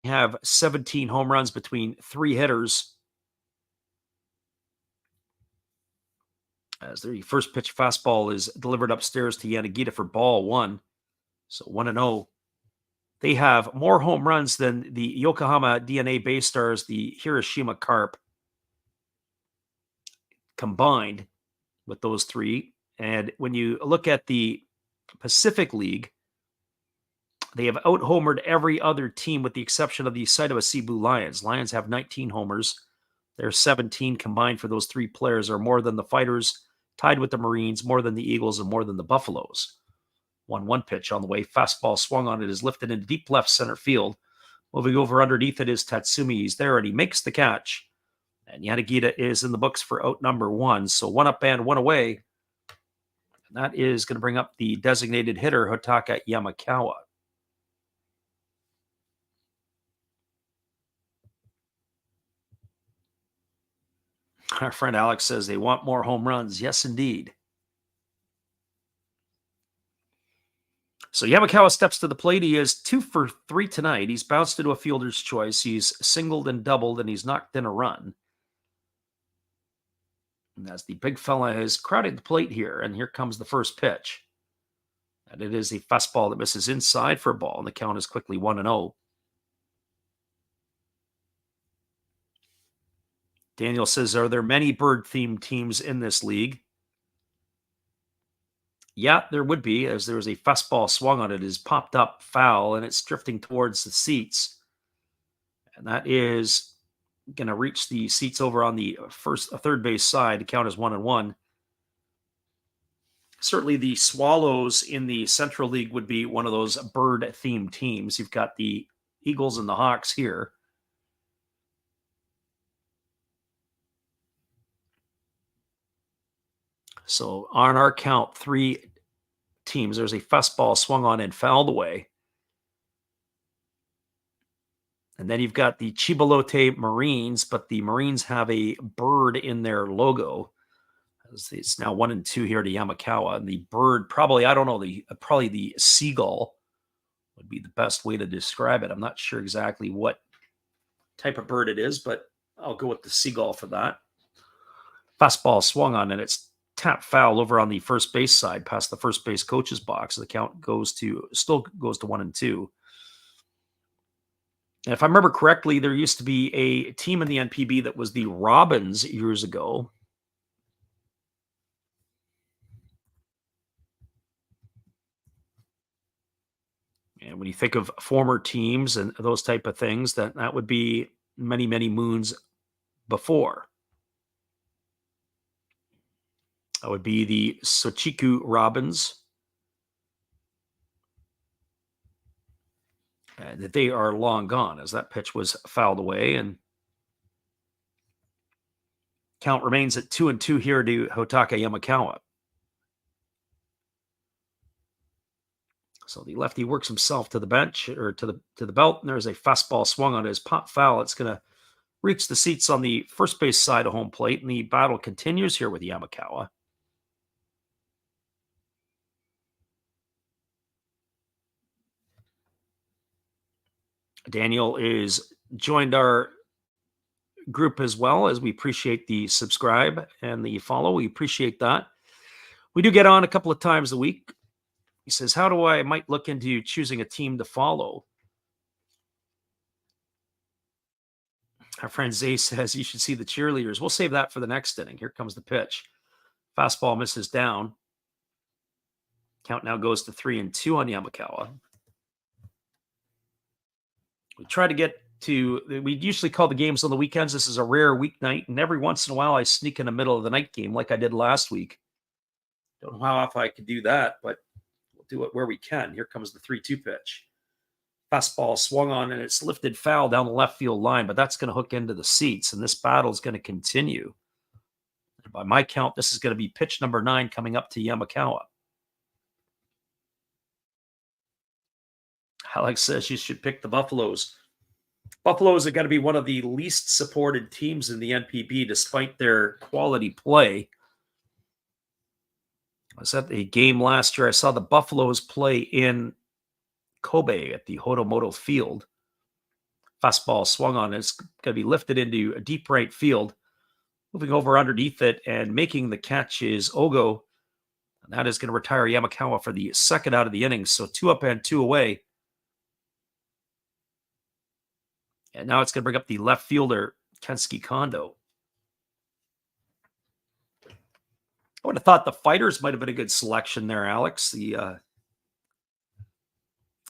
you have 17 home runs between 3 hitters, as the first pitch fastball is delivered upstairs to Yanagita for ball 1. So 1-0. They have more home runs than the Yokohama DNA Bay Stars, the Hiroshima Carp, combined with those 3. And when you look at the Pacific League, they have out-homered every other team with the exception of the Saitama Cebu Lions. Lions have 19 homers. Their 17 combined for those 3 players are more than the Fighters, tied with the Marines, more than the Eagles, and more than the Buffaloes. 1-1 pitch on the way. Fastball swung on it, is lifted into deep left center field. Moving over underneath it is Tatsumi. He's there, and he makes the catch. And Yanagita is in the books for out number 1. So 1 up and 1 away. And that is going to bring up the designated hitter, Hataka Yamakawa. Our friend Alex says they want more home runs. Yes, indeed. So Yamakawa steps to the plate. He is 2 for 3 tonight. He's bounced into a fielder's choice. He's singled and doubled, and he's knocked in a run. And as the big fella is crowding the plate here, and here comes the first pitch. And it is a fastball that misses inside for a ball, and the count is quickly 1-0. Daniel says, are there many bird-themed teams in this league? Yeah, there would be, as there was a fastball swung on it. It is popped up foul, and it's drifting towards the seats. And that is going to reach the seats over on the third base side. The count is 1-1. Certainly the Swallows in the Central League would be one of those bird-themed teams. You've got the Eagles and the Hawks here. So on our count, 3 teams. There's a fastball swung on and fouled away. And then you've got the Chibalote Marines, but the Marines have a bird in their logo. It's now 1-2 here to Yamakawa. And the bird, probably, I don't know, probably the seagull would be the best way to describe it. I'm not sure exactly what type of bird it is, but I'll go with the seagull for that. Fastball swung on, and it's tapped foul over on the first base side past the first base coach's box. The count still goes to 1-2. And if I remember correctly, there used to be a team in the NPB that was the Robins years ago. And when you think of former teams and those type of things, that would be many, many moons before. That would be the Sochiku Robins. That they are long gone, as that pitch was fouled away. And Count remains at 2-2 here to Hotaka Yamakawa. So the lefty works himself to the bench, or to the belt, and there's a fastball swung on his pop foul. It's going to reach the seats on the first base side of home plate, and the battle continues here with Yamakawa. Daniel is joined our group as well, as we appreciate the subscribe and the follow. We appreciate that. We do get on a couple of times a week. He says, how do I might look into choosing a team to follow? Our friend Zay says you should see the cheerleaders. We'll save that for the next inning. Here comes the pitch. Fastball misses down. Count now goes to 3-2 on Yamakawa. We try to get to, we usually call the games on the weekends. This is a rare weeknight, and every once in a while I sneak in the middle of the night game like I did last week. Don't know how often I could do that, but we'll do it where we can. Here comes the 3-2 pitch. Fastball swung on, and it's lifted foul down the left field line, but that's going to hook into the seats, and this battle is going to continue. And by my count, this is going to be pitch number 9 coming up to Yamakawa. Alex says you should pick the Buffaloes. Buffaloes are going to be one of the least supported teams in the NPB, despite their quality play. I was at the game last year. I saw the Buffaloes play in Kobe at the Hodomoto Field. Fastball swung on. It's going to be lifted into a deep right field. Moving over underneath it and making the catch is Ogo. And that is going to retire Yamakawa for the second out of the innings. So 2 up and 2 away. And now it's going to bring up the left fielder, Kensuke Kondo. I would have thought the Fighters might have been a good selection there, Alex. The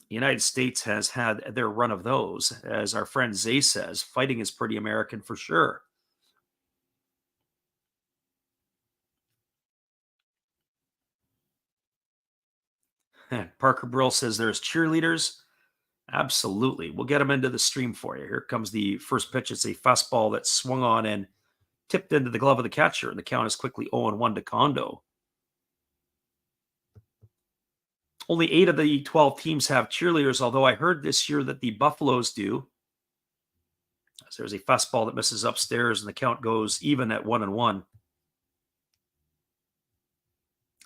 United States has had their run of those. As our friend Zay says, fighting is pretty American for sure. Parker Brill says there's cheerleaders. Absolutely. We'll get them into the stream for you. Here comes the first pitch. It's a fastball that swung on and tipped into the glove of the catcher, and the count is quickly 0-1 to Kondo. Only 8 of the 12 teams have cheerleaders, although I heard this year that the Buffaloes do. So there's a fastball that misses upstairs, and the count goes even at 1-1.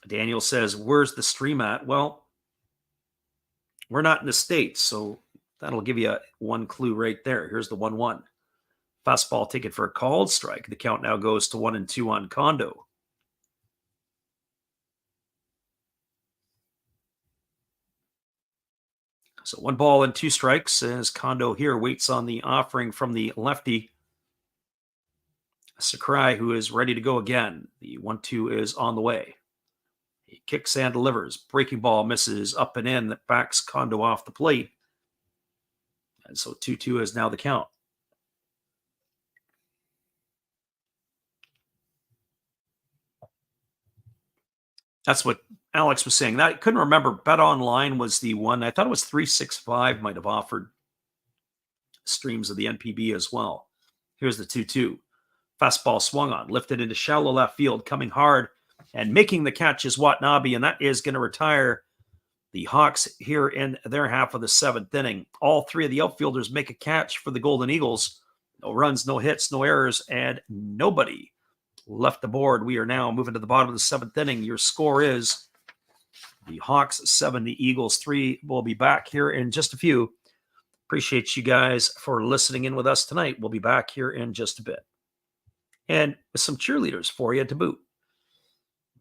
Daniel says, where's the stream at? Well, we're not in the States, so that'll give you one clue right there. Here's the 1-1. Fastball taken for a called strike. The count now goes to 1-2 on Kondo. So 1 ball and 2 strikes as Kondo here waits on the offering from the lefty, Sakurai, who is ready to go again. The 1-2 is on the way. He kicks and delivers. Breaking ball misses up and in. That backs Kondo off the plate. And so 2-2 is now the count. That's what Alex was saying. I couldn't remember. Bet Online was the one. I thought it was 365 might have offered streams of the NPB as well. Here's the 2-2. Fastball swung on, lifted into shallow left field, coming hard, and making the catch is Watanabe, and that is going to retire the Hawks here in their half of the 7th inning. All 3 of the outfielders make a catch for the Golden Eagles. No runs, no hits, no errors, and nobody left the board. We are now moving to the bottom of the 7th inning. Your score is the Hawks 7, the Eagles 3. We'll be back here in just a few. Appreciate you guys for listening in with us tonight. We'll be back here in just a bit. And with some cheerleaders for you to boot.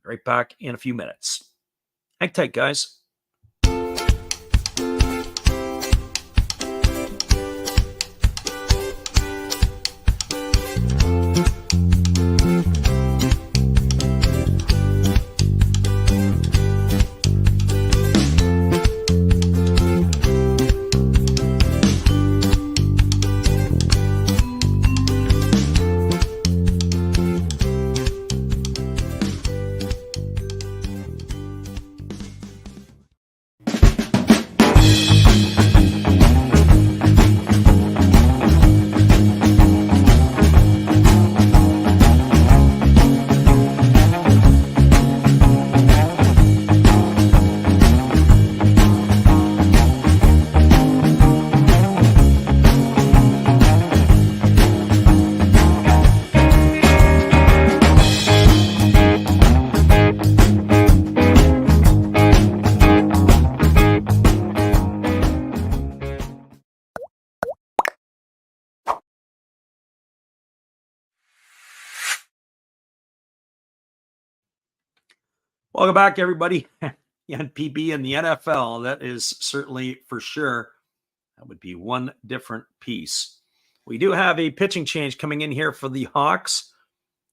Right back in a few minutes. Hang tight, guys. Welcome back, everybody. The NPB and the NFL, that is certainly for sure. That would be one different piece. We do have a pitching change coming in here for the Hawks,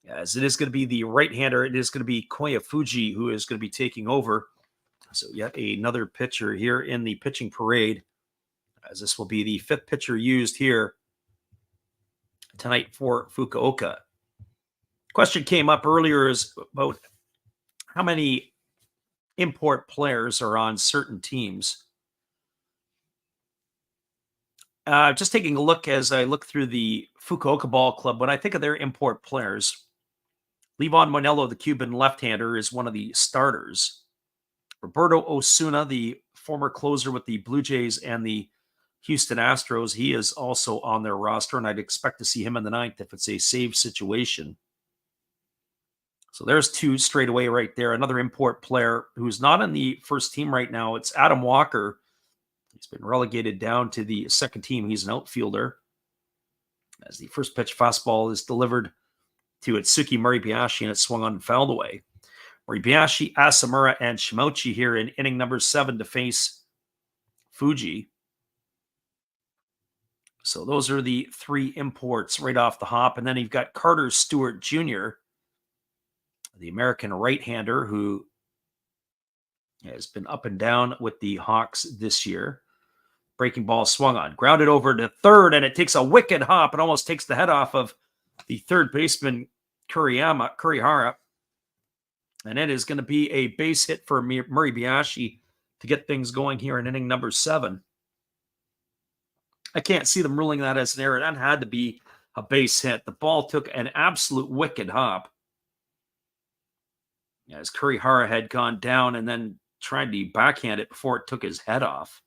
as it is going to be the right-hander. It is going to be Koya Fuji who is going to be taking over. So yet another pitcher here in the pitching parade, as this will be the fifth pitcher used here tonight for Fukuoka. Question came up earlier is about how many import players are on certain teams. Just taking a look as I look through the Fukuoka Ball Club, when I think of their import players, Levon Monello, the Cuban left-hander, is one of the starters. Roberto Osuna, the former closer with the Blue Jays and the Houston Astros, he is also on their roster, and I'd expect to see him in the ninth if it's a save situation. So there's two straight away right there. Another import player who's not on the first team right now, it's Adam Walker. He's been relegated down to the second team. He's an outfielder. As the first pitch fastball is delivered to Itsuki Moribayashi, and it swung on and fouled away. Moribayashi, Asamura, and Shimochi here in inning number 7 to face Fuji. So those are the three imports right off the hop. And then you've got Carter Stewart Jr., the American right-hander who has been up and down with the Hawks this year. Breaking ball swung on, grounded over to third, and it takes a wicked hop. It almost takes the head off of the third baseman, Kurihara. And it is going to be a base hit for Moribayashi to get things going here in inning number 7. I can't see them ruling that as an error. That had to be a base hit. The ball took an absolute wicked hop as Kurihara had gone down and then tried to backhand it before it took his head off.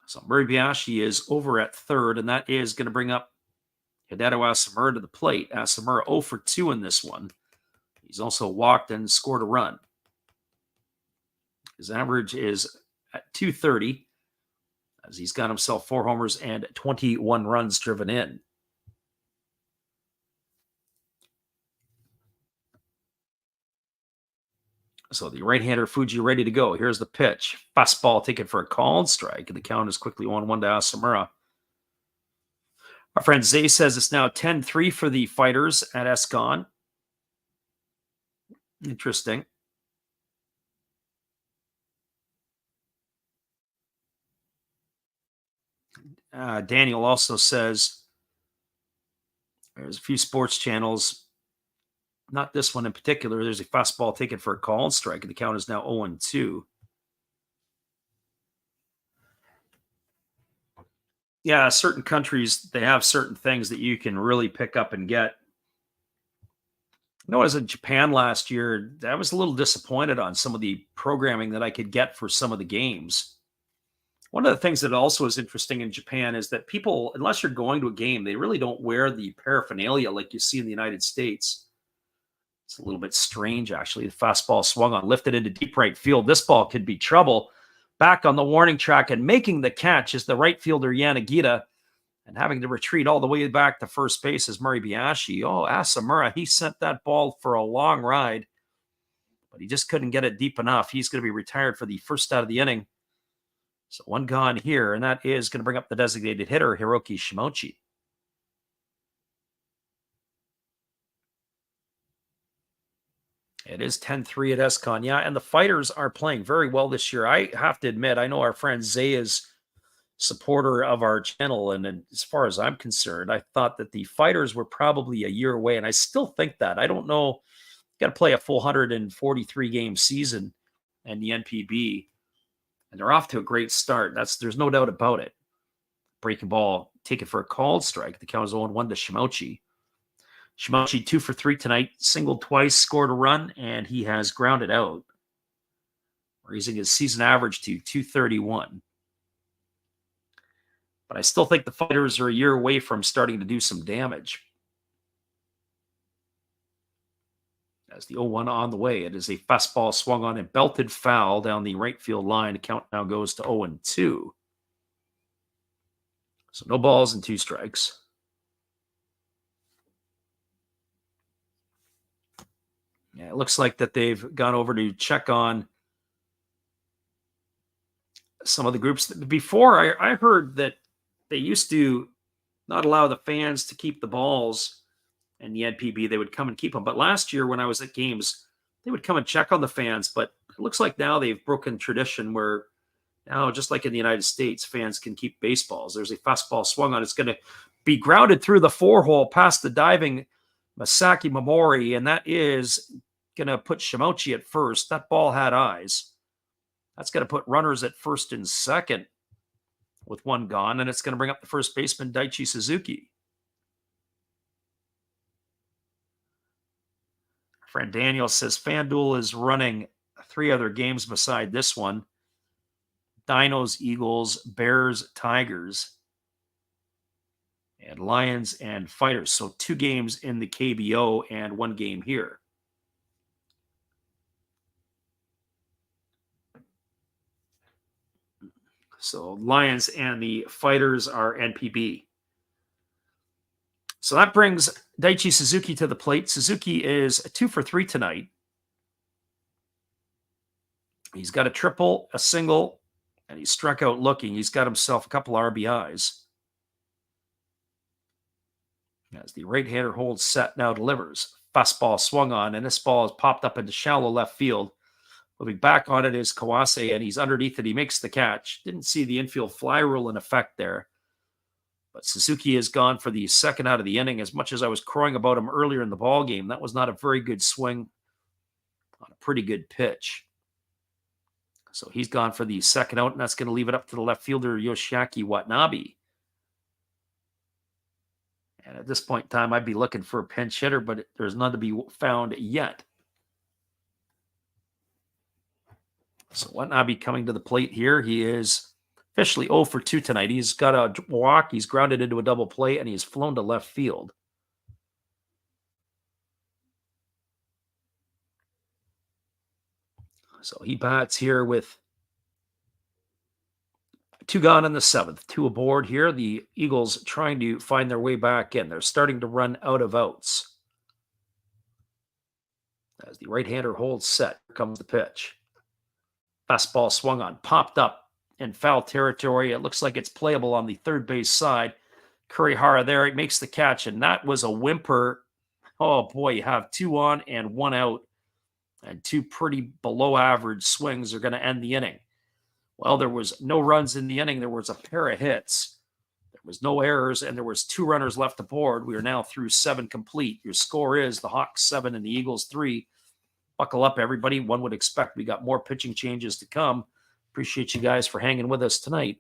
So Moribayashi is over at third, and that is going to bring up Hideo Asamura to the plate. Asamura 0 for 2 in this one. He's also walked and scored a run. His average is at 230, as he's got himself 4 homers and 21 runs driven in. So the right-hander Fuji ready to go. Here's the pitch. Fastball taken for a called strike, and the count is quickly 1-1 to Asamura. Our friend Zay says it's now 10-3 for the Fighters at Escon. Interesting. Daniel also says there's a few sports channels, not this one in particular. There's a fastball taken for a called strike, and the count is now 0-2. Yeah, certain countries, they have certain things that you can really pick up and get. I was in Japan last year. I was a little disappointed on some of the programming that I could get for some of the games. One of the things that also is interesting in Japan is that people, unless you're going to a game, they really don't wear the paraphernalia like you see in the United States. It's a little bit strange, actually. The fastball swung on, lifted into deep right field. This ball could be trouble. Back on the warning track and making the catch is the right fielder Yanagita, and having to retreat all the way back to first base is Moribayashi. Oh, Asamura, he sent that ball for a long ride, but he just couldn't get it deep enough. He's going to be retired for the first out of the inning. So one gone here, and that is going to bring up the designated hitter, Hiroki Shimochi. It is 10-3 at Escon. Yeah, and the Fighters are playing very well this year. I have to admit, I know our friend Zay is supporter of our channel, and as far as I'm concerned, I thought that the Fighters were probably a year away, and I still think that. I don't know. Got to play a full 143-game season in the NPB, and they're off to a great start. There's no doubt about it. Breaking ball taken for a called strike. The count is 0-1 to Shimochi. Shimochi 2 for 3 tonight, singled twice, scored a run, and he has grounded out, raising his season average to 231. But I still think the Fighters are a year away from starting to do some damage. As the 0-1 on the way, it is a fastball swung on and belted foul down the right field line. The count now goes to 0-2. So no balls and 2 strikes. Yeah, it looks like that they've gone over to check on some of the groups. Before, I heard that they used to not allow the fans to keep the balls in the NPB. They would come and keep them. But last year, when I was at games, they would come and check on the fans. But it looks like now they've broken tradition where now, just like in the United States, fans can keep baseballs. There's a fastball swung on. It's going to be grounded through the 4-hole past the diving Masaki Momori, and that is going to put Shimochi at first. That ball had eyes. That's going to put runners at first and second with one gone, and it's going to bring up the first baseman, Daichi Suzuki. Friend Daniel says FanDuel is running 3 other games beside this one. Dinos, Eagles, Bears, Tigers, and Lions and Fighters. So 2 games in the KBO and 1 game here. So Lions and the Fighters are NPB. So that brings Daichi Suzuki to the plate. Suzuki is 2 for 3 tonight. He's got a triple, a single, and he struck out looking. He's got himself a couple RBIs. As the right-hander holds set, now delivers. Fastball swung on, and this ball has popped up into shallow left field. Moving back on it is Kawase, and he's underneath it. He makes the catch. Didn't see the infield fly rule in effect there. But Suzuki has gone for the second out of the inning. As much as I was crowing about him earlier in the ball game, that was not a very good swing on a pretty good pitch. So he's gone for the second out, and that's going to leave it up to the left fielder, Yoshiaki Watanabe. And at this point in time, I'd be looking for a pinch hitter, but there's none to be found yet. So Watanabe coming to the plate here. He is officially 0 for 2 tonight. He's got a walk. He's grounded into a double play, and he's flown to left field. So he bats here with 2 gone in the 7th. 2 aboard here. The Eagles trying to find their way back in. They're starting to run out of outs. As the right-hander holds set, here comes the pitch. Fastball swung on, popped up in foul territory. It looks like it's playable on the third base side. Kurihara there, he makes the catch, and that was a whimper. Oh boy, you have 2 on and 1 out, and 2 pretty below average swings are going to end the inning. Well, there was no runs in the inning. There was a pair of hits. There was no errors, and there was 2 runners left aboard. We are now through 7 complete. Your score is the Hawks 7 and the Eagles 3. Buckle up, everybody. One would expect we got more pitching changes to come. Appreciate you guys for hanging with us tonight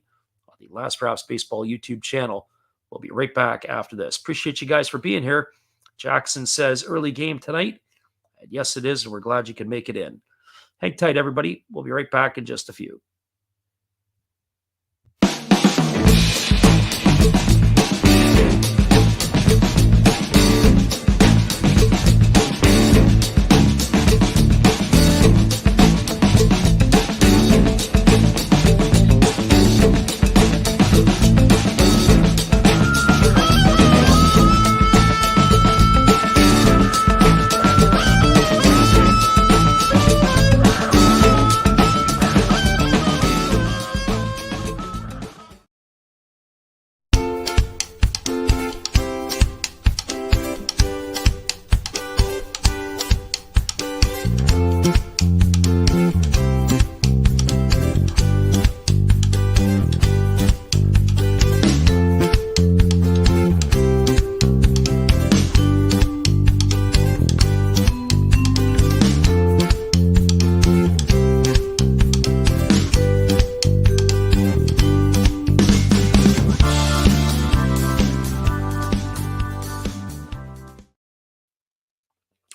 on the Last Drops Baseball YouTube channel. We'll be right back after this. Appreciate you guys for being here. Jackson says early game tonight. And yes, it is, and we're glad you can make it in. Hang tight, everybody. We'll be right back in just a few.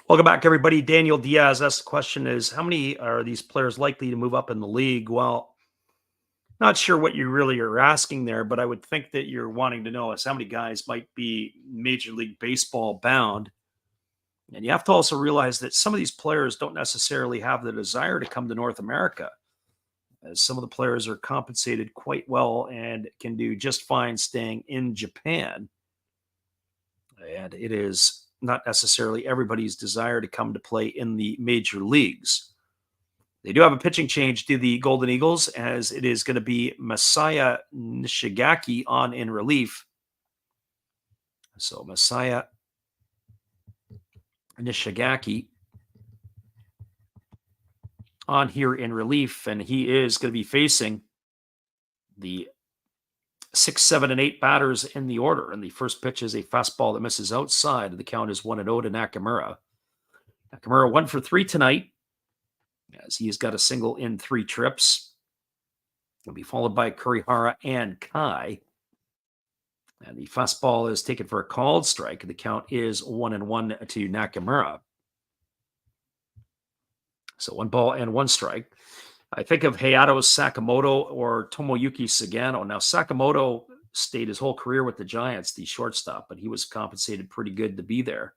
Welcome back, everybody. Daniel Diaz asked the question is, how many are these players likely to move up in the league? Well, not sure what you really are asking there, but I would think that you're wanting to know is how many guys might be Major League Baseball bound. And you have to also realize that some of these players don't necessarily have the desire to come to North America, as some of the players are compensated quite well and can do just fine staying in Japan. And it is not necessarily everybody's desire to come to play in the major leagues. They do have a pitching change to the Golden Eagles, as it is going to be Masaya Nishigaki on in relief. So Masaya Nishigaki on here in relief, and he is going to be facing the 6, 7, and 8 batters in the order. And the first pitch is a fastball that misses outside. The count is 1-0 to Nakamura. Nakamura 1 for 3 tonight, as he has got a single in 3 trips. He'll be followed by Kurihara and Kai. And the fastball is taken for a called strike. The count is 1-1 to Nakamura. So 1 ball and 1 strike. I think of Hayato Sakamoto or Tomoyuki Sagano. Now, Sakamoto stayed his whole career with the Giants, the shortstop, but he was compensated pretty good to be there.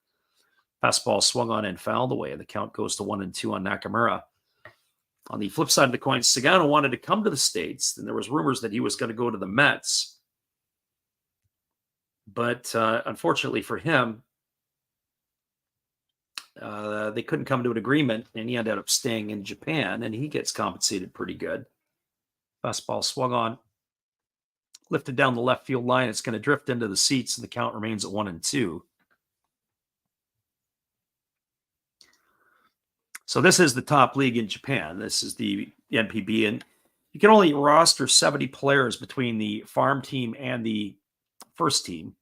Fastball swung on and fouled away. The count goes to 1-2 on Nakamura. On the flip side of the coin, Sagano wanted to come to the States, and there was rumors that he was going to go to the Mets. But unfortunately for him, they couldn't come to an agreement, and he ended up staying in Japan, and he gets compensated pretty good. Fastball swung on, lifted down the left field line. It's going to drift into the seats, and the count remains at 1-2. So this is the top league in Japan. This is the NPB, and you can only roster 70 players between the farm team and the first team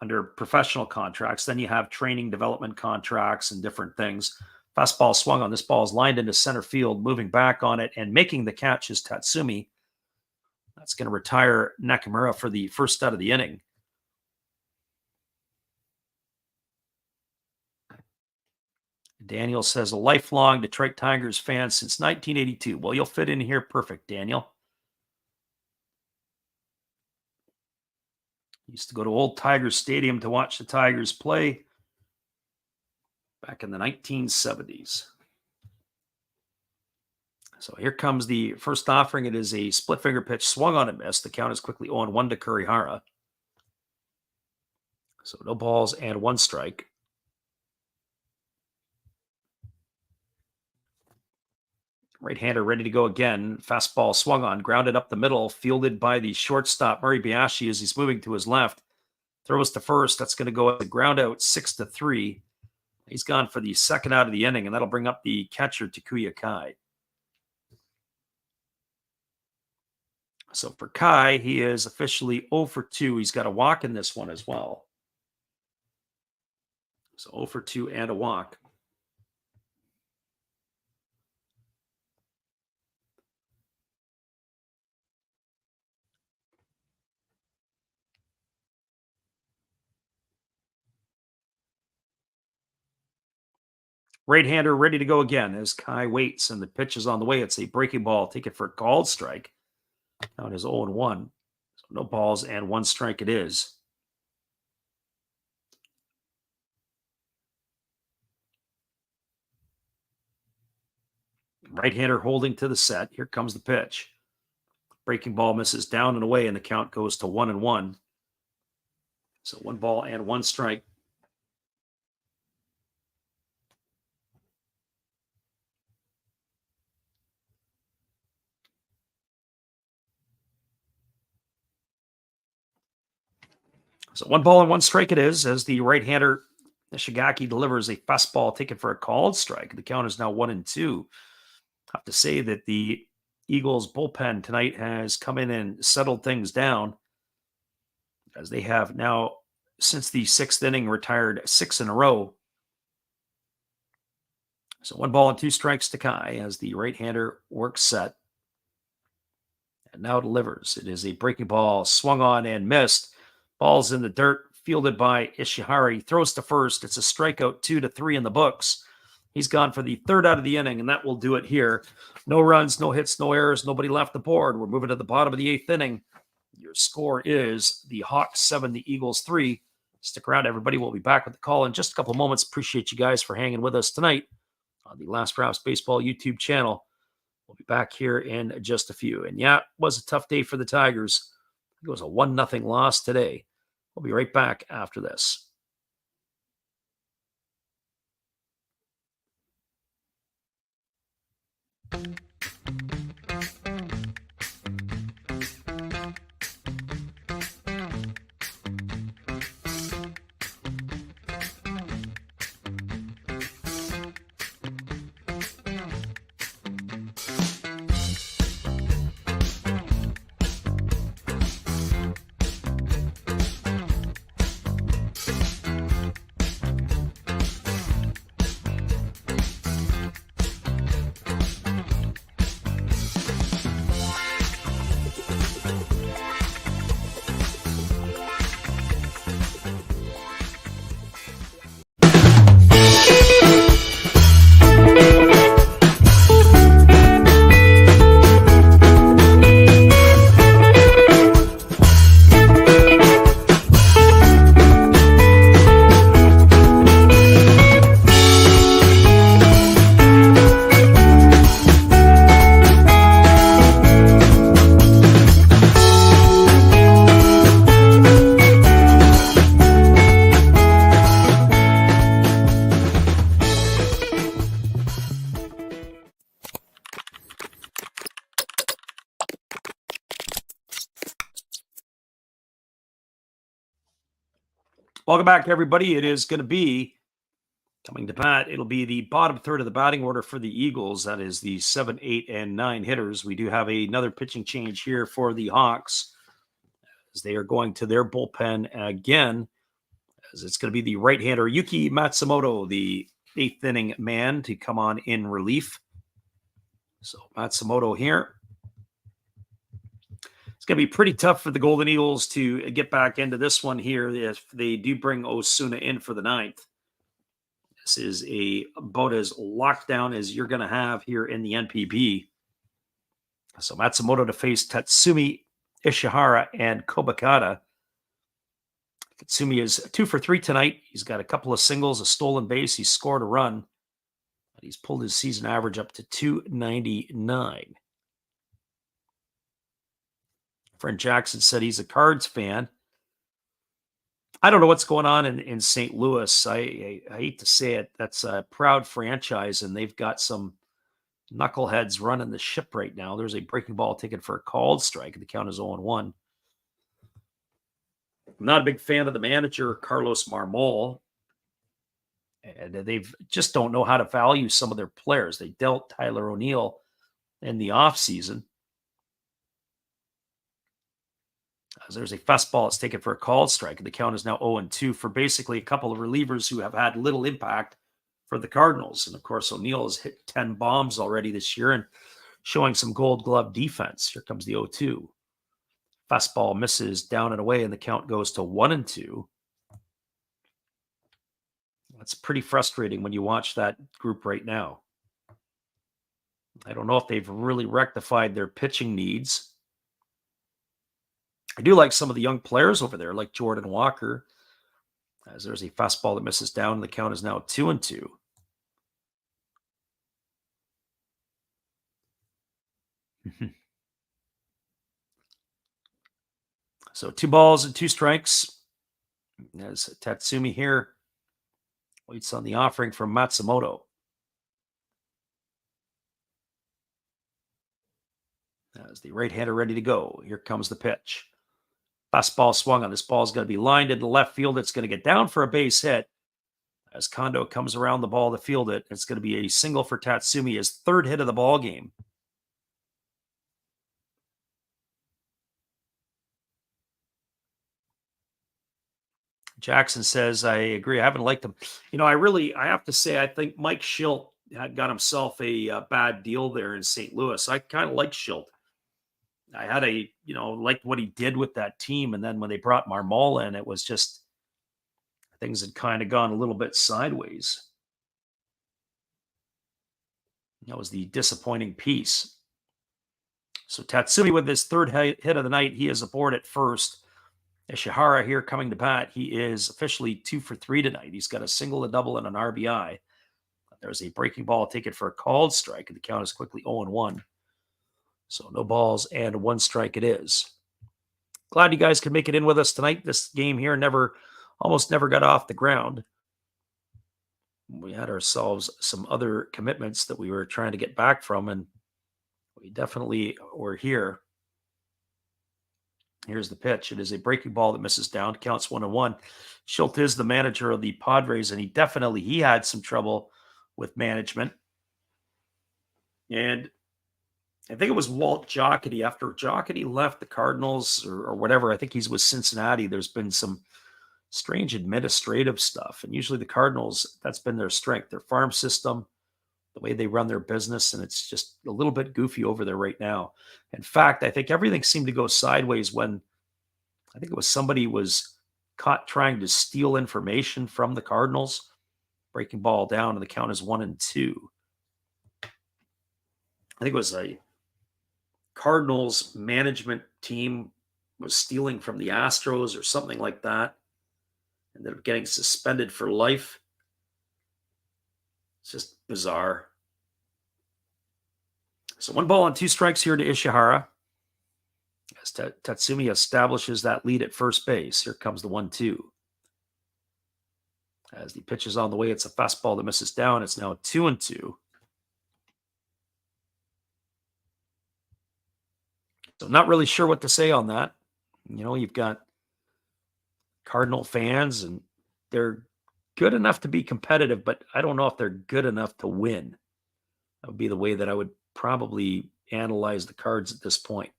under professional contracts. Then you have training development contracts and different things. Fastball swung on. This ball is lined into center field, moving back on it and making the catch is Tatsumi. That's going to retire Nakamura for the first out of the inning. Daniel says, a lifelong Detroit Tigers fan since 1982. Well, you'll fit in here perfect, Daniel. Used to go to Old Tigers Stadium to watch the Tigers play back in the 1970s. So here comes the first offering. It is a split finger pitch, swung on and missed. The count is quickly 0-1 to Kurihara. So no balls and 1 strike. Right-hander ready to go again. Fastball swung on, grounded up the middle, fielded by the shortstop, Murray Biashi, as he's moving to his left. Throws to first. That's going to go as a ground out, 6-3. He's gone for the second out of the inning, and that'll bring up the catcher, Takuya Kai. So for Kai, he is officially 0 for 2. He's got a walk in this one as well. So 0 for 2 and a walk. Right-hander ready to go again as Kai waits, and the pitch is on the way. It's a breaking ball. Take it for a called strike. Now it is 0-1. So no balls and 1 strike it is. Right-hander holding to the set. Here comes the pitch. Breaking ball misses down and away, and the count goes to 1-1. So 1 ball and 1 strike. So 1 ball and 1 strike it is, as the right-hander Nishigaki delivers a fastball taken for a called strike. The count is now 1-2. I have to say that the Eagles bullpen tonight has come in and settled things down, as they have now, since the 6th inning, retired 6 in a row. So 1 ball and 2 strikes to Kai as the right-hander works set. And now delivers. It is a breaking ball, swung on and missed. Ball's in the dirt, fielded by Ishihara. Throws to first. It's a strikeout, 2-3 in the books. He's gone for the 3rd out of the inning, and that will do it here. No runs, no hits, no errors, nobody left the board. We're moving to the bottom of the 8th inning. Your score is the Hawks 7, the Eagles 3. Stick around, everybody. We'll be back with the call in just a couple moments. Appreciate you guys for hanging with us tonight on the Last Rouse Baseball YouTube channel. We'll be back here in just a few. And yeah, it was a tough day for the Tigers. It was a 1-0 loss today. We'll be right back after this. Welcome back, everybody. It is going to be coming to bat. It'll be the bottom third of the batting order for the Eagles. That is the 7, 8, and 9 hitters. We do have another pitching change here for the Hawks as they are going to their bullpen again, as it's going to be the right-hander Yuki Matsumoto, the 8th inning man, to come on in relief. So Matsumoto here. It's going to be pretty tough for the Golden Eagles to get back into this one here if they do bring Osuna in for the 9th. This is about as locked down as you're going to have here in the NPB. So Matsumoto to face Tatsumi, Ishihara, and Kobakata. Tatsumi is 2 for 3 tonight. He's got a couple of singles, a stolen base. He's scored a run. He's pulled his season average up to 299. Friend Jackson said he's a Cards fan. I don't know what's going on in St. Louis. I hate to say it. That's a proud franchise, and they've got some knuckleheads running the ship right now. There's a breaking ball taken for a called strike, and the count is 0-1. I'm not a big fan of the manager, Carlos Marmol. And they've just don't know how to value some of their players. They dealt Tyler O'Neill in the offseason. As there's a fastball that's taken for a called strike, and the count is now 0-2 for basically a couple of relievers who have had little impact for the Cardinals. And of course, O'Neill has hit 10 bombs already this year and showing some gold glove defense. Here comes the 0-2. Fastball misses down and away, and the count goes to 1-2. That's pretty frustrating when you watch that group right now. I don't know if they've really rectified their pitching needs. I do like some of the young players over there, like Jordan Walker, as there's a fastball that misses down, and the count is now 2-2. So 2 balls and 2 strikes. As Tatsumi here waits on the offering from Matsumoto. As the right-hander ready to go. Here comes the pitch. Fastball swung on. This ball is going to be lined into left field. It's going to get down for a base hit. As Kondo comes around the ball to field it, it's going to be a single for Tatsumi, his 3rd hit of the ball game. Jackson says, I agree. I haven't liked him. I have to say, I think Mike Schilt had got himself a bad deal there in St. Louis. I kind of like Schilt. I had liked what he did with that team. And then when they brought Marmol in, it was just, things had kind of gone a little bit sideways. That was the disappointing piece. So Tatsumi with his 3rd hit of the night, he is aboard at first. Ishihara here coming to bat. He is officially 2 for 3 tonight. He's got a single, a double, and an RBI. There's a breaking ball taken for a called strike, and the count is quickly 0-1. So no balls and 1 strike it is. Glad you guys could make it in with us tonight. This game here almost never got off the ground. We had ourselves some other commitments that we were trying to get back from, and We definitely were here. Here's the pitch. It is a breaking ball that misses down. Counts 1-1. Schultz is the manager of the Padres, and he had some trouble with management. And I think it was Walt Jocketty. After Jocketty left the Cardinals or whatever, I think he's with Cincinnati. There's been some strange administrative stuff. And usually the Cardinals, that's been their strength, their farm system, the way they run their business. And it's just a little bit goofy over there right now. In fact, I think everything seemed to go sideways when I think it was somebody was caught trying to steal information from the Cardinals, breaking ball down, and the count is 1-2. I think it was a Cardinals management team was stealing from the Astros or something like that. Ended up getting suspended for life. It's just bizarre. So 1 ball and 2 strikes here to Ishihara. As Tatsumi establishes that lead at first base. Here comes the 1-2. As the pitch is on the way, it's a fastball that misses down. It's now 2-2. So not really sure what to say on that. You know, you've got Cardinal fans, and they're good enough to be competitive, but I don't know if they're good enough to win. That would be the way that I would probably analyze the Cards at this point.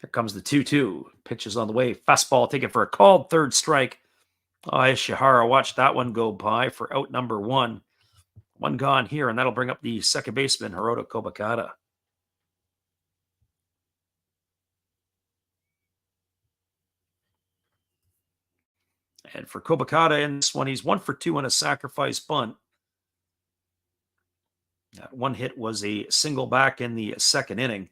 Here comes the 2-2. Pitch is on the way. Fastball taken for a called third strike. Oh, Ishihara watched that one go by for out number 1. 1 gone here, and that'll bring up the second baseman, Hiroto Kobakata. And for Kobakata in this one, he's 1 for 2 on a sacrifice bunt. That one hit was a single back in the second inning.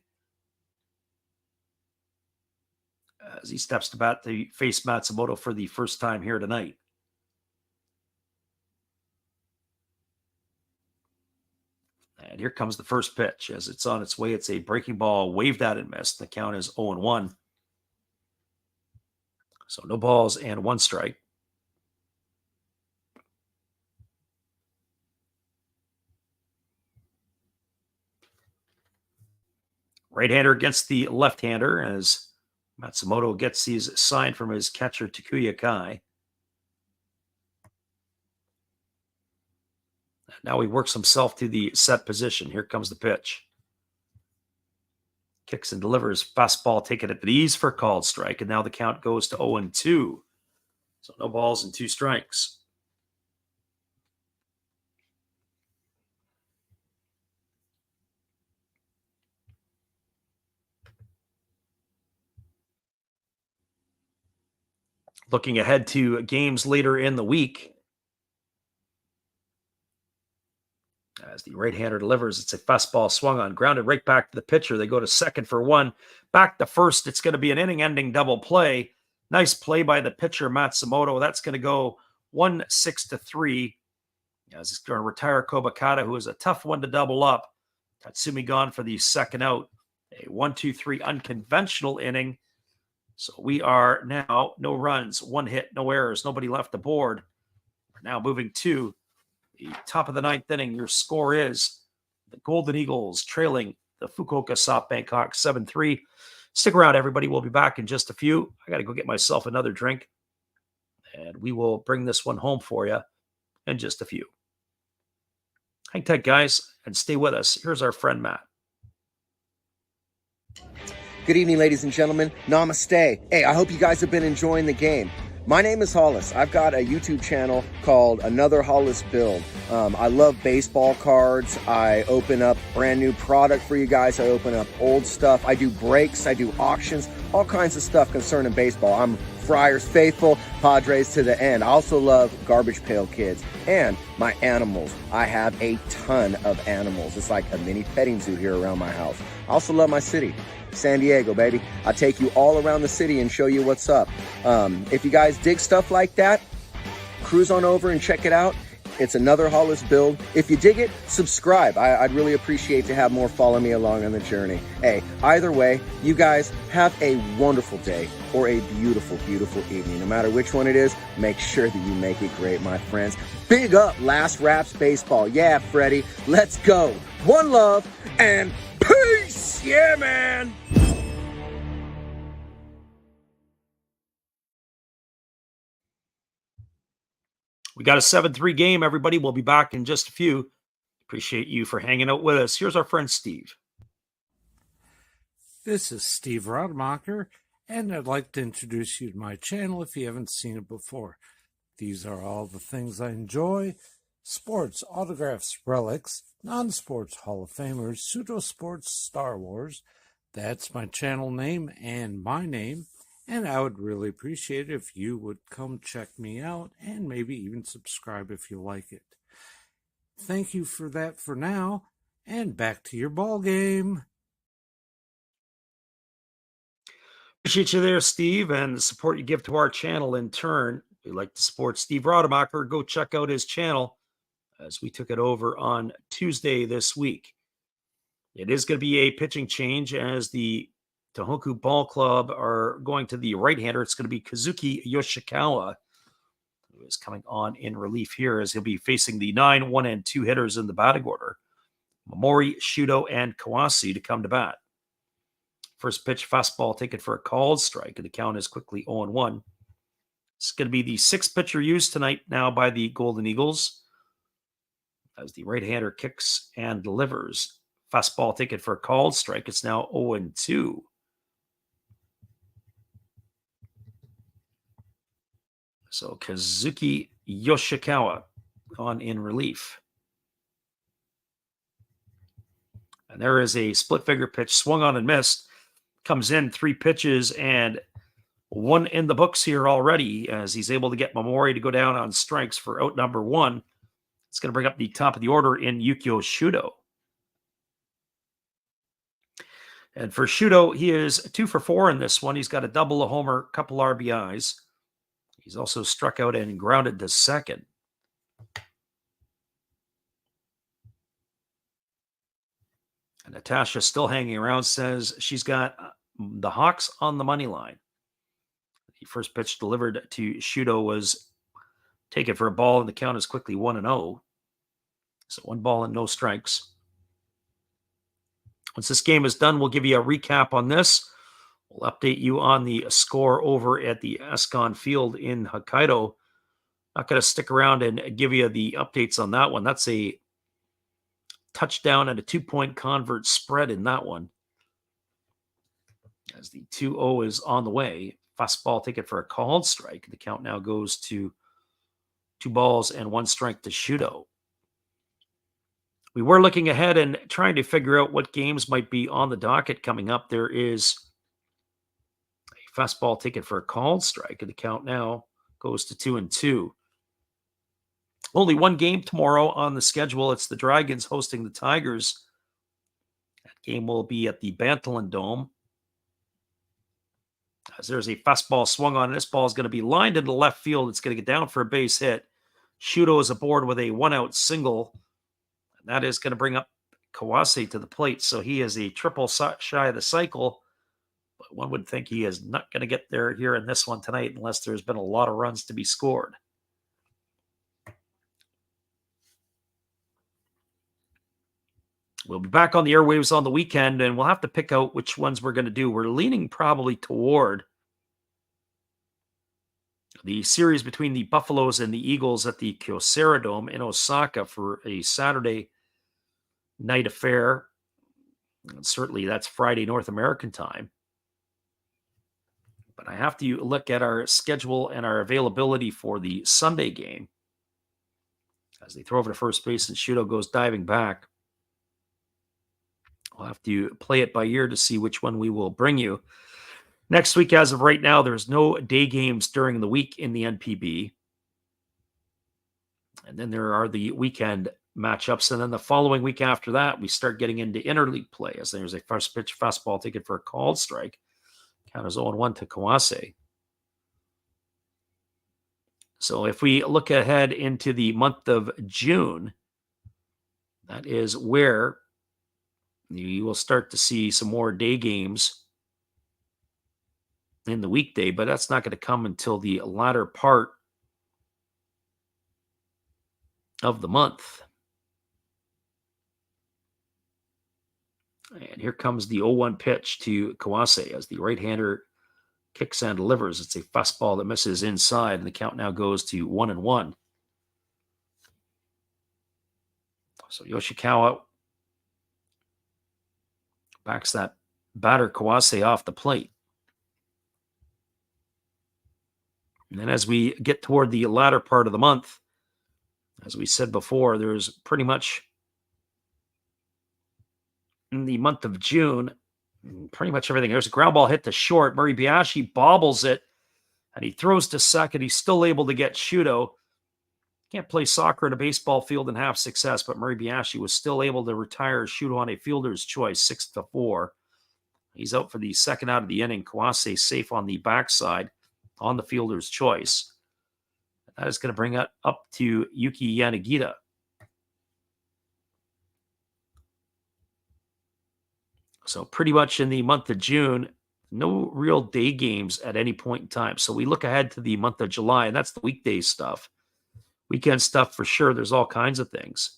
As he steps to bat to face Matsumoto for the first time here tonight. And here comes the first pitch. As it's on its way, it's a breaking ball, waved at and missed. The count is 0-1. So no balls and 1 strike. Right-hander against the left-hander as Matsumoto gets these signed from his catcher, Takuya Kai. Now he works himself to the set position. Here comes the pitch. Kicks and delivers. Fastball taken at the knees for a called strike. And now the count goes to 0-2. So no balls and 2 strikes. Looking ahead to games later in the week. As the right-hander delivers, it's a fastball swung on, grounded right back to the pitcher. They go to second for 1. Back to first. It's going to be an inning-ending double play. Nice play by the pitcher, Matsumoto. That's going to go 1-6-3. As it's going to retire Kobakata, who is a tough one to double up. Tatsumi gone for the second out. A 1-2-3 unconventional inning. So we are now no runs, 1 hit, no errors, nobody left aboard. We're now moving to the top of the 9th inning. Your score is the Golden Eagles trailing the Fukuoka SoftBank Hawks 7-3. Stick around, everybody. We'll be back in just a few. I got to go get myself another drink, and we will bring this one home for you in just a few. Hang tight, guys, and stay with us. Here's our friend, Matt. Good evening, ladies and gentlemen. Namaste. Hey, I hope you guys have been enjoying the game. My name is Hollis. I've got a YouTube channel called Another Hollis Build. I love baseball cards. I open up brand new product for you guys. I open up old stuff. I do breaks. I do auctions. All kinds of stuff concerning baseball. I'm Friars faithful, Padres to the end. I also love Garbage Pail Kids and my animals. I have a ton of animals. It's like a mini petting zoo here around my house. I also love my city. San Diego, baby. I'll take you all around the city and show you what's up. If you guys dig stuff like that, cruise on over and check it out. It's another Hollis build. If you dig it, subscribe. I'd really appreciate to have more follow me along on the journey. Hey, either way, you guys have a wonderful day or a beautiful, beautiful evening. No matter which one it is, make sure that you make it great, my friends. Big up Last Raps Baseball. Yeah, Freddie, let's go. One love and peace. Yeah, man. We got a 7-3 game, everybody. We'll be back in just a few. Appreciate you for hanging out with us. Here's our friend Steve. This is Steve Rademacher, and I'd like to introduce you to my channel if you haven't seen it before. These are all the things I enjoy: sports, autographs, relics, non-sports Hall of Famers, pseudo-sports, Star Wars. That's my channel name and my name, and I would really appreciate it if you would come check me out and maybe even subscribe if you like it. Thank you for that for now, and back to your ball game. Appreciate you there, Steve, and the support you give to our channel in turn. If you'd like to support Steve Rademacher, go check out his channel as we took it over on Tuesday this week. It is going to be a pitching change as the Tohoku Ball Club are going to the right-hander. It's going to be Kazuki Yoshikawa, who is coming on in relief here as he'll be facing the 9, 1, and 2 hitters in the batting order, Momori, Shudo, and Kawase to come to bat. First pitch, fastball taken for a called strike, and the count is quickly 0-1. It's going to be the 6th pitcher used tonight now by the Golden Eagles as the right-hander kicks and delivers. Fastball taken for a called strike. It's now 0-2. So Kazuki Yoshikawa on in relief. And there is a split figure pitch swung on and missed. Comes in 3 pitches and 1 in the books here already as he's able to get Momori to go down on strikes for out number 1. It's going to bring up the top of the order in Yukio Shudo. And for Shudo, he is 2 for 4 in this one. He's got a double, a homer, couple RBIs. He's also struck out and grounded to second. And Natasha, still hanging around, says she's got the Hawks on the money line. The first pitch delivered to Shudo was taken for a ball, and the count is quickly 1-0. So 1 ball and no strikes. Once this game is done, we'll give you a recap on this. We'll update you on the score over at the Escon Field in Hokkaido. Not going to stick around and give you the updates on that one. That's a touchdown and a 2-point convert spread in that one. As the 2-0 is on the way. Fastball taken for a called strike. The count now goes to 2 balls and 1 strike to Shudo. We were looking ahead and trying to figure out what games might be on the docket coming up. There is a fastball taken for a called strike, and the count now goes to 2-2. Only 1 game tomorrow on the schedule. It's the Dragons hosting the Tigers. That game will be at the Bantalan Dome. As there's a fastball swung on, this ball is going to be lined into left field. It's going to get down for a base hit. Shudo is aboard with a 1-out single. And that is going to bring up Kawase to the plate. So he is a triple shy of the cycle. But one would think he is not going to get there here in this one tonight unless there's been a lot of runs to be scored. We'll be back on the airwaves on the weekend, and we'll have to pick out which ones we're going to do. We're leaning probably toward the series between the Buffaloes and the Eagles at the Kyocera Dome in Osaka for a Saturday night affair. And certainly that's Friday North American time. But I have to look at our schedule and our availability for the Sunday game. As they throw over to first base and Shudo goes diving back. We'll have to play it by ear to see which one we will bring you. Next week, as of right now, there's no day games during the week in the NPB. And then there are the weekend matchups. And then the following week after that, we start getting into interleague play as there's a first pitch fastball taken for a called strike. Count is 0-1 to Kawase. So if we look ahead into the month of June, that is where you will start to see some more day games in the weekday, but that's not going to come until the latter part of the month. And here comes the 0-1 pitch to Kawase as the right-hander kicks and delivers. It's a fastball that misses inside, and the count now goes to 1-1. So Yoshikawa backs that batter Kawase off the plate. And then as we get toward the latter part of the month, as we said before, there's pretty much in the month of June, pretty much everything. There's a ground ball hit to short. Murray Biashi bobbles it, and he throws to second. He's still able to get Shudo. Can't play soccer in a baseball field and have success, but Murray Biashi was still able to retire Shudo on a fielder's choice, 6-4. He's out for the second out of the inning. Kawase safe on the backside on the fielder's choice. That is going to bring it up to Yuki Yanagita. So pretty much in the month of June, no real day games at any point in time. So we look ahead to the month of July, and that's the weekday stuff. Weekend stuff for sure. There's all kinds of things.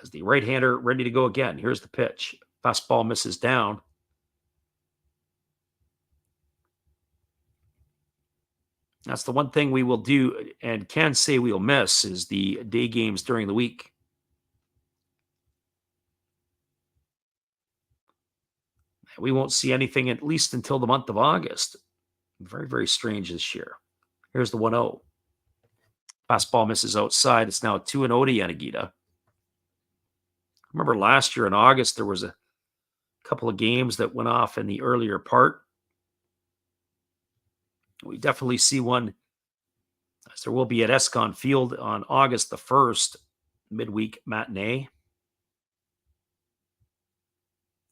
As the right-hander ready to go again. Here's the pitch. Fastball misses down. That's the one thing we will do and can say we'll miss is the day games during the week. We won't see anything at least until the month of August. Very, very strange this year. Here's the 1-0. Fastball misses outside. It's now 2-0 to Yanagita. Remember last year in August, there was a couple of games that went off in the earlier part. We definitely see one, as there will be at Escon Field on August the 1st, midweek matinee.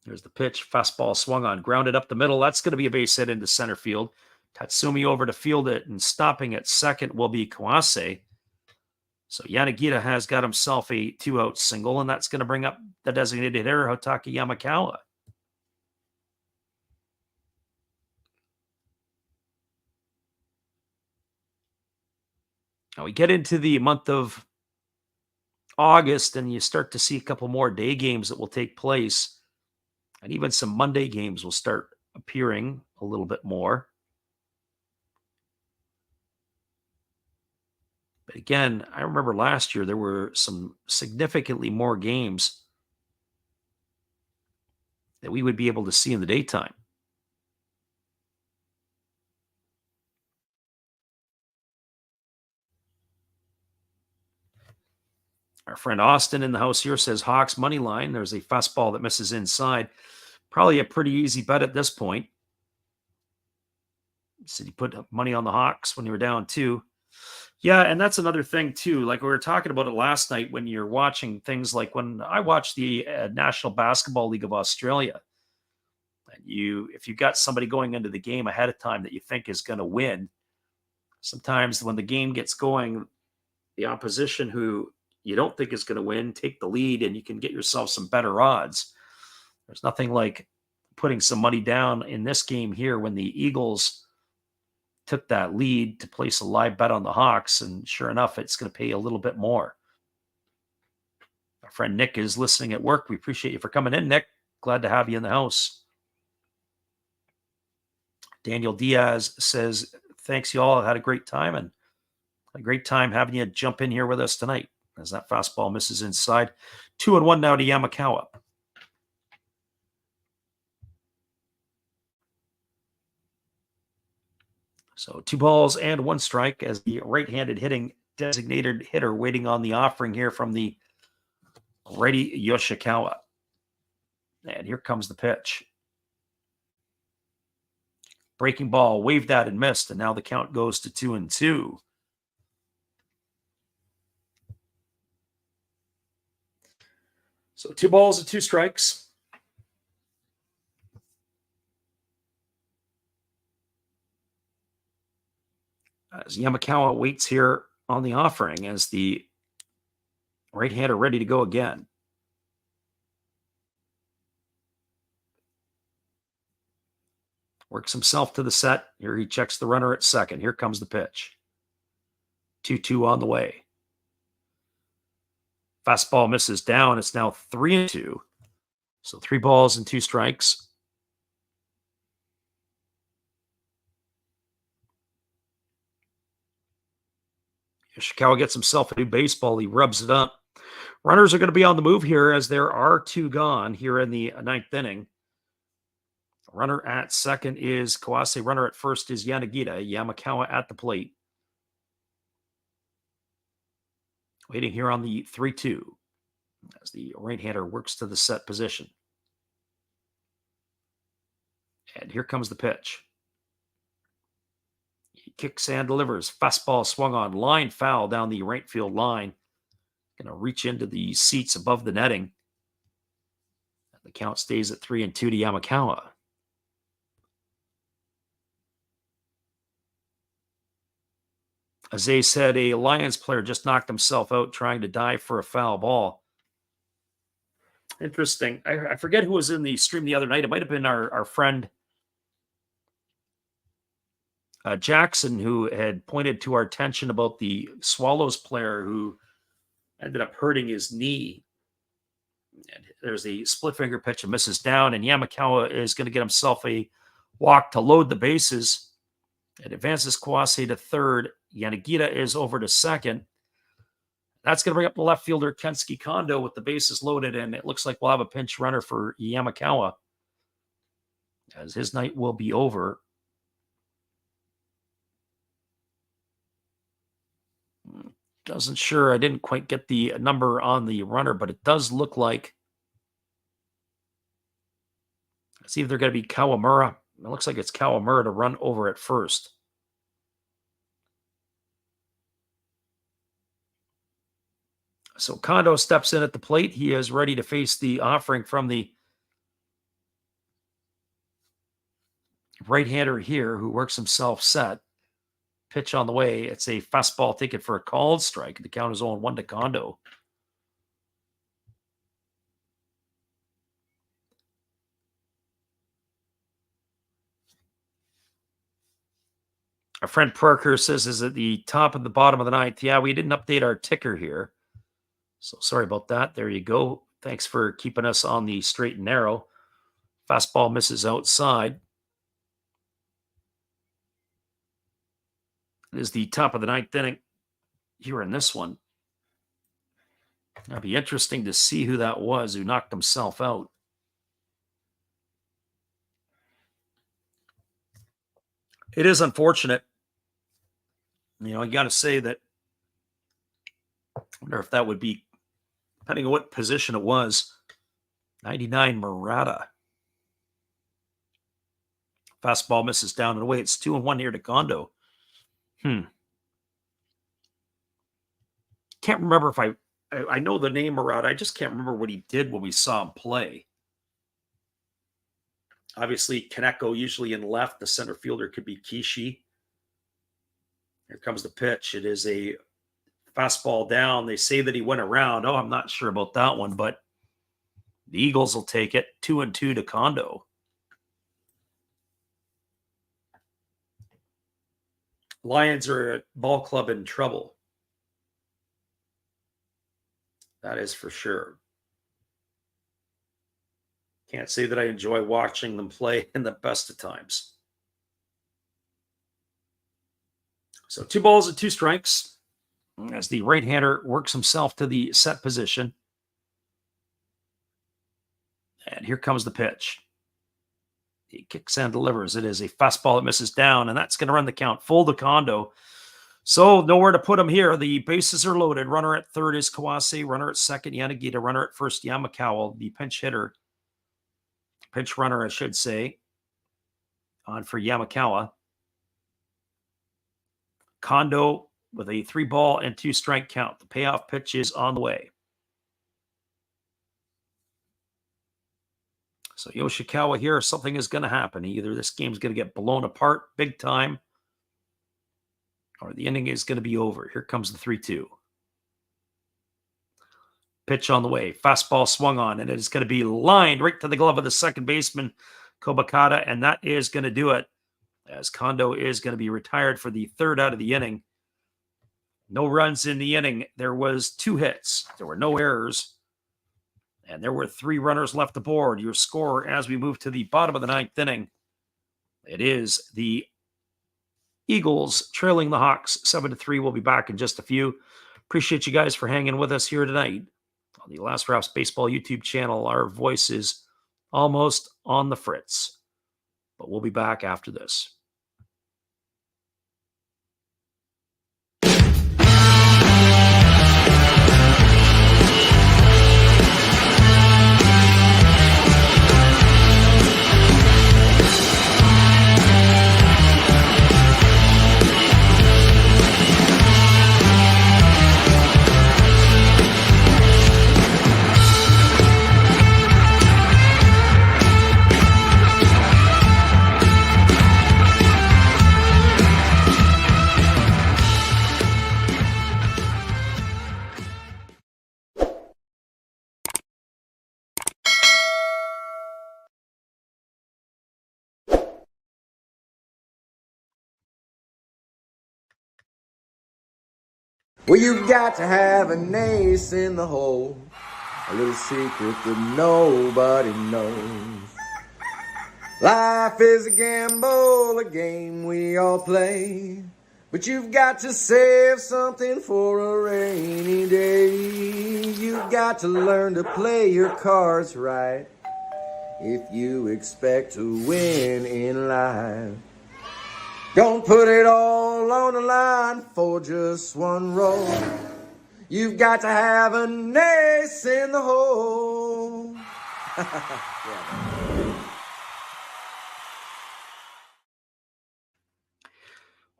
There's the pitch. Fastball swung on, grounded up the middle. That's going to be a base hit into center field. Tatsumi over to field it, and stopping at second will be Kawase. So Yanagita has got himself a 2-out single, and that's going to bring up the designated hitter, Hotaki Yamakawa. Now we get into the month of August, and you start to see a couple more day games that will take place. And even some Monday games will start appearing a little bit more. But again, I remember last year there were some significantly more games that we would be able to see in the daytime. Our friend Austin in the house here says Hawks money line. There's a fastball that misses inside. Probably a pretty easy bet at this point. Said you put money on the Hawks when you were down 2. Yeah, and that's another thing too. Like we were talking about it last night when you're watching things like when I watched the National Basketball League of Australia. And if you got somebody going into the game ahead of time that you think is going to win, sometimes when the game gets going, the opposition who you don't think is going to win take the lead, and you can get yourself some better odds. There's nothing like putting some money down in this game here when the Eagles took that lead to place a live bet on the Hawks, and sure enough, it's going to pay a little bit more. Our friend Nick is listening at work. We appreciate you for coming in, Nick. Glad to have you in the house. Daniel Diaz says, thanks, y'all. I had a great time, and a great time having you jump in here with us tonight as that fastball misses inside. 2-1 now to Yamakawa. So 2 balls and 1 strike as the right-handed hitting designated hitter waiting on the offering here from the righty Yoshikawa. And here comes the pitch. Breaking ball, waved at and missed, and now the count goes to 2-2. So 2 balls and 2 strikes. As Yamakawa waits here on the offering as the right-hander ready to go again. Works himself to the set. Here he checks the runner at second. Here comes the pitch. 2-2 on the way. Fastball misses down. It's now 3-2. So 3 balls and 2 strikes. Ishikawa gets himself a new baseball. He rubs it up. Runners are going to be on the move here as there are 2 gone here in the 9th inning. Runner at second is Kawase. Runner at first is Yanagita. Yamakawa at the plate. Waiting here on the 3-2 as the right-hander works to the set position. And here comes the pitch. He kicks and delivers. Fastball swung on. Line foul down the right field line. Going to reach into the seats above the netting. And the count stays at 3-2 to Yamakawa. As they said, a Lions player just knocked himself out trying to dive for a foul ball. Interesting. I forget who was in the stream the other night. It might have been our friend Jackson, who had pointed to our attention about the Swallows player who ended up hurting his knee. And there's a split finger pitch and misses down, and Yamakawa is going to get himself a walk to load the bases. It advances Kawase to third. Yanagita is over to second. That's going to bring up the left fielder, Kensuke Kondo, with the bases loaded, and it looks like we'll have a pinch runner for Yamakawa as his night will be over. Doesn't sure. I didn't quite get the number on the runner, but it does look like it's either going to be Kawamura. It looks like it's Kawamura to run over at first. So Kondo steps in at the plate. He is ready to face the offering from the right-hander here who works himself set. Pitch on the way. It's a fastball taken for a called strike. The count is 0-1 to Kondo. Our friend Parker says is at the top and the bottom of the 9th. Yeah, we didn't update our ticker here. So sorry about that. There you go. Thanks for keeping us on the straight and narrow. Fastball misses outside. It is the top of the 9th inning here in this one. It'll be interesting to see who that was who knocked himself out. It is unfortunate. You know, you got to say that. I wonder if that would be, depending on what position it was, 99 Murata. Fastball misses down and away. It's 2-1 here to Kondo. Can't remember if I know the name Murata. I just can't remember what he did when we saw him play. Obviously, Kaneko usually in left. The center fielder could be Kishi. Here comes the pitch. It is a fastball down. They say that he went around. Oh, I'm not sure about that one, but the Eagles will take it. 2-2 to Kondo. Lions are a ball club in trouble. That is for sure. Can't say that I enjoy watching them play in the best of times. So 2 balls and 2 strikes as the right-hander works himself to the set position. And here comes the pitch. He kicks and delivers. It is a fastball that misses down, and that's going to run the count full to Kondo. So nowhere to put him here. The bases are loaded. Runner at third is Kawase. Runner at second, Yanagita. Runner at first, Yamakawa, the pinch hitter. Pinch runner, I should say, on for Yamakawa. Kondo with a 3 ball and 2 strike count. The payoff pitch is on the way. So Yoshikawa here, something is going to happen. Either this game's going to get blown apart big time, or the inning is going to be over. Here comes the 3-2. Pitch on the way. Fastball swung on, and it is going to be lined right to the glove of the second baseman, Kobakata, and that is going to do it, as Kondo is going to be retired for the third out of the inning. No runs in the inning. There was 2 hits. There were no errors, and there were 3 runners left aboard. Your score as we move to the bottom of the 9th inning, it is the Eagles trailing the Hawks 7-3. We'll be back in just a few. Appreciate you guys for hanging with us here tonight on the Last Raps Baseball YouTube channel. Our voice is almost on the fritz, but we'll be back after this. Well, you got to have an ace in the hole, a little secret that nobody knows. Life is a gamble, a game we all play, but you've got to save something for a rainy day. You've got to learn to play your cards right if you expect to win in life. Don't put it all on the line for just one roll. You've got to have an ace in the hole.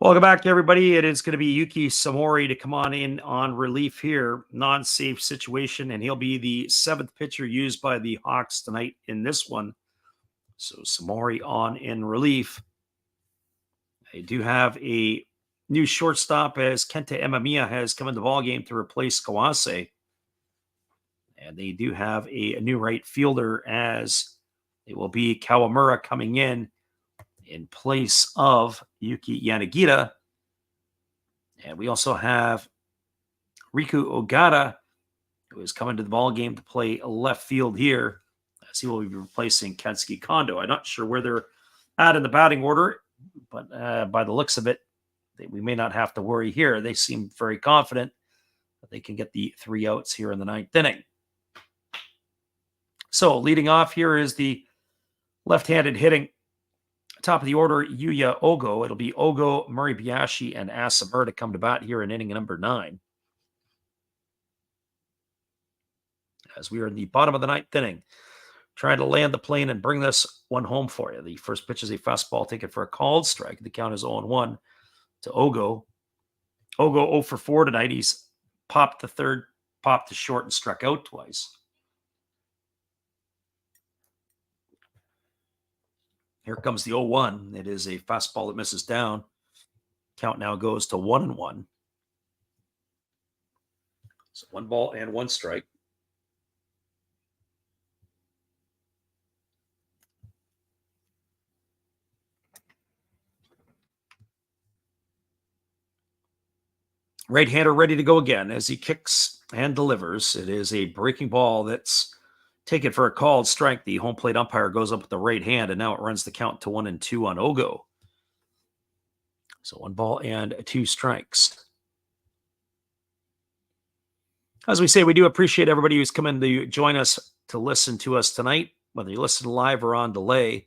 Welcome back, everybody. It is going to be Yuki Samori to come on in on relief here. Non-safe situation, and he'll be the 7th pitcher used by the Hawks tonight in this one. So Samori on in relief. They do have a new shortstop as Kenta Emamiya has come into the ballgame to replace Kawase. And they do have a new right fielder as it will be Kawamura coming in place of Yuki Yanagita. And we also have Riku Ogata, who is coming to the ballgame to play left field here, as he will be replacing Kensuke Kondo. I'm not sure where they're at in the batting order, but by the looks of it, we may not have to worry here. They seem very confident that they can get the 3 outs here in the 9th inning. So leading off here is the left-handed hitting. Top of the order, Yuya Ogo. It'll be Ogo, Muribayashi, and Asamer to come to bat here in inning number 9. As we are in the bottom of the 9th inning, trying to land the plane and bring this one home for you. The first pitch is a fastball taken for a called strike. The count is 0-1 to Ogo. Ogo 0 for 4 tonight. He's popped to third, popped to short, and struck out twice. Here comes the 0-1. It is a fastball that misses down. Count now goes to 1-1. So 1 ball and 1 strike. Right-hander ready to go again as he kicks and delivers. It is a breaking ball that's taken for a called strike. The home plate umpire goes up with the right hand, and now it runs the count to 1-2 on Ogo. So 1 ball and 2 strikes. As we say, we do appreciate everybody who's come in to join us to listen to us tonight, whether you listen live or on delay.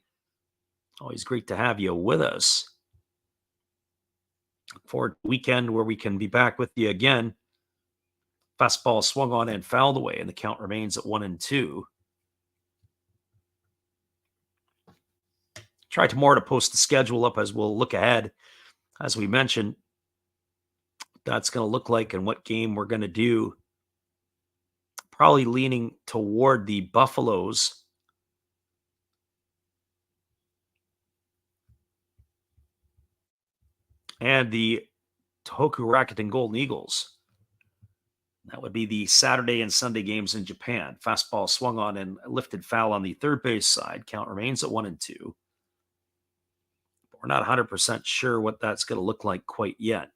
Always great to have you with us. Look forward to the weekend where we can be back with you again. Fastball swung on and fouled away, and the count remains at 1-2. Try tomorrow to post the schedule up as we'll look ahead. As we mentioned, that's going to look like and what game we're going to do. Probably leaning toward the Buffaloes and the Tohoku Rakuten Golden Eagles. That would be the Saturday and Sunday games in Japan. Fastball swung on and lifted foul on the third base side. Count remains at 1-2. But we're not 100% sure what that's going to look like quite yet.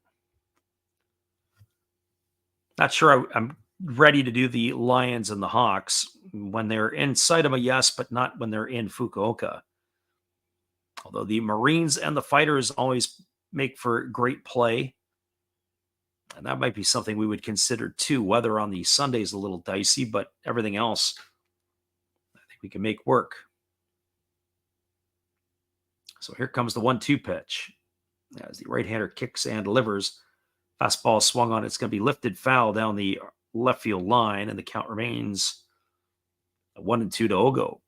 Not sure I'm ready to do the Lions and the Hawks when they're in Saitama, yes, but not when they're in Fukuoka. Although the Marines and the Fighters always make for great play. And that might be something we would consider too. Weather on the Sunday is a little dicey, but everything else, I think we can make work. So here comes the 1-2 pitch. As the right-hander kicks and delivers. Fastball swung on. It's going to be lifted foul down the left field line, and the count remains 1-2 to Ogo.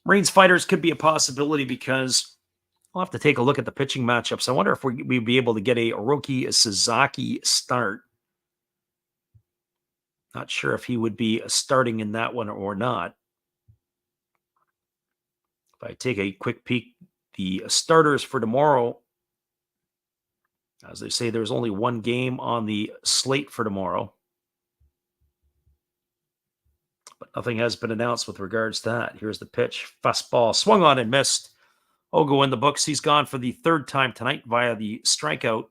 Marines Fighters could be a possibility because we'll have to take a look at the pitching matchups. I wonder if we'd be able to get a Oroki Sasaki start. Not sure if he would be starting in that one or not. If I take a quick peek, the starters for tomorrow, as they say, there's only one game on the slate for tomorrow. But nothing has been announced with regards to that. Here's the pitch. Fastball swung on and missed. Ogo in the books. He's gone for the third time tonight via the strikeout.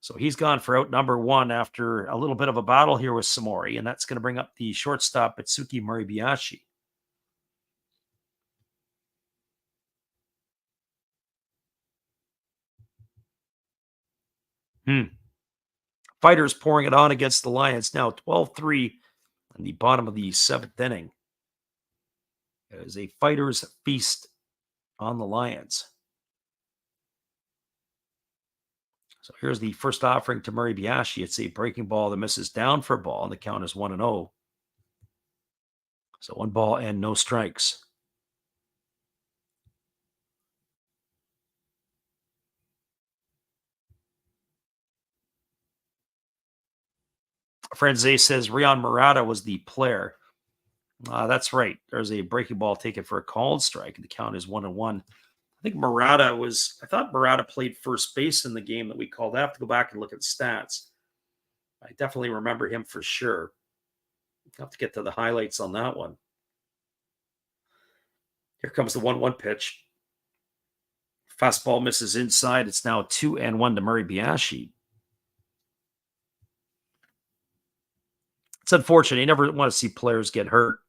So he's gone for out number one after a little bit of a battle here with Samori, and that's going to bring up the shortstop, Itsuki Moribayashi. Fighters pouring it on against the Lions now 12-3 in the bottom of the seventh inning. It is a Fighters feast on the Lions. So here's the first offering to Moribayashi. It's a breaking ball that misses down for a ball, and the count is 1-0. So 1 ball and no strikes. Franze says Rion Murata was the player. That's right. There's a breaking ball taken for a called strike, and the count is 1-1. I thought Murata played first base in the game that we called. I have to go back and look at the stats. I definitely remember him for sure. I'll have to get to the highlights on that one. Here comes the 1-1 pitch. Fastball misses inside. It's now 2-1 to Moribayashi. It's unfortunate. You never want to see players get hurt.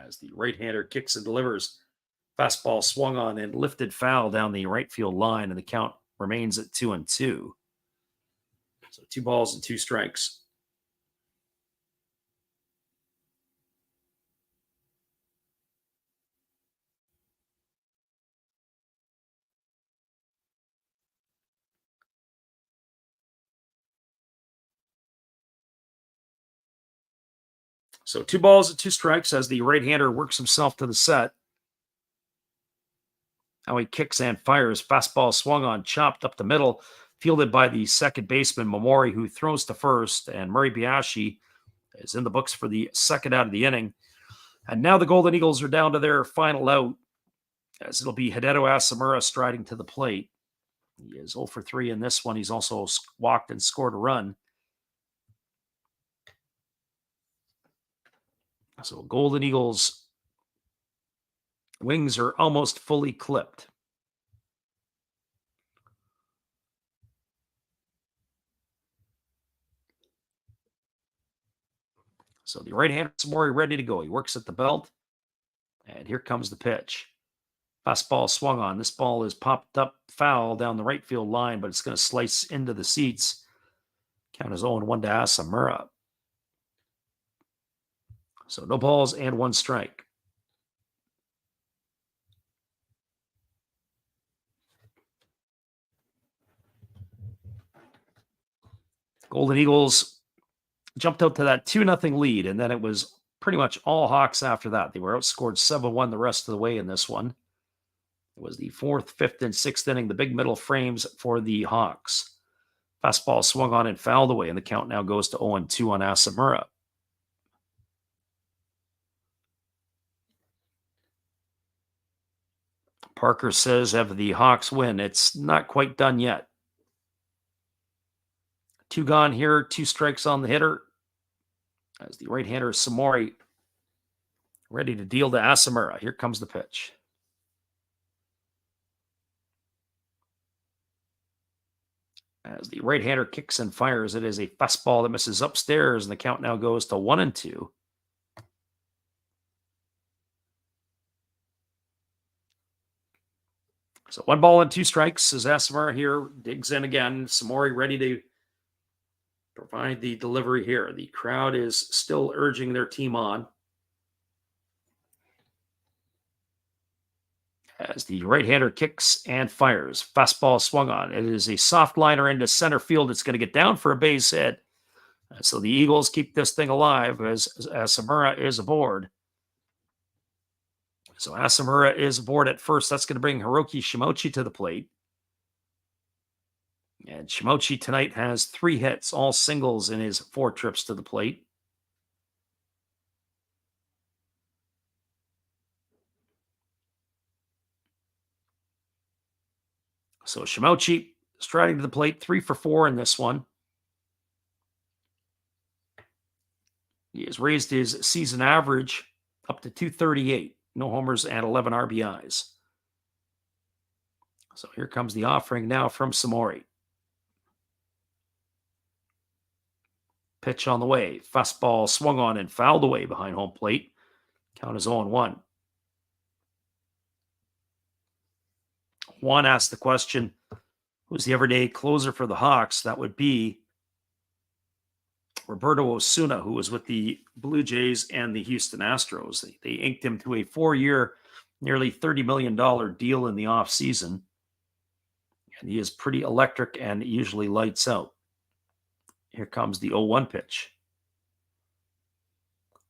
As the right-hander kicks and delivers. Fastball swung on and lifted foul down the right field line, and the count remains at 2-2. So 2 balls and 2 strikes. So 2 balls and 2 strikes as the right-hander works himself to the set. Now he kicks and fires. Fastball swung on, chopped up the middle, fielded by the second baseman, Momori, who throws to first, and Moribayashi is in the books for the second out of the inning. And now the Golden Eagles are down to their final out, as it'll be Hideo Asamura striding to the plate. He is 0 for 3 in this one. He's also walked and scored a run. So Golden Eagles wings are almost fully clipped. So the right-hander Samori ready to go. He works at the belt. And here comes the pitch. Fastball swung on. This ball is popped up foul down the right field line, but it's going to slice into the seats. Count is 0-1 to Asamura. So no balls and 1 strike. Golden Eagles jumped out to that 2-0 lead, and then it was pretty much all Hawks after that. They were outscored 7-1 the rest of the way in this one. It was the 4th, 5th, and 6th inning, the big middle frames for the Hawks. Fastball swung on and fouled away, and the count now goes to 0-2 on Asamura. Parker says, have the Hawks win. It's not quite done yet. 2 gone here, 2 strikes on the hitter. As the right-hander Samori ready to deal to Asamura. Here comes the pitch. As the right-hander kicks and fires, it is a fastball that misses upstairs, and the count now goes to 1-2. So 1 ball and 2 strikes as Asamura here digs in again. Samori ready to provide the delivery here. The crowd is still urging their team on. As the right-hander kicks and fires. Fastball swung on. It is a soft liner into center field. It's going to get down for a base hit. So the Eagles keep this thing alive as Asamura is aboard. So Asamura is aboard at first. That's going to bring Hiroki Shimochi to the plate. And Shimochi tonight has 3 hits, all singles in his 4 trips to the plate. So Shimochi striding to the plate, 3 for 4 in this one. He has raised his season average up to 238. No homers and 11 RBIs. So here comes the offering now from Samori. Pitch on the way. Fastball swung on and fouled away behind home plate. Count is 0-1. Juan asked the question, who's the everyday closer for the Hawks? That would be Roberto Osuna, who was with the Blue Jays and the Houston Astros. They inked him to a 4-year, nearly $30 million deal in the offseason. And he is pretty electric and usually lights out. Here comes the 0-1 pitch.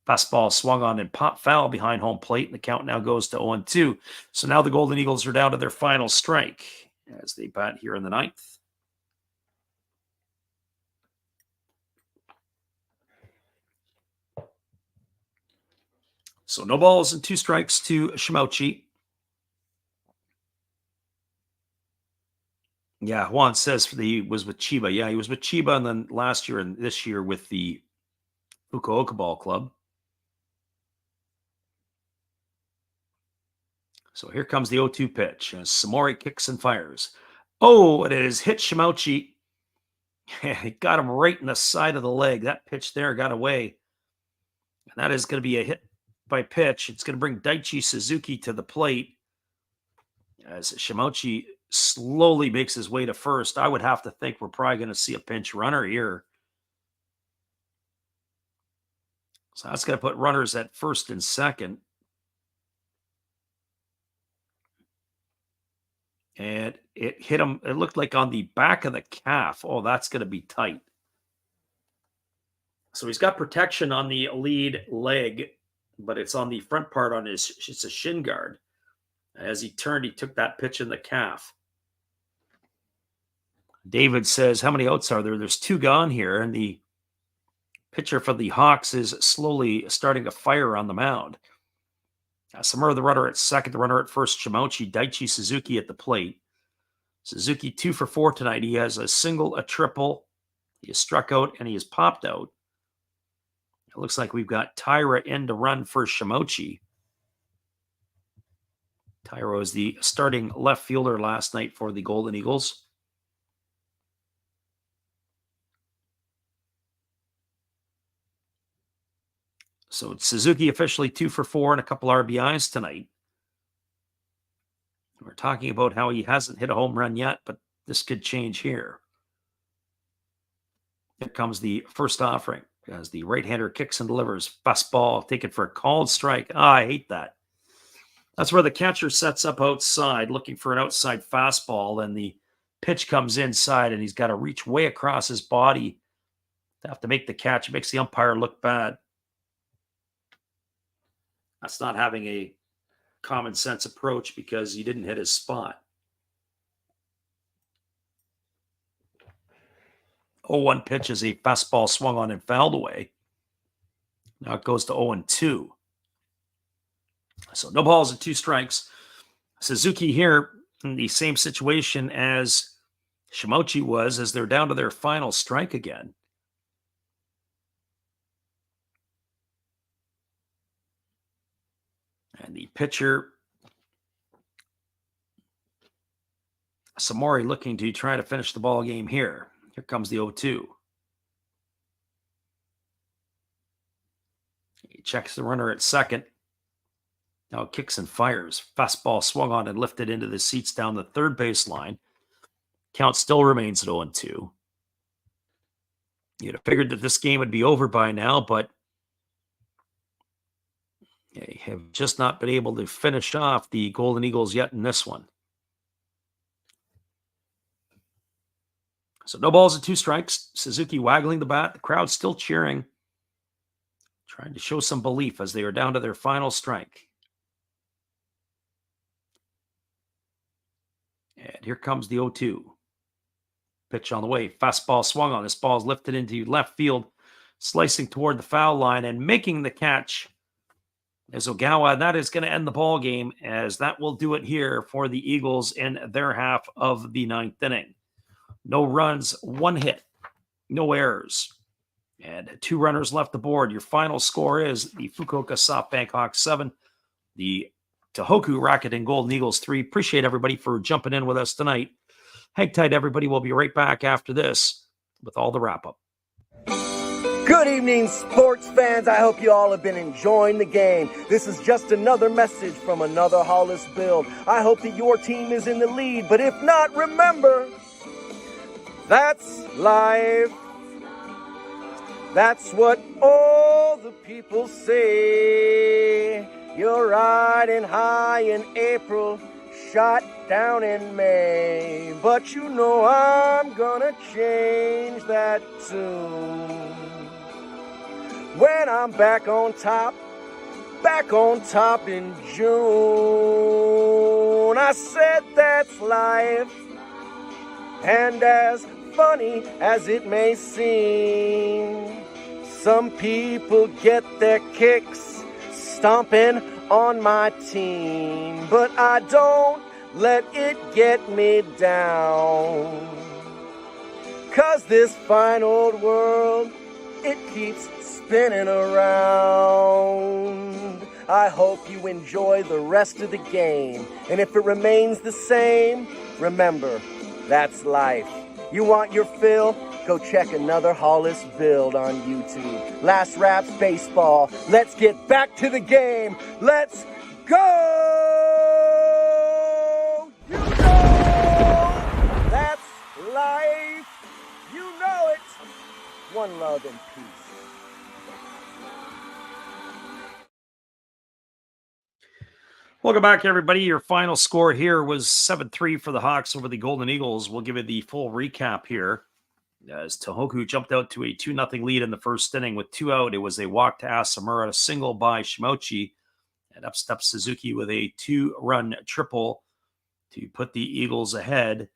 Fastball swung on and pop foul behind home plate, and the count now goes to 0-2. So now the Golden Eagles are down to their final strike as they bat here in the 9th. So no balls and 2 strikes to Shimochi. Yeah, Juan says he was with Chiba. Yeah, he was with Chiba, and then last year and this year with the Fukuoka Ball Club. So here comes the 0-2 pitch. As Samori kicks and fires. Oh, and it has hit Shimochi. It got him right in the side of the leg. That pitch there got away. And that is going to be a hit by pitch. It's going to bring Daichi Suzuki to the plate as Shimochi slowly makes his way to first. I would have to think we're probably going to see a pinch runner here. So that's going to put runners at first and second. And it hit him. It looked like on the back of the calf. Oh, that's going to be tight. So he's got protection on the lead leg, but it's on the front part on it's a shin guard. As he turned, he took that pitch in the calf. David says, how many outs are there? There's 2 gone here, and the pitcher for the Hawks is slowly starting to fire on the mound. Samura, the runner at second, the runner at first, Shimochi, Daichi Suzuki at the plate. Suzuki 2 for 4 tonight. He has a single, a triple. He has struck out, and he has popped out. It looks like we've got Tyra in to run for Shimochi. Tyra was the starting left fielder last night for the Golden Eagles. So it's Suzuki officially 2 for 4 and a couple RBIs tonight. We're talking about how he hasn't hit a home run yet, but this could change here. Here comes the first offering as the right-hander kicks and delivers. Fastball taken for a called strike. I hate that. That's where the catcher sets up outside looking for an outside fastball, and the pitch comes inside, and he's got to reach way across his body to have to make the catch. It makes the umpire look bad. That's not having a common sense approach because he didn't hit his spot. 0-1 pitch is a fastball swung on and fouled away. Now it goes to 0-2. So no balls and 2 strikes. Suzuki here in the same situation as Shimochi was, as they're down to their final strike again. And the pitcher, Samori, looking to try to finish the ball game here. Here comes the 0-2. He checks the runner at second. Now kicks and fires. Fastball swung on and lifted into the seats down the third base line. Count still remains at 0-2. You'd have figured that this game would be over by now, but they have just not been able to finish off the Golden Eagles yet in this one. So no balls and 2 strikes. Suzuki waggling the bat. The crowd still cheering, trying to show some belief as they are down to their final strike. And here comes the 0-2. Pitch on the way. Fastball swung on. This ball is lifted into left field, slicing toward the foul line and making the catch is Ogawa. That is going to end the ball game, as that will do it here for the Eagles in their half of the 9th inning. No runs, 1 hit, no errors, and 2 runners left aboard. Your final score is the Fukuoka SoftBank Hawks 7, the Tohoku Rakuten Golden Eagles 3. Appreciate everybody for jumping in with us tonight. Hang tight, everybody. We'll be right back after this with all the wrap-up. Good evening, sports fans. I hope you all have been enjoying the game. This is just another message from another Hollis build. I hope that your team is in the lead, but if not, remember, that's life. That's what all the people say. You're riding high in April, shot down in May. But you know I'm gonna change that tune. When I'm back on top in June. I said that's life. And as funny as it may seem, some people get their kicks stomping on my team, but I don't let it get me down. 'Cause this fine old world, it keeps spinning around. I hope you enjoy the rest of the game, and if it remains the same, remember, that's life. You want your fill? Go check another Hollis build on YouTube. Last Raps Baseball. Let's get back to the game. Let's go! You know that's life. You know it. One love and peace. Welcome back, everybody. Your final score here was 7-3 for the Hawks over the Golden Eagles. We'll give you the full recap here. As Tohoku jumped out to a 2-0 lead in the first inning with 2 out, it was a walk to Asamura, a single by Shimochi, and up steps Suzuki with a 2-run triple to put the Eagles ahead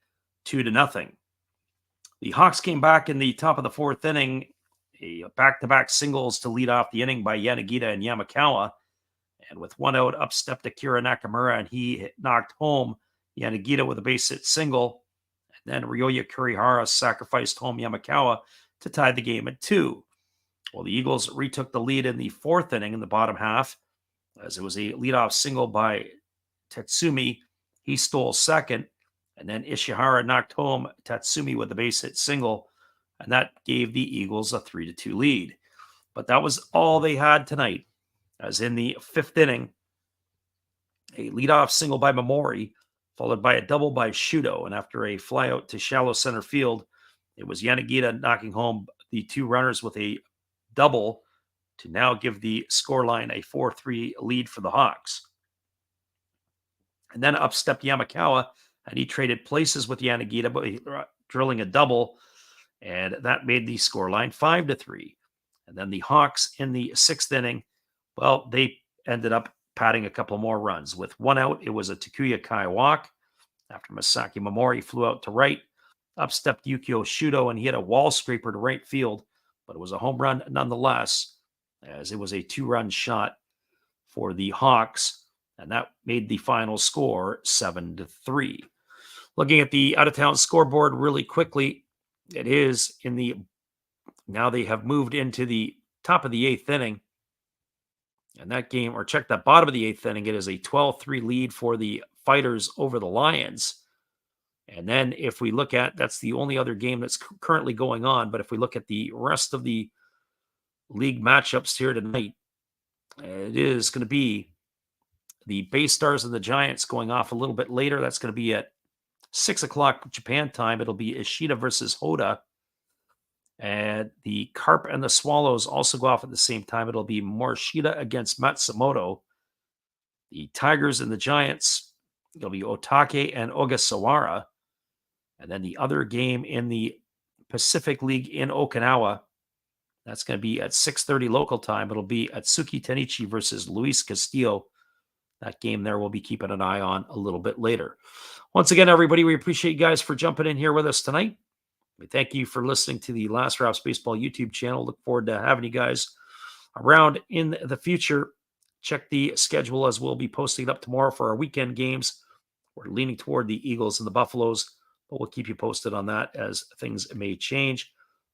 2-0. The Hawks came back in the top of the 4th inning, a back-to-back singles to lead off the inning by Yanagita and Yamakawa. And with 1 out, up stepped Akira Nakamura, and he knocked home Yanagita with a base hit single. And then Ryoya Kurihara sacrificed home Yamakawa to tie the game at 2. Well, the Eagles retook the lead in the 4th inning in the bottom half, as it was a leadoff single by Tatsumi. He stole second, and then Ishihara knocked home Tatsumi with a base hit single, and that gave the Eagles a 3-2 lead. But that was all they had tonight. As in the 5th inning, a leadoff single by Momori, followed by a double by Shudo. And after a flyout to shallow center field, it was Yanagita knocking home the 2 runners with a double to now give the scoreline a 4-3 lead for the Hawks. And then up stepped Yamakawa, and he traded places with Yanagita, but drilling a double, and that made the scoreline 5-3. And then the Hawks in the 6th inning, well, they ended up padding a couple more runs. With 1 out, it was a Takuya Kai walk after Masaki Momori flew out to right. Up stepped Yukio Shudo, and he hit a wall scraper to right field, but it was a home run nonetheless, as it was a 2-run shot for the Hawks, and that made the final score 7-3. Looking at the out-of-town scoreboard really quickly, it is now they have moved into the top of the 8th inning. And that game, or check that bottom of the 8th inning, it is a 12-3 lead for the Fighters over the Lions. And then if we look at, that's the only other game that's currently going on. But if we look at the rest of the league matchups here tonight, it is going to be the Bay Stars and the Giants going off a little bit later. That's going to be at 6 o'clock Japan time. It'll be Ishida versus Hoda. And the Carp and the Swallows also go off at the same time. It'll be Morishida against Matsumoto. The Tigers and the Giants, it'll be Otake and Ogasawara. And then the other game in the Pacific League in Okinawa, that's going to be at 6:30 local time. It'll be Atsuki Tenichi versus Luis Castillo. That game there we'll be keeping an eye on a little bit later. Once again, everybody, we appreciate you guys for jumping in here with us tonight. We thank you for listening to the Last Raps Baseball YouTube channel. Look forward to having you guys around in the future. Check the schedule as we'll be posting it up tomorrow for our weekend games. We're leaning toward the Eagles and the Buffaloes, but we'll keep you posted on that as things may change.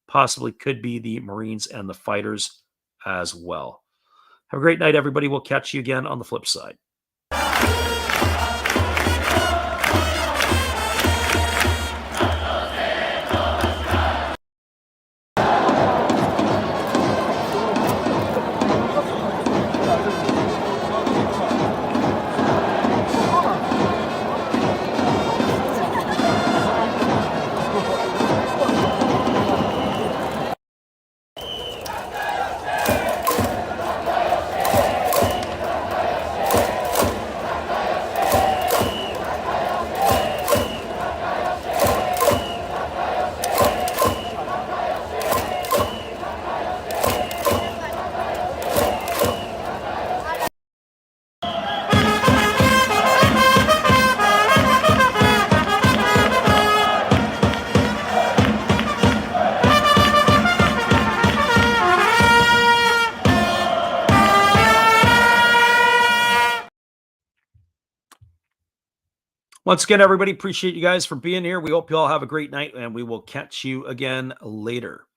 Possibly could be the Marines and the Fighters as well. Have a great night, everybody. We'll catch you again on the flip side. Once again, everybody, appreciate you guys for being here. We hope you all have a great night, and we will catch you again later.